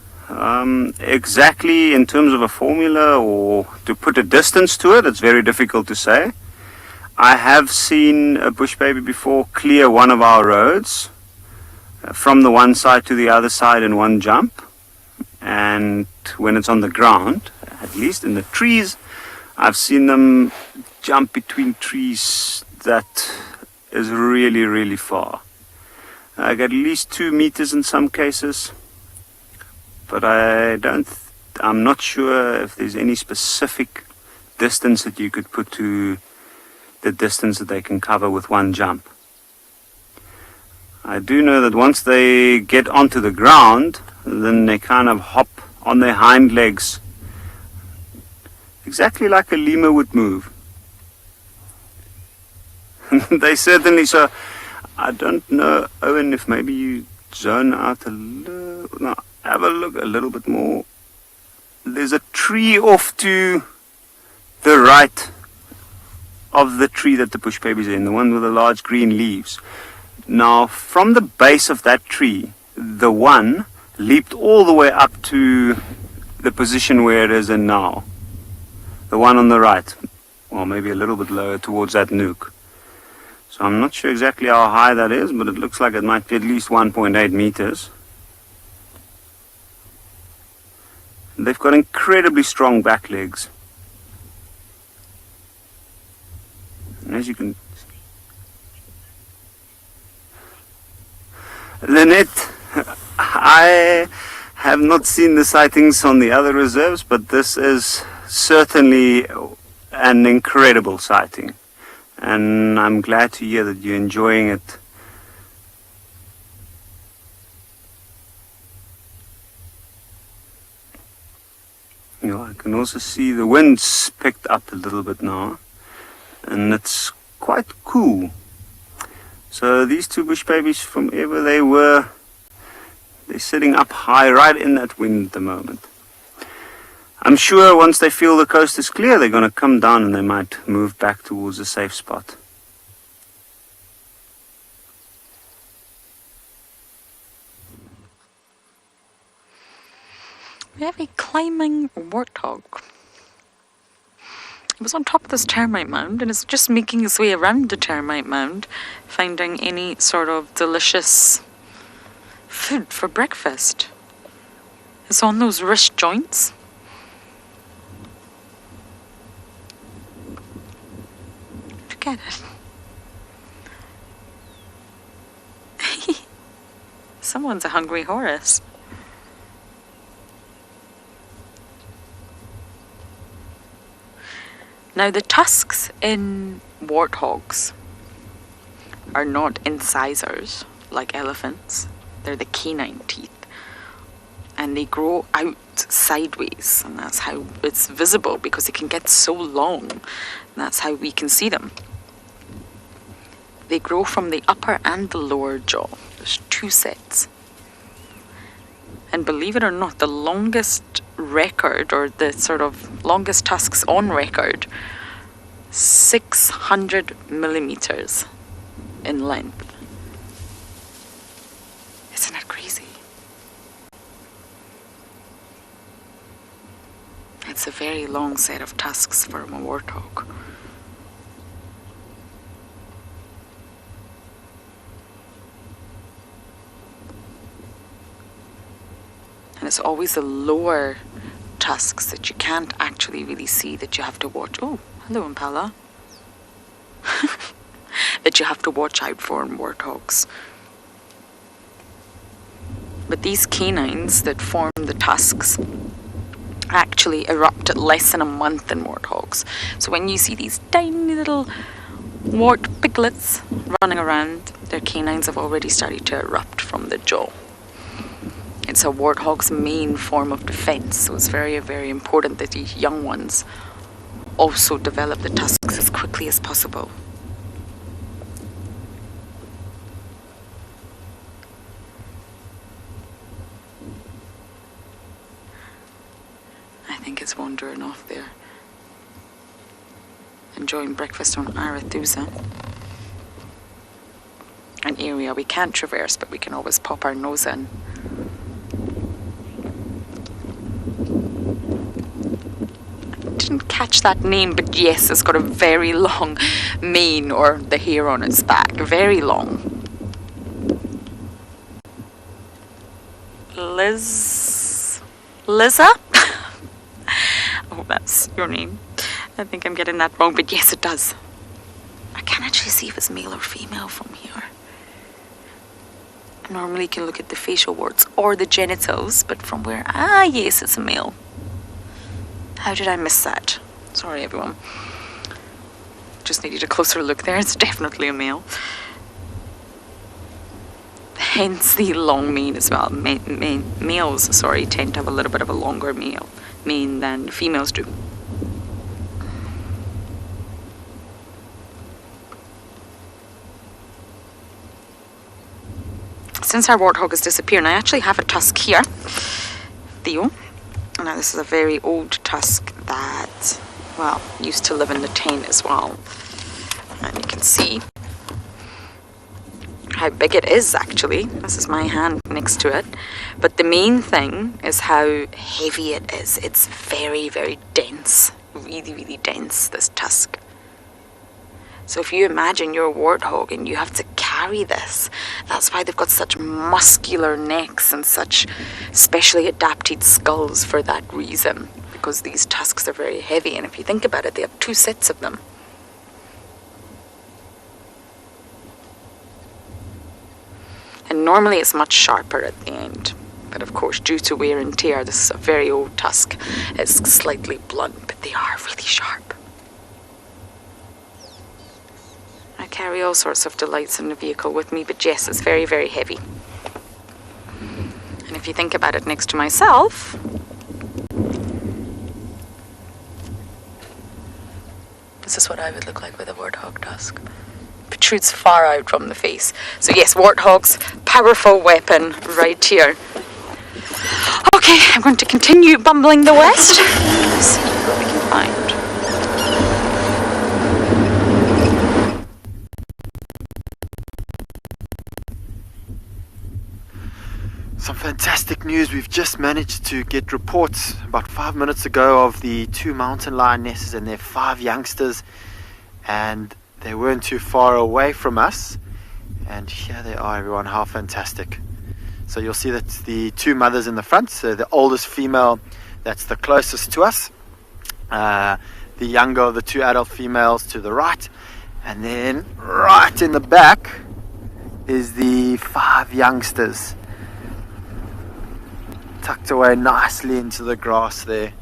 Exactly in terms of a formula or to put a distance to it, it's very difficult to say. I have seen a bush baby before clear one of our roads from the one side to the other side in one jump. And when it's on the ground, at least in the trees, I've seen them jump between trees that is really, really far. Like at least 2 meters in some cases. But I'm not sure if there's any specific distance that you could put to the distance that they can cover with one jump. I do know that once they get onto the ground, then they kind of hop on their hind legs, exactly like a lemur would move. They certainly, so I don't know, Owen, if maybe you zone out a little, no, have a look a little bit more. There's a tree off to the right of the tree that the bush baby's in, the one with the large green leaves. Now, from the base of that tree, the one leaped all the way up to the position where it is in now. The one on the right, or maybe a little bit lower towards that nuke. So I'm not sure exactly how high that is, but it looks like it might be at least 1.8 meters. They've got incredibly strong back legs. And as you can... Lynette, I have not seen the sightings on the other reserves, but this is certainly an incredible sighting. And I'm glad to hear that you're enjoying it. You know, I can also see the wind's picked up a little bit now, and it's quite cool. So these two bush babies, from wherever they were, they're sitting up high right in that wind at the moment. I'm sure once they feel the coast is clear, they're going to come down and they might move back towards a safe spot. We have a climbing warthog. He was on top of this termite mound and is just making his way around the termite mound, finding any sort of delicious food for breakfast. It's on those wrist joints. Look at it. Someone's a hungry Horus. Now the tusks in warthogs are not incisors like elephants. They're the canine teeth. And they grow out sideways. And that's how it's visible, because they can get so long. And that's how we can see them. They grow from the upper and the lower jaw. There's 2 sets. And believe it or not, the longest record, or the sort of longest tusks on record, 600 millimeters in length. Isn't it crazy? It's a very long set of tusks for a warthog. And it's always the lower tusks that you can't actually really see that you have to watch. Oh, hello, Impala. That you have to watch out for in warthogs. But these canines that form the tusks actually erupt at less than a month in warthogs. So when you see these tiny little wart piglets running around, their canines have already started to erupt from the jaw. It's a warthog's main form of defense, so it's very, very important that these young ones also develop the tusks as quickly as possible. I think it's wandering off there, enjoying breakfast on Arathusa, an area we can't traverse, but we can always pop our nose in. Didn't catch that name, but yes, it's got a very long mane, or the hair on its back, very long. Liza? Oh, that's your name. I think I'm getting that wrong, but yes, it does. I can't actually see if it's male or female from here. I normally can look at the facial warts or the genitals, but from where? Ah, yes, it's a male. How did I miss that? Sorry, everyone. Just needed a closer look there. It's definitely a male. Hence the long mane as well. Males, sorry, tend to have a little bit of a longer mane than females do. Since our warthog has disappeared, and I actually have a tusk here, Theo. Now this is a very old tusk that, well, used to live in the tent as well. And you can see how big it is actually. This is my hand next to it. But the main thing is how heavy it is. It's very, very dense. Really, really dense, this tusk. So if you imagine you're a warthog and you have to carry this, that's why they've got such muscular necks and such specially adapted skulls for that reason. Because these tusks are very heavy, and if you think about it, they have 2 sets of them. And normally it's much sharper at the end. But of course, due to wear and tear, this is a very old tusk. It's slightly blunt, but they are really sharp. I carry all sorts of delights in the vehicle with me, but yes, it's very, very heavy. And if you think about it next to myself, this is what I would look like with a warthog tusk. Protrudes far out from the face. So yes, warthogs, powerful weapon right here. Okay, I'm going to continue bumbling the west. Let's see what we can find. Some fantastic news. We've just managed to get reports about 5 minutes ago of the 2 mountain lionesses and their 5 youngsters, and they weren't too far away from us. And here they are, everyone. How fantastic. So you'll see that the 2 mothers in the front, so the oldest female, that's the closest to us, the younger of the 2 adult females to the right, and then right in the back is the 5 youngsters, tucked away nicely into the grass there.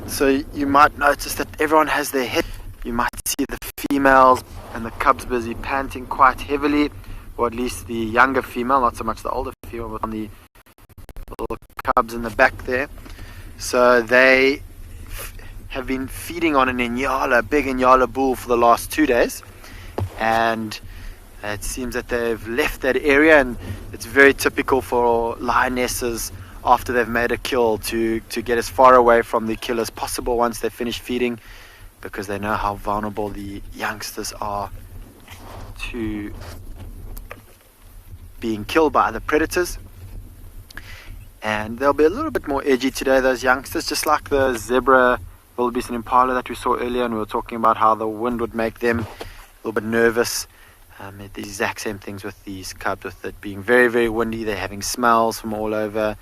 So you might notice that everyone has their head. You might see the females and the cubs busy panting quite heavily, or at least the younger female, not so much the older female, but on the little cubs in the back there. So they have been feeding on an Inyala, a big Inyala bull, for the last 2 days, and it seems that they've left that area, and it's very typical for lionesses after they've made a kill to get as far away from the kill as possible once they finish feeding, because they know how vulnerable the youngsters are to being killed by other predators. And they'll be a little bit more edgy today, those youngsters, just like the zebra, wildebeest and impala that we saw earlier, and we were talking about how the wind would make them a little bit nervous. The exact same things with these cubs, with it being very, very windy. They're having smells from all over,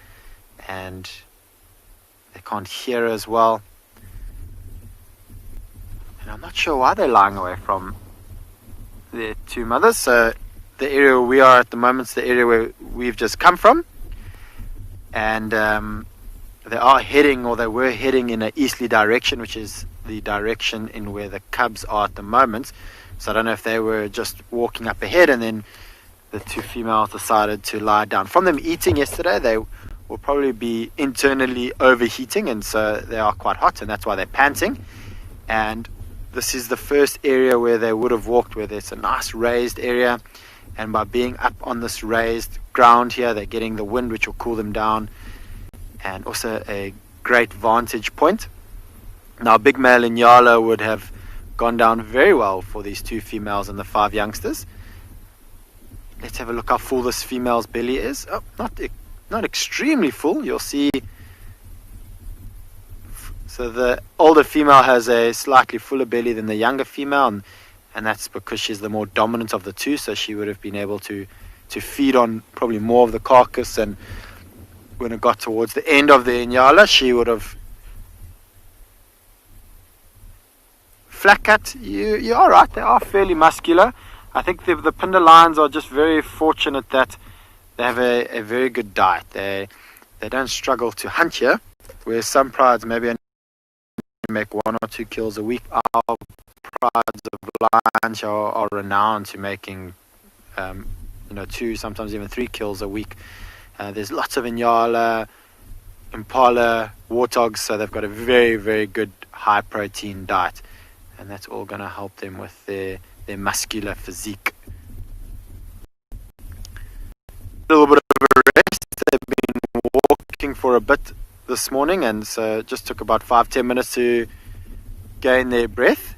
and they can't hear as well. And I'm not sure why they're lying away from their 2 mothers. So the area where we are at the moment is the area where we've just come from, and they are heading, or they were heading, in an easterly direction, which is the direction in where the cubs are at the moment. So I don't know if they were just walking up ahead and then the 2 females decided to lie down. From them eating yesterday, they will probably be internally overheating, and so they are quite hot, and that's why they're panting. And this is the first area where they would have walked, where there's a nice raised area, and by being up on this raised ground here, they're getting the wind, which will cool them down, and also a great vantage point. Now, a big male Inyala would have gone down very well for these 2 females and the 5 youngsters. Let's have a look how full this female's belly is. Oh, not extremely full. You'll see. So the older female has a slightly fuller belly than the younger female, and that's because she's the more dominant of the 2. So she would have been able to feed on probably more of the carcass and when it got towards the end of the Inyala, she would have flat cat. You are right, they are fairly muscular. I think the Phinda lions are just very fortunate that they have a very good diet. They don't struggle to hunt here, whereas some prides maybe only make 1 or 2 kills a week. Our prides of lions are renowned to making 2, sometimes even 3 kills a week. There's lots of Inyala, Impala, warthogs, so they've got a very, very good high protein diet, and that's all going to help them with their muscular physique. A little bit of a rest. They've been walking for a bit this morning, and so it just took about 5-10 minutes to gain their breath.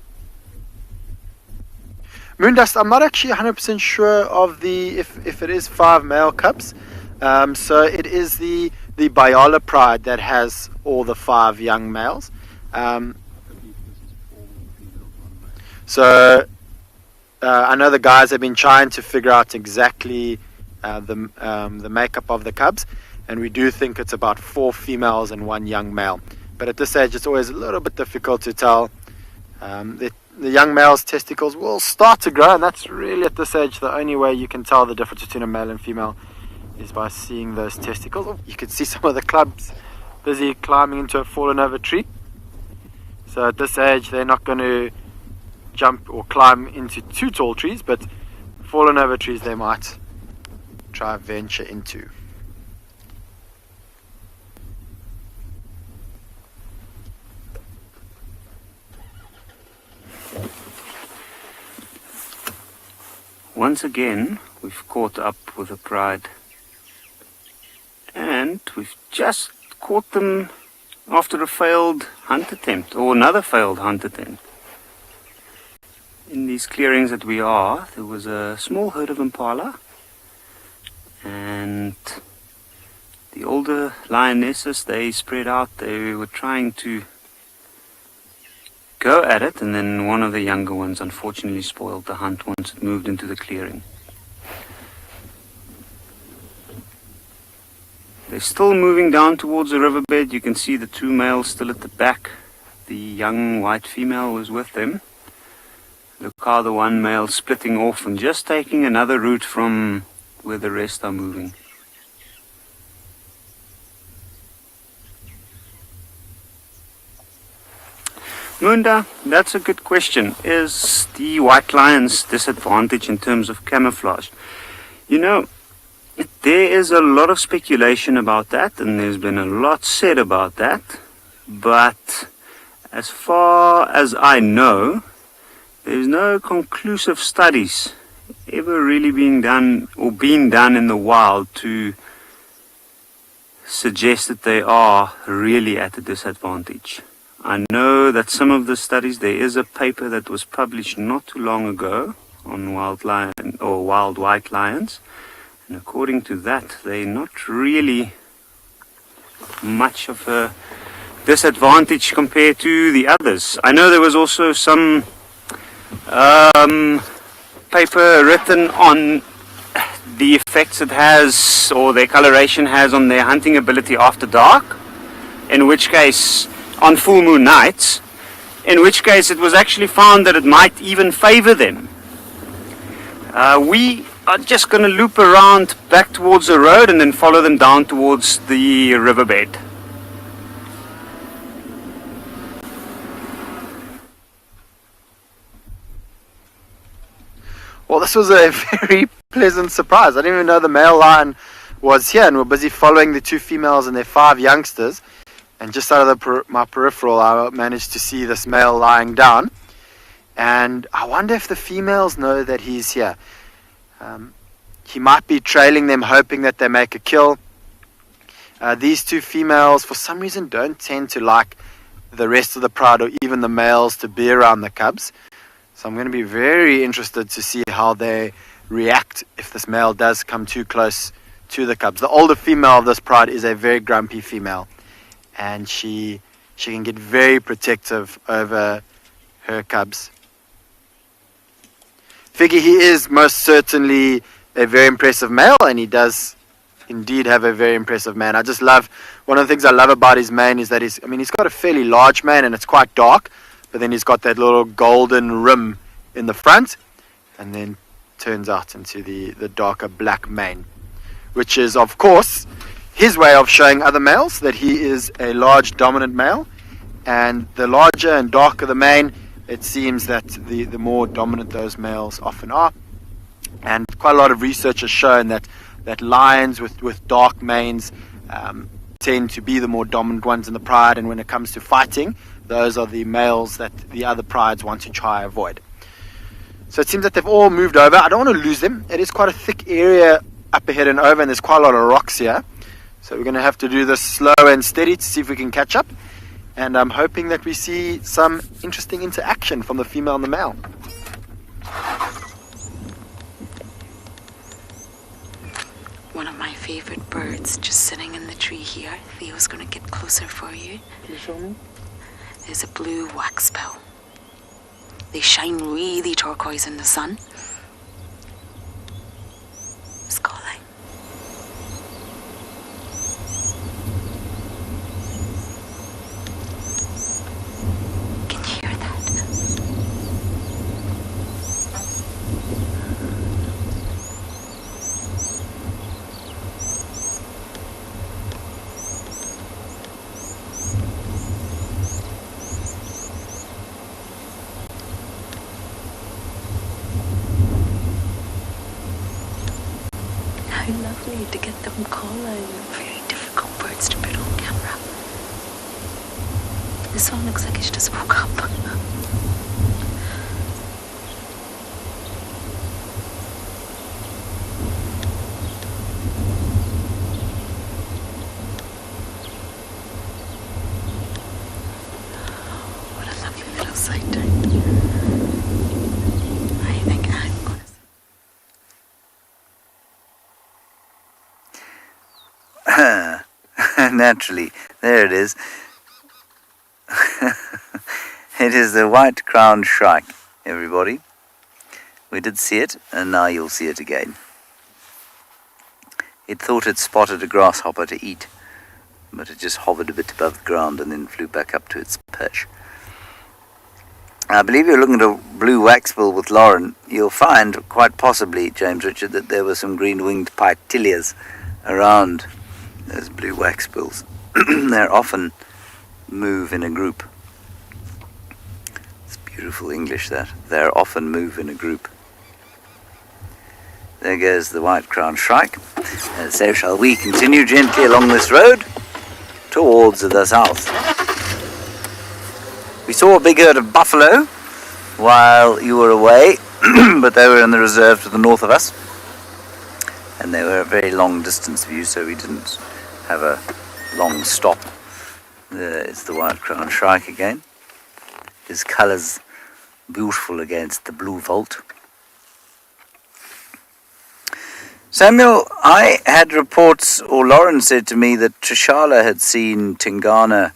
Moondust, I'm not actually 100% sure of if it is 5 male cubs. So it is the Bayala pride that has all the 5 young males. So I know the guys have been trying to figure out exactly the makeup of the cubs, and we do think it's about 4 females and 1 young male. But at this stage, it's always a little bit difficult to tell. The young male's testicles will start to grow, and that's really at this stage the only way you can tell the difference between a male and female is by seeing those testicles. Oh, you can see some of the cubs busy climbing into a fallen over tree. So at this age, they're not going to jump or climb into too tall trees, but fallen over trees they might try venture into. Once again, we've caught up with a pride, and we've just caught them after a failed hunt attempt, or another failed hunt attempt. In these clearings that we are, there was a small herd of impala, and the older lionesses, they spread out. They were trying to go at it, and then one of the younger ones unfortunately spoiled the hunt once it moved into the clearing. They're still moving down towards the riverbed. You can see the 2 males still at the back. The young white female was with them. Look how the 1 male splitting off and just taking another route from where the rest are moving. Munda, that's a good question. Is the white lion's disadvantage in terms of camouflage? You know, there is a lot of speculation about that, and there's been a lot said about that. But as far as I know, there's no conclusive studies ever really being done in the wild to suggest that they are really at a disadvantage. I know that some of the studies, there is a paper that was published not too long ago on wild white lions, and according to that, they're not really much of a disadvantage compared to the others. I know there was also some paper written on the effects it has, or their coloration has, on their hunting ability after dark, in which case, on full moon nights, in which case it was actually found that it might even favor them. We are just going to loop around back towards the road and then follow them down towards the riverbed. Well, this was a very pleasant surprise. I didn't even know the male lion was here, and we're busy following the 2 females and their 5 youngsters. And just out of my peripheral, I managed to see this male lying down. And I wonder if the females know that he's here. He might be trailing them, hoping that they make a kill. These 2 females, for some reason, don't tend to like the rest of the pride, or even the males, to be around the cubs. So I'm going to be very interested to see how they react if this male does come too close to the cubs. The older female of this pride is a very grumpy female, and she can get very protective over her cubs. Figure he is most certainly a very impressive male, and he does indeed have a very impressive mane. I just love, one of the things I love about his mane is that he's got a fairly large mane and it's quite dark, but then he's got that little golden rim in the front, and then turns out into the darker black mane, which is, of course, his way of showing other males that he is a large dominant male. And the larger and darker the mane, it seems that the more dominant those males often are. And quite a lot of research has shown that lions with dark manes tend to be the more dominant ones in the pride, and when it comes to fighting, those are the males that the other prides want to try avoid. So it seems that they've all moved over. I don't want to lose them. It is quite a thick area up ahead and over, and there's quite a lot of rocks here. So we're going to have to do this slow and steady to see if we can catch up. And I'm hoping that we see some interesting interaction from the female and the male. One of my favorite birds just sitting in the tree here. Theo's going to get closer for you. Can you show me? There's a blue waxbill. They shine really turquoise in the sun. It's calling. Can you hear that? How lovely to get them calling. Very difficult birds to put on camera. This one looks like it's just woke up. What a lovely little sight. I think I'm going to... Naturally, there it is. It is the white-crowned shrike, everybody. We did see it, and now you'll see it again. It thought it spotted a grasshopper to eat, but it just hovered a bit above the ground and then flew back up to its perch. I believe you're looking at a blue waxbill with Lauren. You'll find, quite possibly, James Richard, that there were some green-winged pytilias around those blue waxbills. They often move in a group. It's beautiful English, that. They often move in a group. There goes the white-crowned shrike. And so shall we continue gently along this road towards the south. We saw a big herd of buffalo while you were away, but they were in the reserve to the north of us. And they were a very long distance view, so we didn't have a long stop. There is the white-crowned shrike again. His colours beautiful against the blue vault. Samuel, I had reports, or Lauren said to me, that Trishala had seen Tingana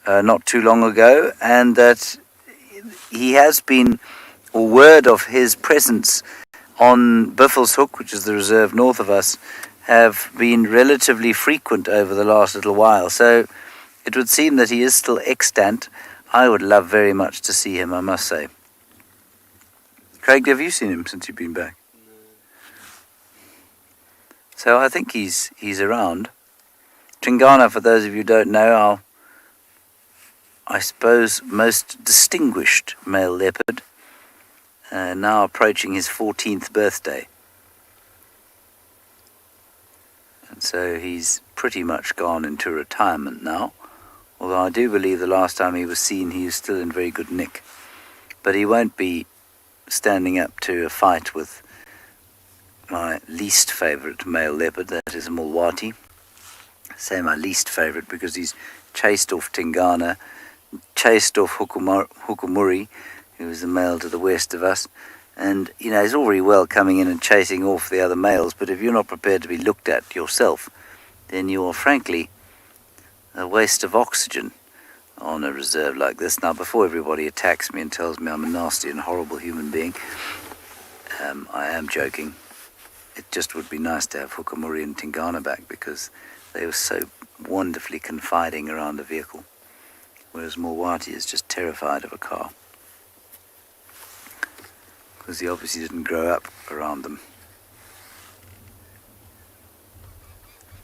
not too long ago, and that he has been, or word of his presence on Buffelshoek, which is the reserve north of us, have been relatively frequent over the last little while. So it would seem that he is still extant. I would love very much to see him, I must say. Craig, have you seen him since you've been back? No. So I think he's around. Tingana, for those of you who don't know, I suppose, most distinguished male leopard, now approaching his 14th birthday. And so he's pretty much gone into retirement now, although I do believe the last time he was seen he was still in very good nick. But he won't be standing up to a fight with my least favourite male leopard, that is Mulwati. I say my least favourite because he's chased off Tingana, chased off Hukumuri, who was the male to the west of us. And, you know, he's all very well coming in and chasing off the other males, but if you're not prepared to be looked at yourself, then you're frankly a waste of oxygen on a reserve like this. Now, before everybody attacks me and tells me I'm a nasty and horrible human being, I am joking. it just would be nice to have Hukamuri and Tingana back, because they were so wonderfully confiding around a vehicle, whereas Mulwati is just terrified of a car, because he obviously didn't grow up around them.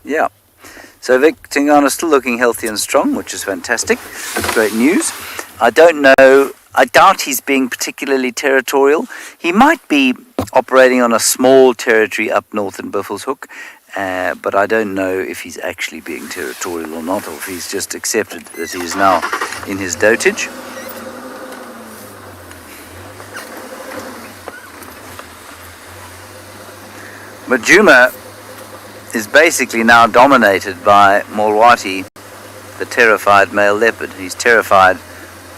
Yeah, so Vic Tingana's still looking healthy and strong, which is fantastic. Great news. I don't know, I doubt he's being particularly territorial. He might be operating on a small territory up north in Buffelshoek, but I don't know if he's actually being territorial or not, or if he's just accepted that he is now in his dotage. But Juma is basically now dominated by Mulwati, the terrified male leopard. He's terrified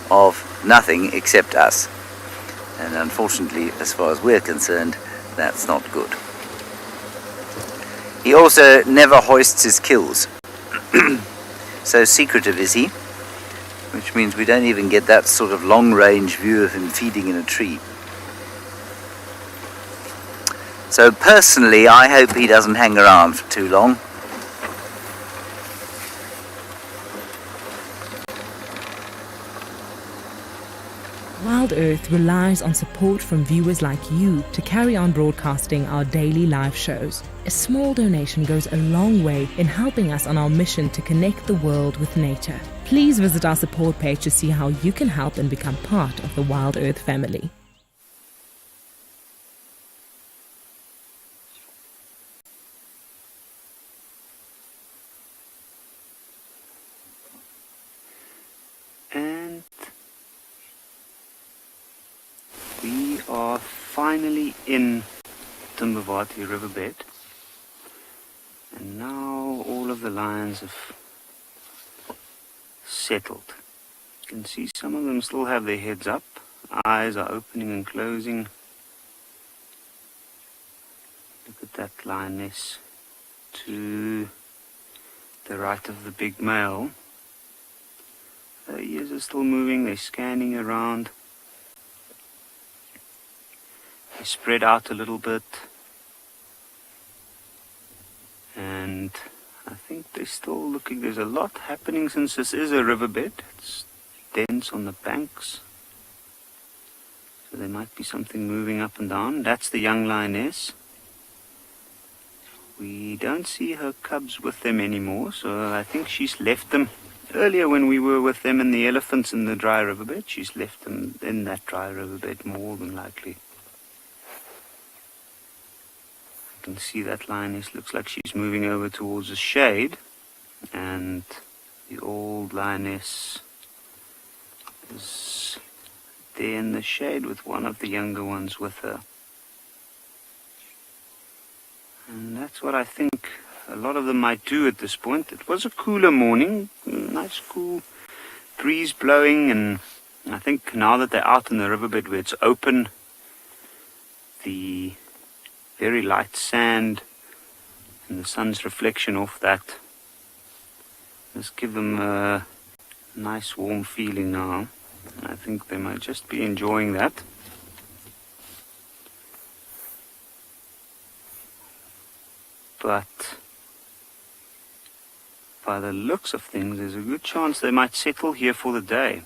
of nothing except us. And unfortunately, as far as we're concerned, that's not good. He also never hoists his kills. So secretive is he, which means we don't even get that sort of long-range view of him feeding in a tree. So personally, I hope he doesn't hang around for too long. Wild Earth relies on support from viewers like you to carry on broadcasting our daily live shows. A small donation goes a long way in helping us on our mission to connect the world with nature. Please visit our support page to see how you can help and become part of the Wild Earth family. And we are finally in Timbavati riverbed, and now all of the lions have settled. You can see some of them still have their heads up, eyes are opening and closing. Look at that lioness to the right of the big male. Their ears are still moving, they're scanning around. They spread out a little bit. And I think they're still looking. There's a lot happening since this is a riverbed. It's dense on the banks. So there might be something moving up and down. That's the young lioness. We don't see her cubs with them anymore, so I think she's left them. Earlier when we were with them and the elephants in the dry riverbed, she's left them in that dry riverbed more than likely. I can see that lioness looks like she's moving over towards the shade, and the old lioness is there in the shade with one of the younger ones with her. And that's what I think a lot of them might do at this point. It was a cooler morning, nice cool breeze blowing, and I think now that they're out in the riverbed where it's open, the very light sand and the sun's reflection off that just give them a nice warm feeling now. I think they might just be enjoying that. But by the looks of things, there's a good chance they might settle here for the day.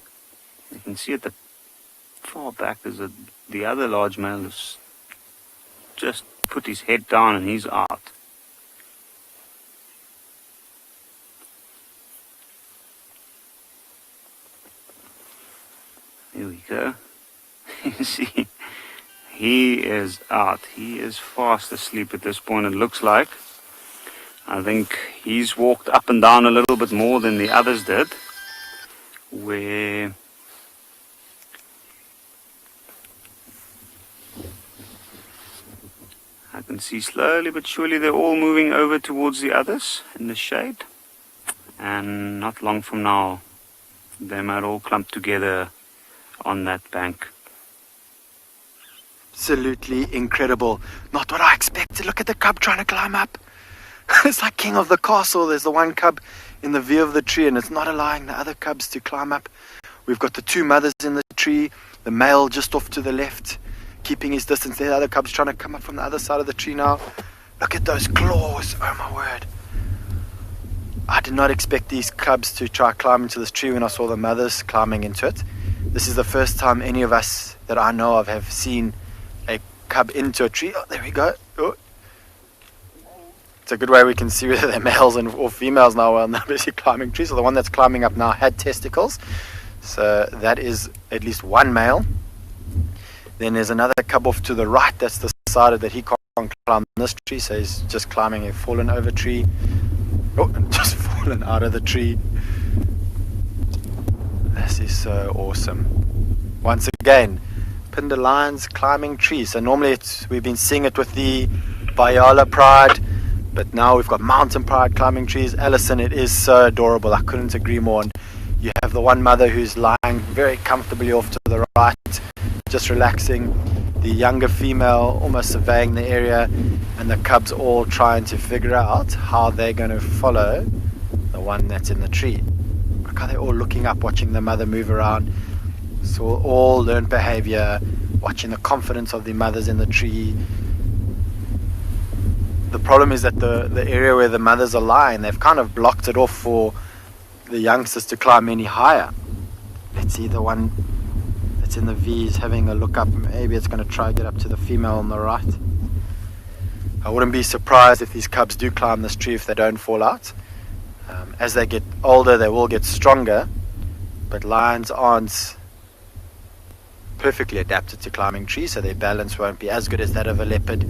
You can see at the far back there's the other large male has just put his head down and he's out. There we go. You see, he is out. He is fast asleep at this point, it looks like. I think he's walked up and down a little bit more than the others did, where I can see slowly but surely they're all moving over towards the others in the shade, and not long from now they might all clump together on that bank. Absolutely incredible. Not what I expected. Look at the cub trying to climb up. It's like king of the castle. There's the one cub in the view of the tree, and it's not allowing the other cubs to climb up. We've got the two mothers in the tree, the male just off to the left, keeping his distance. The other cubs trying to come up from the other side of the tree now. Look at those claws. Oh my word. I did not expect these cubs to try climb into this tree when I saw the mothers climbing into it. This is the first time any of us that I know of have seen a cub into a tree. Oh, there we go. Oh. It's a good way we can see whether they're males or females now while they're busy climbing trees. So the one that's climbing up now had testicles. So that is at least one male. Then there's another cub off to the right that's decided that he can't climb this tree. So he's just climbing a fallen over tree. Oh, just fallen out of the tree. This is so awesome. Once again, Phinda lions climbing trees. So normally we've been seeing it with the Bayala pride, but now we've got mountain pride climbing trees. Allison, it is so adorable. I couldn't agree more. And you have the one mother who's lying very comfortably off to the right, just relaxing. The younger female almost surveying the area, and the cubs all trying to figure out how they're going to follow the one that's in the tree. Look how they're all looking up, watching the mother move around. So all learned behavior, watching the confidence of the mothers in the tree. The problem is that the area where the mothers are lying, they've kind of blocked it off for the youngsters to climb any higher. Let's see, the one that's in the V is having a look up. Maybe it's going to try to get up to the female on the right. I wouldn't be surprised if these cubs do climb this tree if they don't fall out. As they get older, they will get stronger, but lions aren't perfectly adapted to climbing trees, so their balance won't be as good as that of a leopard.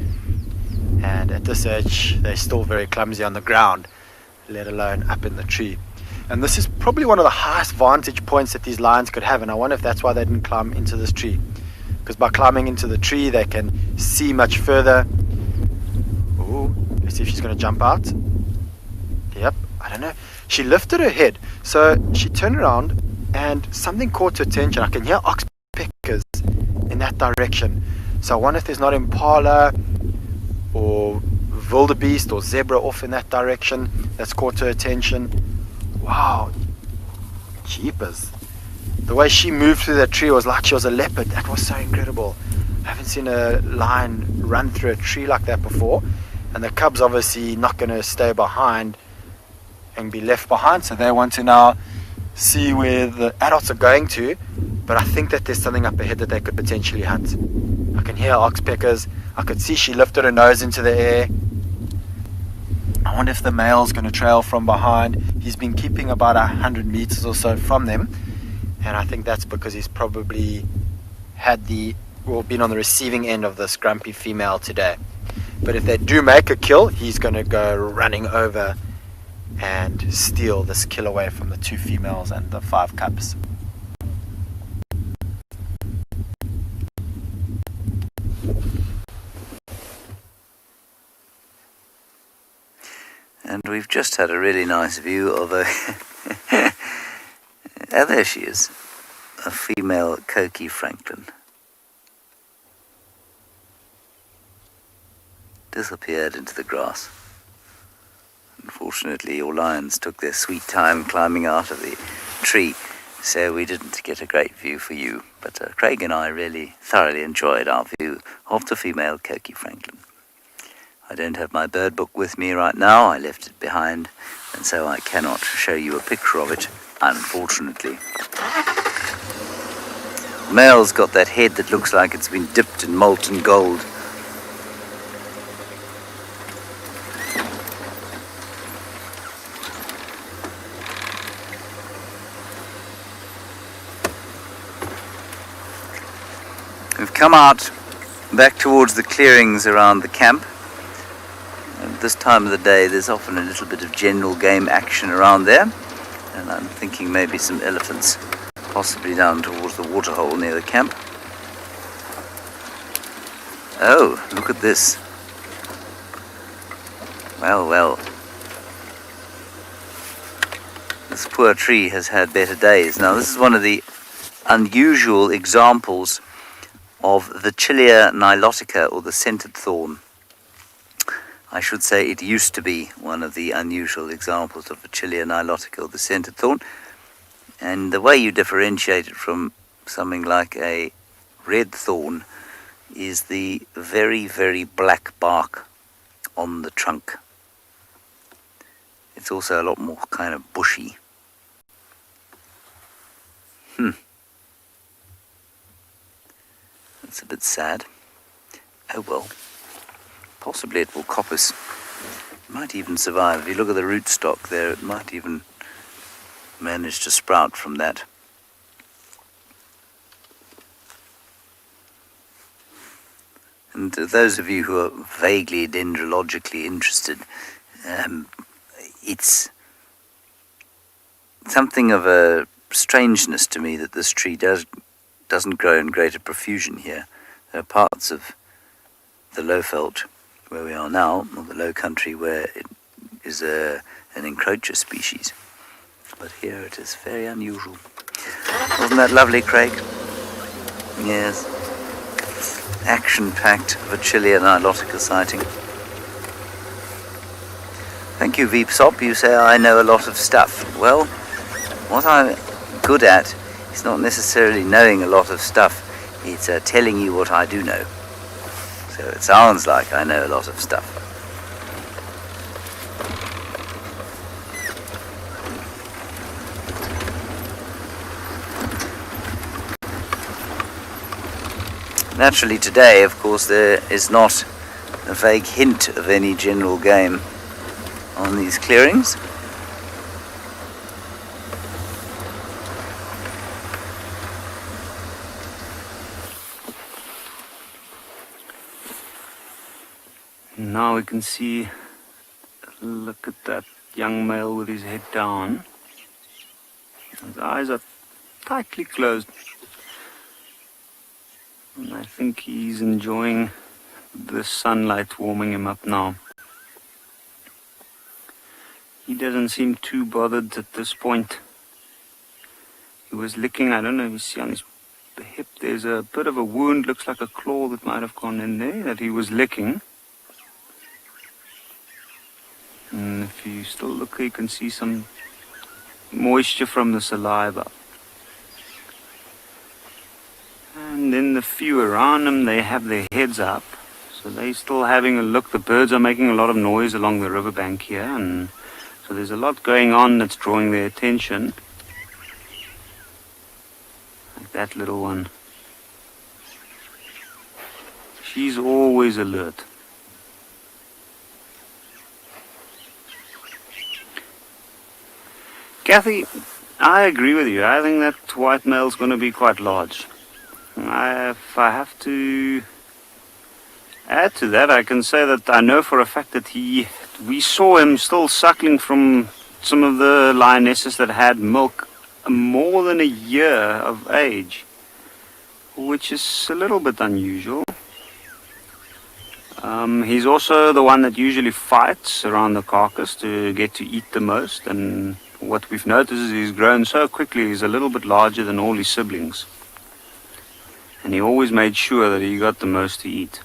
And at this age, they're still very clumsy on the ground, let alone up in the tree. And this is probably one of the highest vantage points that these lions could have, and I wonder if that's why they didn't climb into this tree. Because by climbing into the tree, they can see much further. Ooh, let's see if she's going to jump out. Yep, I don't know. She lifted her head, so she turned around, and something caught her attention. I can hear oxpeckers in that direction. So I wonder if there's not impala or wildebeest or zebra off in that direction that's caught her attention. Wow, jeepers. The way she moved through that tree was like she was a leopard. That was so incredible. I haven't seen a lion run through a tree like that before. And the cubs obviously not going to stay behind and be left behind. So they want to now see where the adults are going to. But I think that there's something up ahead that they could potentially hunt. I can hear oxpeckers. I could see she lifted her nose into the air. I wonder if the male's going to trail from behind. He's been keeping about 100 meters or so from them, and I think that's because he's probably been on the receiving end of this grumpy female today. But if they do make a kill, he's going to go running over and steal this kill away from the two females and the 5 cubs. And we've just had a really nice view of a... oh, there she is. A female Coqui Franklin. Disappeared into the grass. Unfortunately, your lions took their sweet time climbing out of the tree, so we didn't get a great view for you. But Craig and I really thoroughly enjoyed our view of the female Coqui Franklin. I don't have my bird book with me right now. I left it behind, and so I cannot show you a picture of it, unfortunately. The male's got that head that looks like it's been dipped in molten gold. We've come out back towards the clearings around the camp. At this time of the day, there's often a little bit of general game action around there, and I'm thinking maybe some elephants, possibly down towards the waterhole near the camp. Oh, look at this. Well, well. This poor tree has had better days. Now, this is one of the unusual examples of the Chilia nilotica, or the scented thorn. I should say it used to be one of the unusual examples of the Chilia nilotica, or the scented thorn. And the way you differentiate it from something like a red thorn is the very, very black bark on the trunk. It's also a lot more kind of bushy. That's a bit sad. Oh well. Possibly it will coppice. It might even survive. If you look at the rootstock there, it might even manage to sprout from that. And to those of you who are vaguely dendrologically interested, it's something of a strangeness to me that this tree doesn't grow in greater profusion here. There are parts of the Lowveld where we are now, or the low country, where it is an encroacher species. But here it is very unusual. Wasn't that lovely, Craig? Yes. Action-packed Vachillia nilotica sighting. Thank you, Veepsop. You say I know a lot of stuff. Well, what I'm good at is not necessarily knowing a lot of stuff. It's telling you what I do know. So it sounds like I know a lot of stuff. Naturally today, of course, there is not a vague hint of any general game on these clearings. Now we can see, look at that young male with his head down. His eyes are tightly closed. And I think he's enjoying the sunlight warming him up now. He doesn't seem too bothered at this point. He was licking, I don't know if you see on his hip, there's a bit of a wound, looks like a claw that might have gone in there, that he was licking. And if you still look, you can see some moisture from the saliva. And then the few around them, they have their heads up. So they're still having a look. The birds are making a lot of noise along the riverbank here. And so there's a lot going on that's drawing their attention. Like that little one. She's always alert. Kathy, I agree with you. I think that white male's going to be quite large. If I have to add to that, I can say that I know for a fact that we saw him still suckling from some of the lionesses that had milk more than a year of age, which is a little bit unusual. He's also the one that usually fights around the carcass to get to eat the most, and what we've noticed is he's grown so quickly, he's a little bit larger than all his siblings. And he always made sure that he got the most to eat.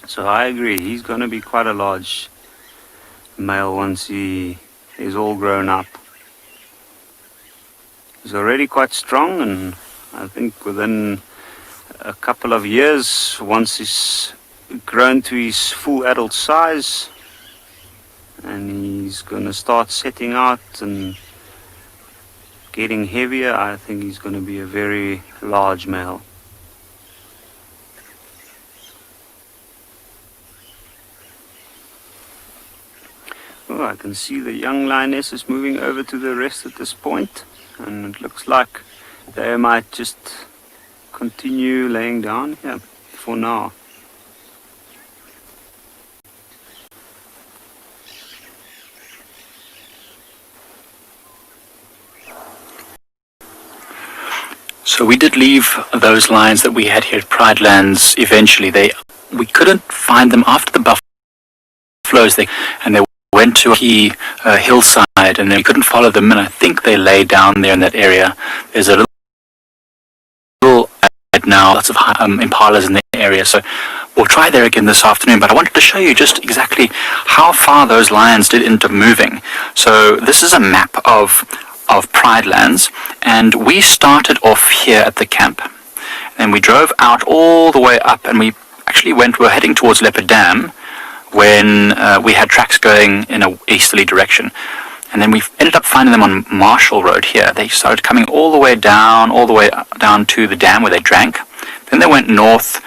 So I agree, he's going to be quite a large male once he is all grown up. He's already quite strong, and I think within a couple of years, once he's grown to his full adult size, and he's going to start setting out and getting heavier, I think he's going to be a very large male. Oh, I can see the young lioness is moving over to the rest at this point, and it looks like they might just continue laying down here for now. So we did leave those lions that we had here at Pride Lands eventually. We couldn't find them after the buffaloes, and they went to a hillside, and then we couldn't follow them, and I think they lay down there in that area. There's a little right now, lots of impalas in the area, so we'll try there again this afternoon, but I wanted to show you just exactly how far those lions did end up moving. So this is a map of Pride Lands, and we started off here at the camp, and we drove out all the way up, and we actually we're heading towards Leopard Dam when we had tracks going in a easterly direction. And then we ended up finding them on Marshall Road here. They started coming all the way down to the dam where they drank. Then they went north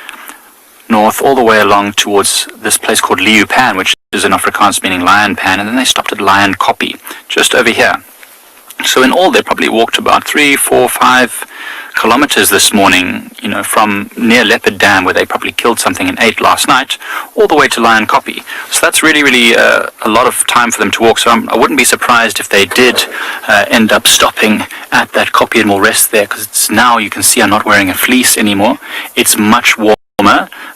all the way along towards this place called Leeu Pan, which is in Afrikaans meaning lion pan, and then they stopped at Lion Koppie, just over here. So in all, they probably walked about 3, 4, 5 kilometers this morning, from near Leopard Dam, where they probably killed something and ate last night, all the way to Lion Koppie. So that's really, really a lot of time for them to walk. So I wouldn't be surprised if they did end up stopping at that Koppie and will rest there, because it's now, you can see I'm not wearing a fleece anymore. It's much warmer,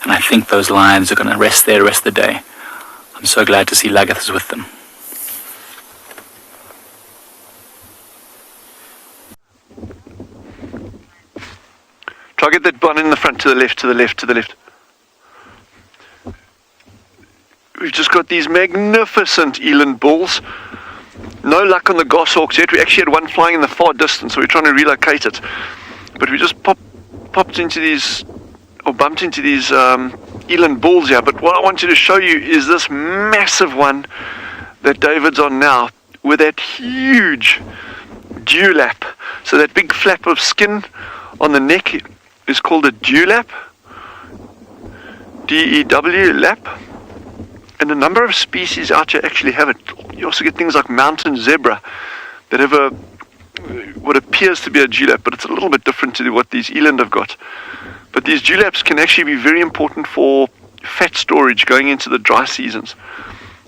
and I think those lions are going to rest there the rest of the day. I'm so glad to see Lagarth is with them. Try to get that one in the front, to the left, to the left, to the left. We've just got these magnificent eland bulls. No luck on the goshawks yet. We actually had one flying in the far distance, so we're trying to relocate it. But we just popped into these, or bumped into these eland bulls here. But what I wanted to show you is this massive one that David's on now, with that huge dewlap. So that big flap of skin on the neck is called a dewlap, D-E-W, lap. And a number of species out here actually have it. You also get things like mountain zebra that have what appears to be a dewlap, but it's a little bit different to what these eland have got. But these dewlaps can actually be very important for fat storage going into the dry seasons.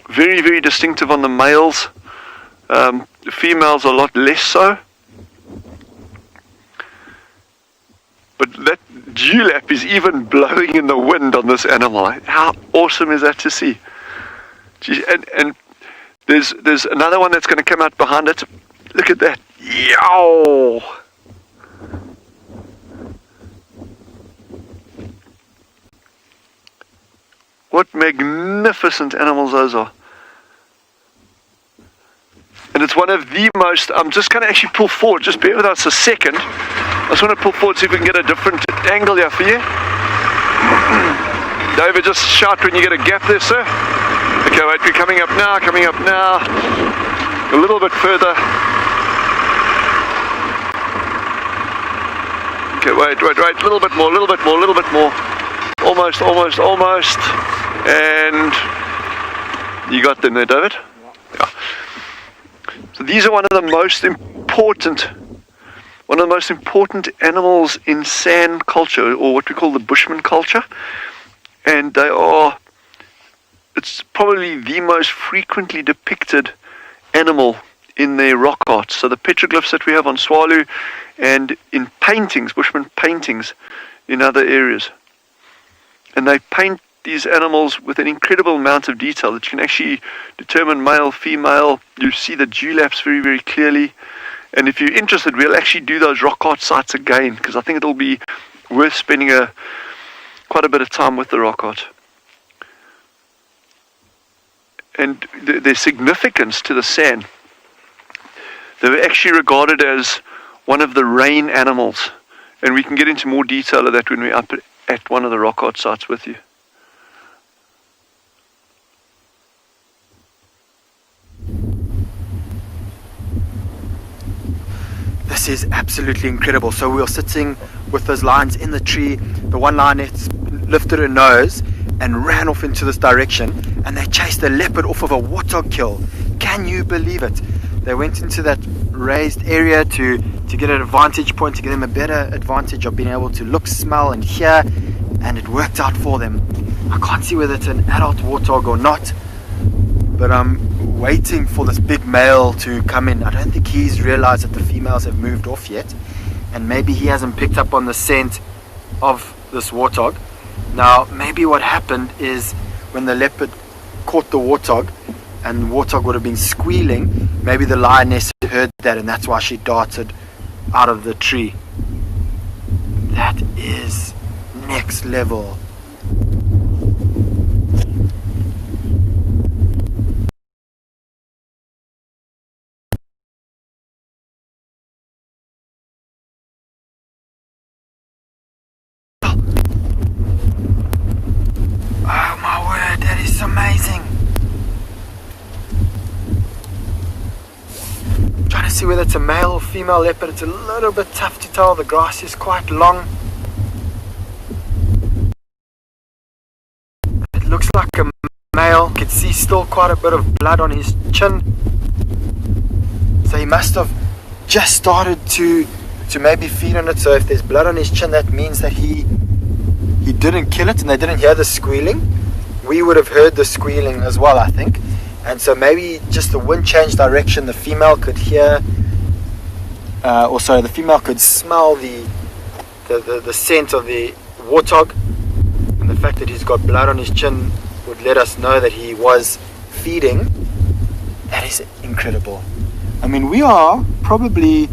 Very, very distinctive on the males. The females are a lot less so. But that dewlap is even blowing in the wind on this animal. How awesome is that to see? And there's another one that's going to come out behind it. Look at that. Yow! What magnificent animals those are. And it's one of the most, I'm just going to actually pull forward, just bear with us a second. I just want to pull forward, see if we can get a different angle here for you. David, just shout when you get a gap there, sir. Okay, wait, we're coming up now. A little bit further. Okay, wait, a little bit more. Almost. And you got them there, David? Yeah. So these are one of the most important animals in San culture, or what we call the Bushman culture. And it's probably the most frequently depicted animal in their rock art. So the petroglyphs that we have on Swalu, and in paintings, Bushman paintings in other areas. And they paint these animals with an incredible amount of detail that you can actually determine male, female. You see the dewlaps very, very clearly. And if you're interested, we'll actually do those rock art sites again, because I think it'll be worth spending quite a bit of time with the rock art. And their significance to the San. They were actually regarded as one of the rain animals. And we can get into more detail of that when we're up at one of the rock art sites with you. This is absolutely incredible. So we are sitting with those lions in the tree. The one lioness lifted her nose and ran off into this direction, and they chased the leopard off of a warthog kill. Can you believe it? They went into that raised area to get an advantage point, to give them a better advantage of being able to look, smell and hear, and it worked out for them. I can't see whether it's an adult warthog or not, but I'm waiting for this big male to come in. I don't think he's realized that the females have moved off yet, and maybe he hasn't picked up on the scent of this warthog. Now, maybe what happened is when the leopard caught the warthog, and the warthog would have been squealing, maybe the lioness heard that, and that's why she darted out of the tree. That is next level. see whether it's a male or female leopard. It's a little bit tough to tell. The grass is quite long. It looks like a male. You can see still quite a bit of blood on his chin. So he must have just started to maybe feed on it. So if there's blood on his chin, that means that he didn't kill it and they didn't hear the squealing. We would have heard the squealing as well, I think. And so maybe just the wind changed direction. The female could hear, the female could smell the scent of the warthog. And the fact that he's got blood on his chin would let us know that he was feeding. That is incredible. I mean, we are probably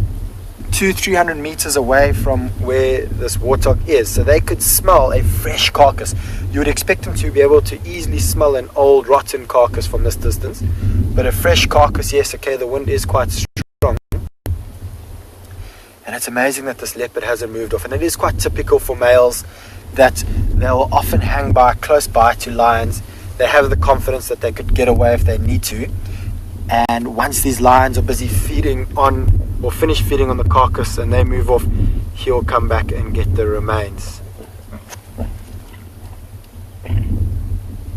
200-300 meters away from where this warthog is, so they could smell a fresh carcass. You would expect them to be able to easily smell an old rotten carcass from this distance, but a fresh carcass, yes, okay, the wind is quite strong, and it's amazing that this leopard hasn't moved off. And it is quite typical for males that they will often hang by close by to lions. They have the confidence that they could get away if they need to, and once these lions are busy feeding on or finish feeding on the carcass and they move off, he'll come back and get the remains.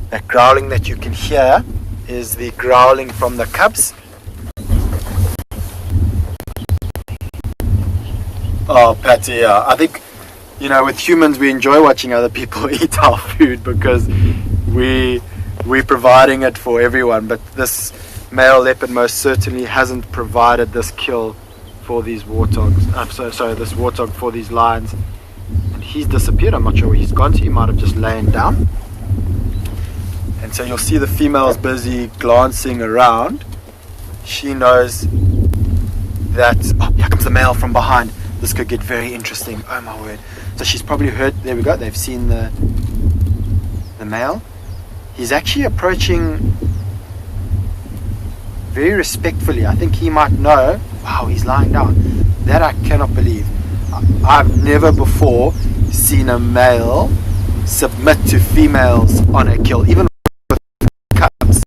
That growling that you can hear is the growling from the cubs. Oh, Patty, yeah. I think, with humans we enjoy watching other people eat our food because we're providing it for everyone, but this male leopard most certainly hasn't provided this kill for these warthogs. This warthog for these lions. And he's disappeared. I'm not sure where he's gone to. He might have just lain down. And so you'll see the female's busy glancing around. She knows that, here comes the male from behind. This could get very interesting. Oh my word. So she's probably heard, there we go, they've seen the male. He's actually approaching very respectfully. I think he might know, wow, he's lying down. That I cannot believe. I've never before seen a male submit to females on a kill, even with cubs.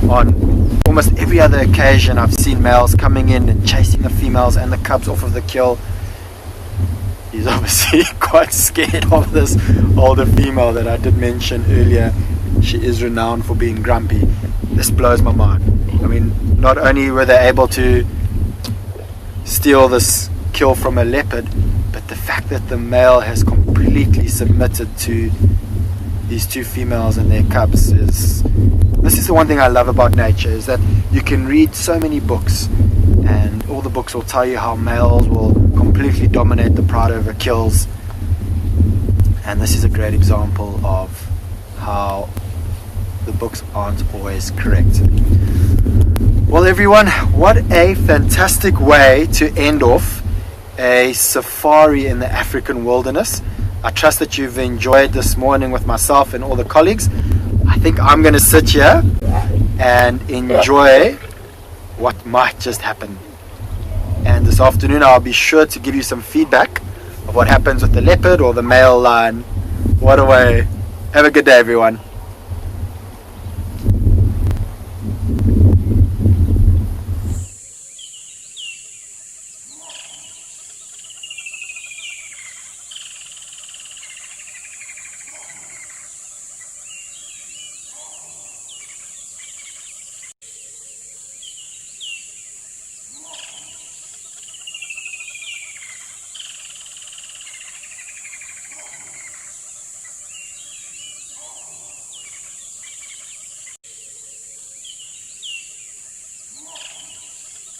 On almost every other occasion I've seen males coming in and chasing the females and the cubs off of the kill. He's obviously quite scared of this older female that I did mention earlier. She is renowned for being grumpy. This blows my mind. I mean, not only were they able to steal this kill from a leopard, but the fact that the male has completely submitted to these two females and their cubs this is the one thing I love about nature, is that you can read so many books and all the books will tell you how males will completely dominate the pride over kills, and this is a great example of how the books aren't always correct. Well, everyone, what a fantastic way to end off a safari in the African wilderness. I trust that you've enjoyed this morning with myself and all the colleagues. I think I'm going to sit here and enjoy what might just happen. And this afternoon I'll be sure to give you some feedback of what happens with the leopard or the male lion. What a way. Have a good day, everyone.